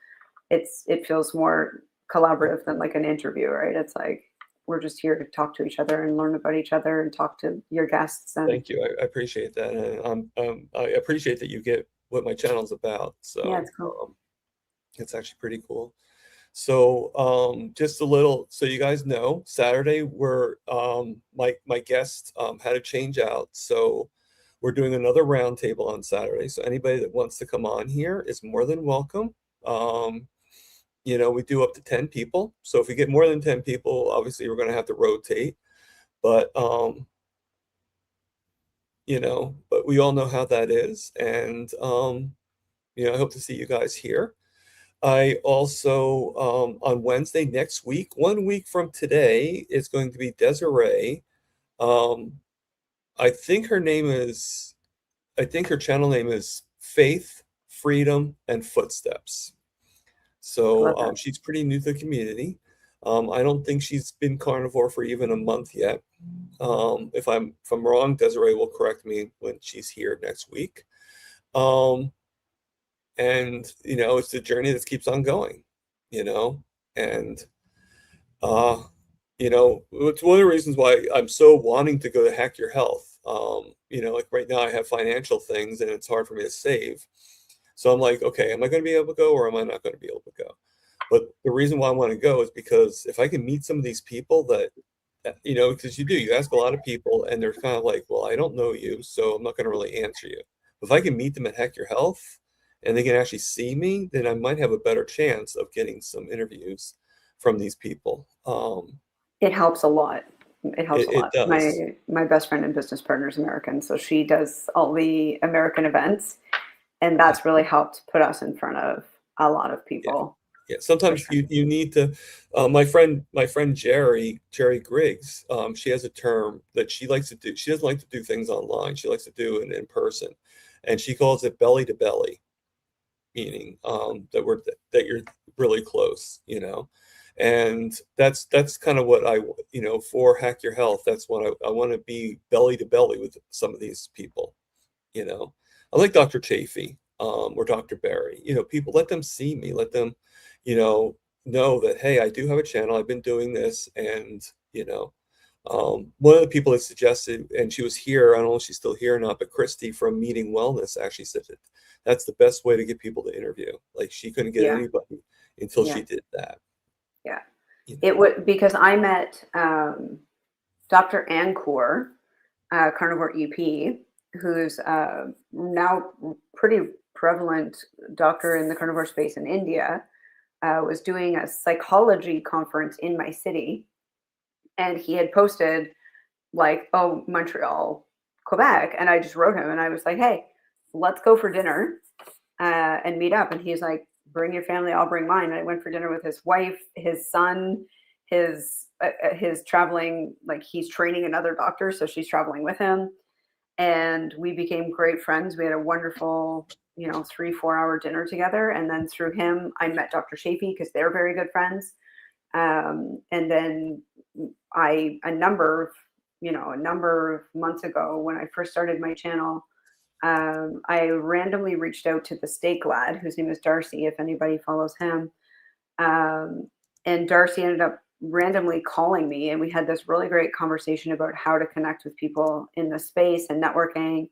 Speaker 3: It feels more collaborative than like an interview, right? It's like, we're just here to talk to each other and learn about each other and talk to your guests. And
Speaker 2: thank you. I appreciate that. And I appreciate that you get what my channel's about. So
Speaker 3: yeah, it's cool.
Speaker 2: It's actually pretty cool. So just a little, so you guys know, Saturday we're my guest had to change out. So we're doing another roundtable on Saturday. So anybody that wants to come on here is more than welcome. We do up to 10 people. So if we get more than 10 people, obviously we're going to have to rotate. But but we all know how that is. And I hope to see you guys here. I also, on Wednesday next week, 1 week from today, is going to be Desiree. I think her channel name is Faith, Freedom, and Footsteps. So she's pretty new to the community. I don't think she's been carnivore for even a month yet. If I'm wrong, Desiree will correct me when she's here next week. And it's a journey that keeps on going, and it's one of the reasons why I'm so wanting to go to Hack Your Health. Like right now I have financial things and it's hard for me to save. So I'm like, okay, am I going to be able to go or am I not going to be able to go? But the reason why I want to go is because if I can meet some of these people that, because you ask a lot of people and they're kind of like, well, I don't know you, so I'm not going to really answer you. If I can meet them at Hack Your Health and they can actually see me, then I might have a better chance of getting some interviews from these people.
Speaker 3: It helps a lot. It helps a lot.
Speaker 2: Does.
Speaker 3: My best friend and business partner is American, so she does all the American events, and that's really helped put us in front of a lot of people.
Speaker 2: Yeah,
Speaker 3: for
Speaker 2: sometimes
Speaker 3: sure.
Speaker 2: you need to. My friend Jerry Griggs, she has a term that she likes to do. She doesn't like to do things online. She likes to do it in person, and she calls it belly to belly, meaning that you're really close, and that's kind of what for Hack Your Health. That's what I want to be belly to belly with some of these people. You know, I like Dr. Chafee, or Dr. Barry. People, let them see me, let them, you know that, hey, I do have a channel. I've been doing this, and one of the people that suggested, and she was here. I don't know if she's still here or not, but Christy from Meeting Wellness actually said that that's the best way to get people to interview. Like, she couldn't get
Speaker 3: Yeah,
Speaker 2: anybody until
Speaker 3: yeah,
Speaker 2: she did that.
Speaker 3: yeah.
Speaker 2: You
Speaker 3: It
Speaker 2: know,
Speaker 3: would because I met Dr. Ankur, carnivore EP, who's now pretty prevalent doctor in the carnivore space in India, was doing a psychology conference in my city, and he had posted like, "Oh, Montreal, Quebec," and I just wrote him, and I was like, "Hey, let's go for dinner and meet up." And he's like, "Bring your family, I'll bring mine." And I went for dinner with his wife, his son, his traveling, like he's training another doctor, so she's traveling with him, and we became great friends. We had a wonderful, 3 4 hour dinner together, and then through him I met Dr. Chafee because they're very good friends. And then I a number of months ago when I first started my channel, I randomly reached out to the steak lad, whose name is Darcy, if anybody follows him. Um, and Darcy ended up randomly calling me, and we had this really great conversation about how to connect with people in the space and networking.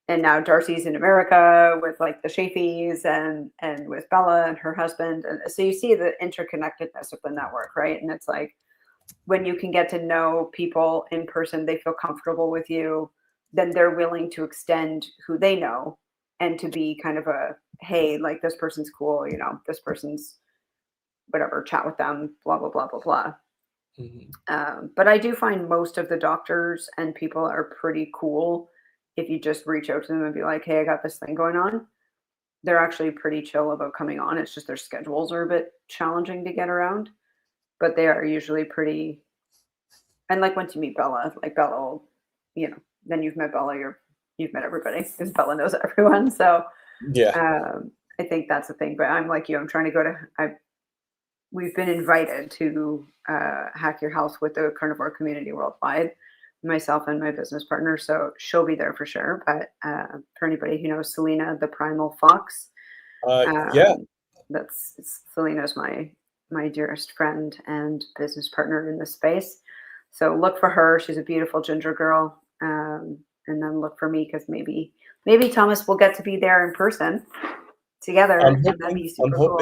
Speaker 3: And now Darcy's in America with like the Shafees and with Bella and her husband. And so you see the interconnectedness of the network, right? And it's like when you can get to know people in person, they feel comfortable with you, then they're willing to extend who they know and to be kind of a, hey, like this person's cool, this person's whatever, chat with them, blah, blah, blah, blah, blah.
Speaker 2: mhm.
Speaker 3: But I do find most of the doctors and people are pretty cool. If you just reach out to them and be like, hey, I got this thing going on, they're actually pretty chill about coming on. It's just their schedules are a bit challenging to get around, but they are usually pretty. And like once you meet Bella, like Bella will, then you've met Bella, you've met everybody because Bella knows everyone. So
Speaker 2: Yeah.
Speaker 3: I think that's the thing. But I'm like you, I'm trying to go to, we've been invited to Hack Your Health with the carnivore community worldwide, myself and my business partner. So she'll be there for sure. But for anybody who knows Selena, the Primal Fox,
Speaker 2: Yeah.
Speaker 3: Selena's my dearest friend and business partner in this space. So look for her. She's a beautiful ginger girl. And then look for me because maybe Thomas will get to be there in person together,
Speaker 2: I'm
Speaker 3: and that'd
Speaker 2: hoping,
Speaker 3: be super cool.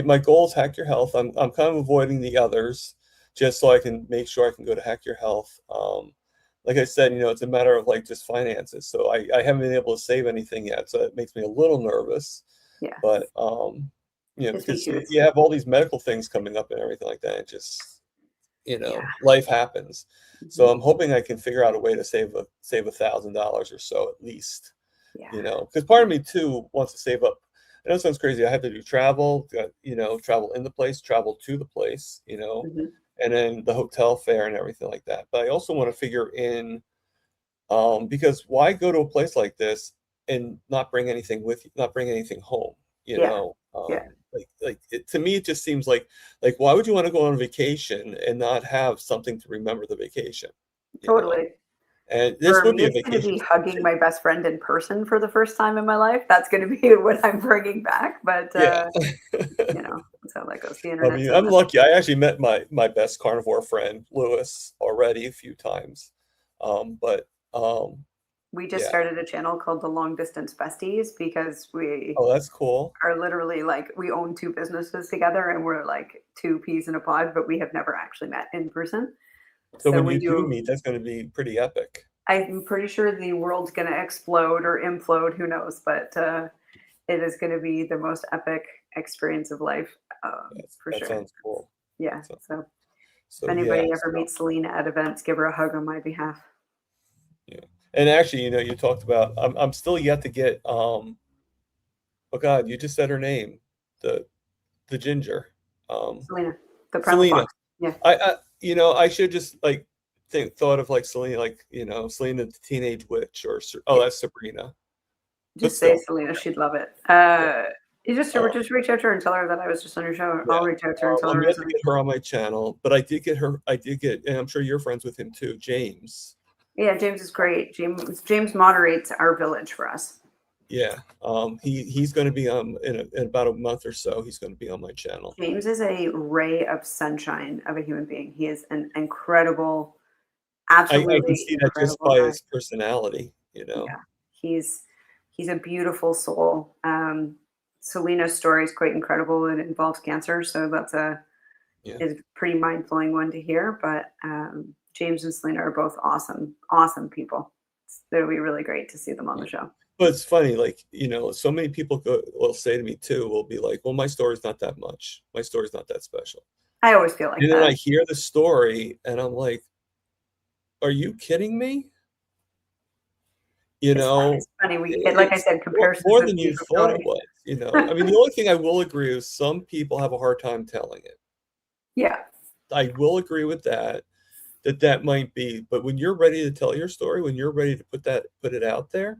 Speaker 2: my goal is Hack Your Health. I'm kind of avoiding the others just so I can make sure I can go to Hack Your Health. Like I said, it's a matter of like just finances. So I haven't been able to save anything yet. So it makes me a little nervous,
Speaker 3: Yeah,
Speaker 2: but
Speaker 3: it's me
Speaker 2: because
Speaker 3: too.
Speaker 2: you have all these medical things coming up and everything like that. It just,
Speaker 3: Yeah.
Speaker 2: life happens. So
Speaker 3: Mhm.
Speaker 2: I'm hoping I can figure out a way to save $1,000 or so at least.
Speaker 3: Yeah.
Speaker 2: Because part of me too wants to save up. I know it sounds crazy. I have to do travel, travel in the place, travel to the place,
Speaker 3: Mhm.
Speaker 2: and then the hotel fare and everything like that. But I also want to figure in, because why go to a place like this and not bring anything with you, not bring anything home,
Speaker 3: Yeah. Yeah.
Speaker 2: to me, it just seems like why would you want to go on vacation and not have something to remember the vacation, you know?
Speaker 3: Totally.
Speaker 2: And this
Speaker 3: For
Speaker 2: would
Speaker 3: me,
Speaker 2: be a
Speaker 3: it's going to
Speaker 2: vacation
Speaker 3: be
Speaker 2: for me
Speaker 3: hugging
Speaker 2: too.
Speaker 3: my best friend in person for the first time in my life. That's going to be what I'm bringing back. But
Speaker 2: Yeah.
Speaker 3: that's how that goes. The
Speaker 2: I
Speaker 3: internet's
Speaker 2: mean,
Speaker 3: a
Speaker 2: I'm
Speaker 3: mess.
Speaker 2: lucky. I actually met my best carnivore friend, Lewis, already a few times. But
Speaker 3: We just
Speaker 2: yeah.
Speaker 3: started a channel called the Long Distance Besties because we
Speaker 2: Oh, that's cool.
Speaker 3: are literally like we own two businesses together and we're like two peas in a pod, but we have never actually met in person.
Speaker 2: So
Speaker 3: So
Speaker 2: when
Speaker 3: we
Speaker 2: you do
Speaker 3: do.
Speaker 2: meet, that's going to be pretty epic.
Speaker 3: I'm pretty sure the world's going to explode or implode. Who knows? But it is going to be the most epic experience of life, for
Speaker 2: That
Speaker 3: sure.
Speaker 2: sounds cool.
Speaker 3: Yeah.
Speaker 2: So,
Speaker 3: So if
Speaker 2: so yeah.
Speaker 3: anybody ever
Speaker 2: So,
Speaker 3: meets Selena at events, give her a hug on my behalf.
Speaker 2: yeah. And actually, you talked about. I'm still yet to get. Oh God, you just said her name. The the ginger.
Speaker 3: Selena, the Primal
Speaker 2: Selena.
Speaker 3: Fox. Yeah.
Speaker 2: I should just like thought of like Selena, like, Selena the Teenage Witch, or that's Sabrina. But
Speaker 3: Just say
Speaker 2: still,
Speaker 3: Selena, she'd love it.
Speaker 2: yeah.
Speaker 3: You just reach out to her and tell her that I was just on your show.
Speaker 2: Yeah.
Speaker 3: I'll reach out to her and tell
Speaker 2: I'm
Speaker 3: her.
Speaker 2: yet to get her on my channel, but I did get, and I'm sure you're friends with him too, James.
Speaker 3: Yeah, James is great. James moderates our village for us.
Speaker 2: Yeah, he's going to be in about a month or so. He's going to be on my channel.
Speaker 3: James is a ray of sunshine of a human being. He is an incredible, absolutely
Speaker 2: I can see that just by
Speaker 3: guy.
Speaker 2: his personality.
Speaker 3: Yeah, he's a beautiful soul. Selena's story is quite incredible. It involves cancer, so that's is a pretty mind-blowing one to hear. But James and Selena are both awesome people. It'll be really great to see them on the show.
Speaker 2: But it's funny, like, so many people will say to me too, will be like, well, my story's not that much. My story's not that special.
Speaker 3: I always feel like that.
Speaker 2: And then I hear the story and I'm like, are you kidding me?
Speaker 3: It's funny. Like I said, comparisons
Speaker 2: more than you thought it was. I mean, the only thing I will agree is some people have a hard time telling it.
Speaker 3: Yeah.
Speaker 2: I will agree with that might be, but when you're ready to tell your story, when you're ready to put it out there,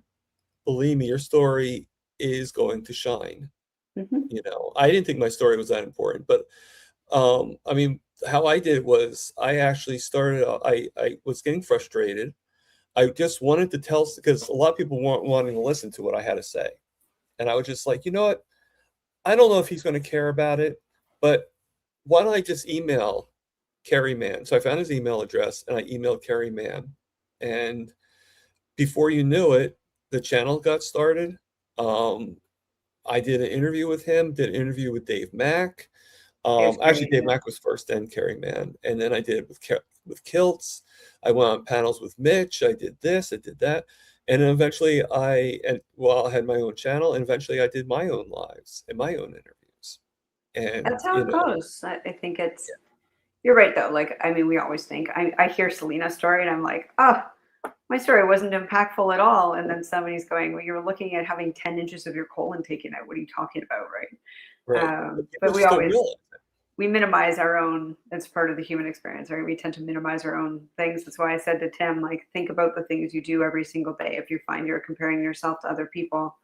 Speaker 2: believe me, your story is going to shine.
Speaker 3: Mm-hmm.
Speaker 2: I didn't think my story was that important, but I mean, how I did it was I actually started, I was getting frustrated. I just wanted to tell, because a lot of people weren't wanting to listen to what I had to say. And I was just like, you know what? I don't know if he's going to care about it, but why don't I just email Kerry Mann? So I found his email address and I emailed Kerry Mann. And before you knew it, the channel got started. I did an interview with him, did an interview with Dave Mack. Actually, Dave Mack was first, then Kerry Mann. And then I did it with Kiltz. I went on panels with Mitch. I did this, I did that. And then eventually I had my own channel, and eventually I did my own lives and my own interviews. And
Speaker 3: that's how it goes. I think you're right though. Like, I mean, we always think, I hear Selena's story and I'm like, oh, my story wasn't impactful at all. And then somebody's going, well, you're looking at having 10 inches of your colon taken out. What are you talking about? Right. But we minimize our own, it's part of the human experience, right? We tend to minimize our own things. That's why I said to Tim, like, think about the things you do every single day. If you find you're comparing yourself to other people,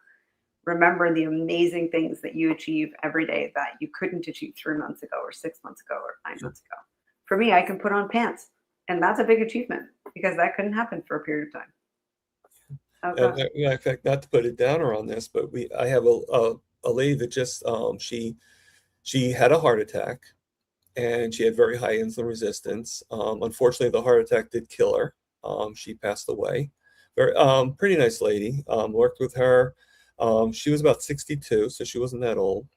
Speaker 3: remember the amazing things that you achieve every day that you couldn't achieve 3 months ago or 6 months ago or 9 months ago. For me, I can put on pants, and that's a big achievement because that couldn't happen for a period of time.
Speaker 2: In fact, not to put a downer on this, but I have a lady that just she had a heart attack, and she had very high insulin resistance. Unfortunately, the heart attack did kill her. She passed away. Very pretty nice lady. Worked with her. She was about 62, so she wasn't that old.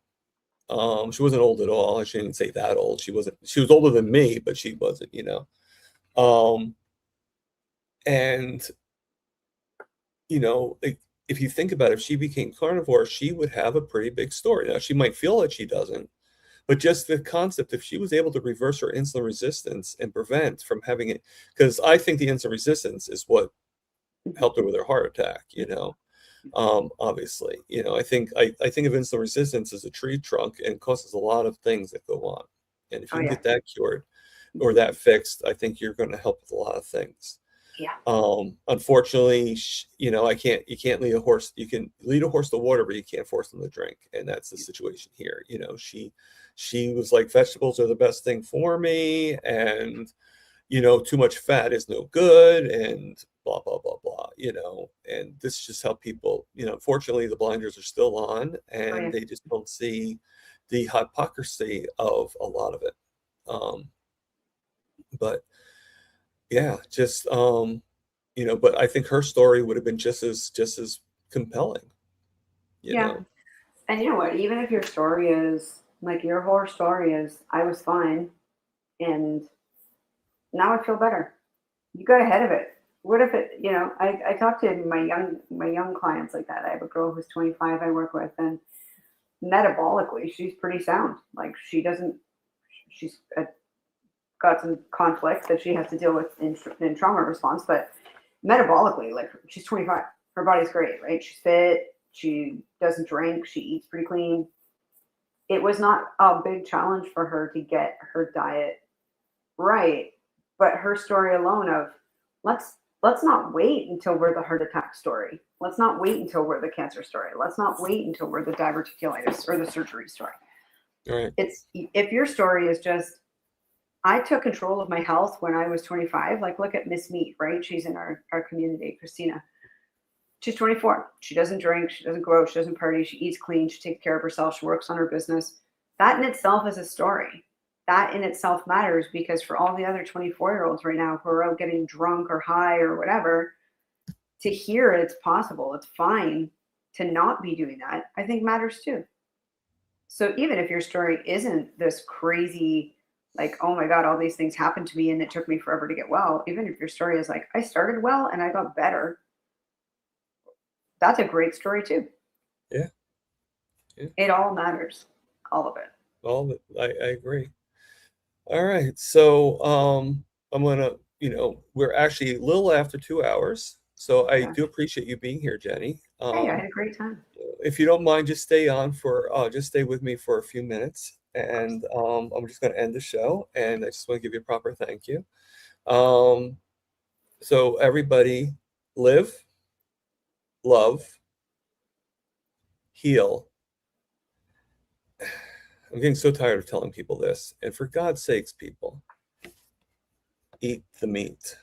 Speaker 2: She wasn't old at all. I shouldn't say that old. She was older than me, but she wasn't, and if you think about it, if she became carnivore, she would have a pretty big story. Now, she might feel that she doesn't, but just the concept, if she was able to reverse her insulin resistance and prevent from having it, because I think the insulin resistance is what helped her with her heart attack, obviously, I think of insulin resistance as a tree trunk, and it causes a lot of things that go on. And if you can get that cured or that fixed, I think you're going to help with a lot of things.
Speaker 3: Yeah.
Speaker 2: Unfortunately, you can't lead a horse. You can lead a horse to water, but you can't force them to drink. And that's the situation here. She was like, vegetables are the best thing for me. And, too much fat is no good, and blah, blah, blah, blah, and this is just how people, unfortunately, the blinders are still on, and they just don't see the hypocrisy of a lot of it. But yeah, just, but I think her story would have been just as compelling. You know?
Speaker 3: And you know what, even if your story is like your whole story is, I was fine and now I feel better. You got ahead of it. What if it, I talk to my young clients like that. I have a girl who's 25 I work with, and metabolically, she's pretty sound. Like, she's got some conflicts that she has to deal with in trauma response, but metabolically, like, she's 25. Her body's great, right? She's fit. She doesn't drink. She eats pretty clean. it was not a big challenge for her to get her diet right, but her story alone of let's not wait until we're the heart attack story. Let's not wait until we're the cancer story. Let's not wait until we're the diverticulitis or the surgery story.
Speaker 2: Right.
Speaker 3: It's if your story is just I took control of my health when I was 25. Like, look at Miss Meat, right? She's in our community, Christina. She's 24. She doesn't drink. She doesn't go out. She doesn't party. She eats clean. She takes care of herself. She works on her business. That in itself is a story. That in itself matters, because for all the other 24-year-olds right now who are out getting drunk or high or whatever, to hear it's possible, it's fine to not be doing that, I think matters too. So even if your story isn't this crazy, like, oh my God, all these things happened to me and it took me forever to get well, even if your story is like, I started well and I got better, that's a great story too.
Speaker 2: Yeah.
Speaker 3: It all matters. All of it.
Speaker 2: All of it. I agree. All right. So I'm gonna, we're actually a little after 2 hours. So I do appreciate you being here, Jenny.
Speaker 3: Hey, I had a great time.
Speaker 2: If you don't mind, just stay with me for a few minutes, and I'm just going to end the show, and I just want to give you a proper thank you. So everybody, live, love, heal. I'm getting so tired of telling people this, and for God's sakes, people, eat the meat.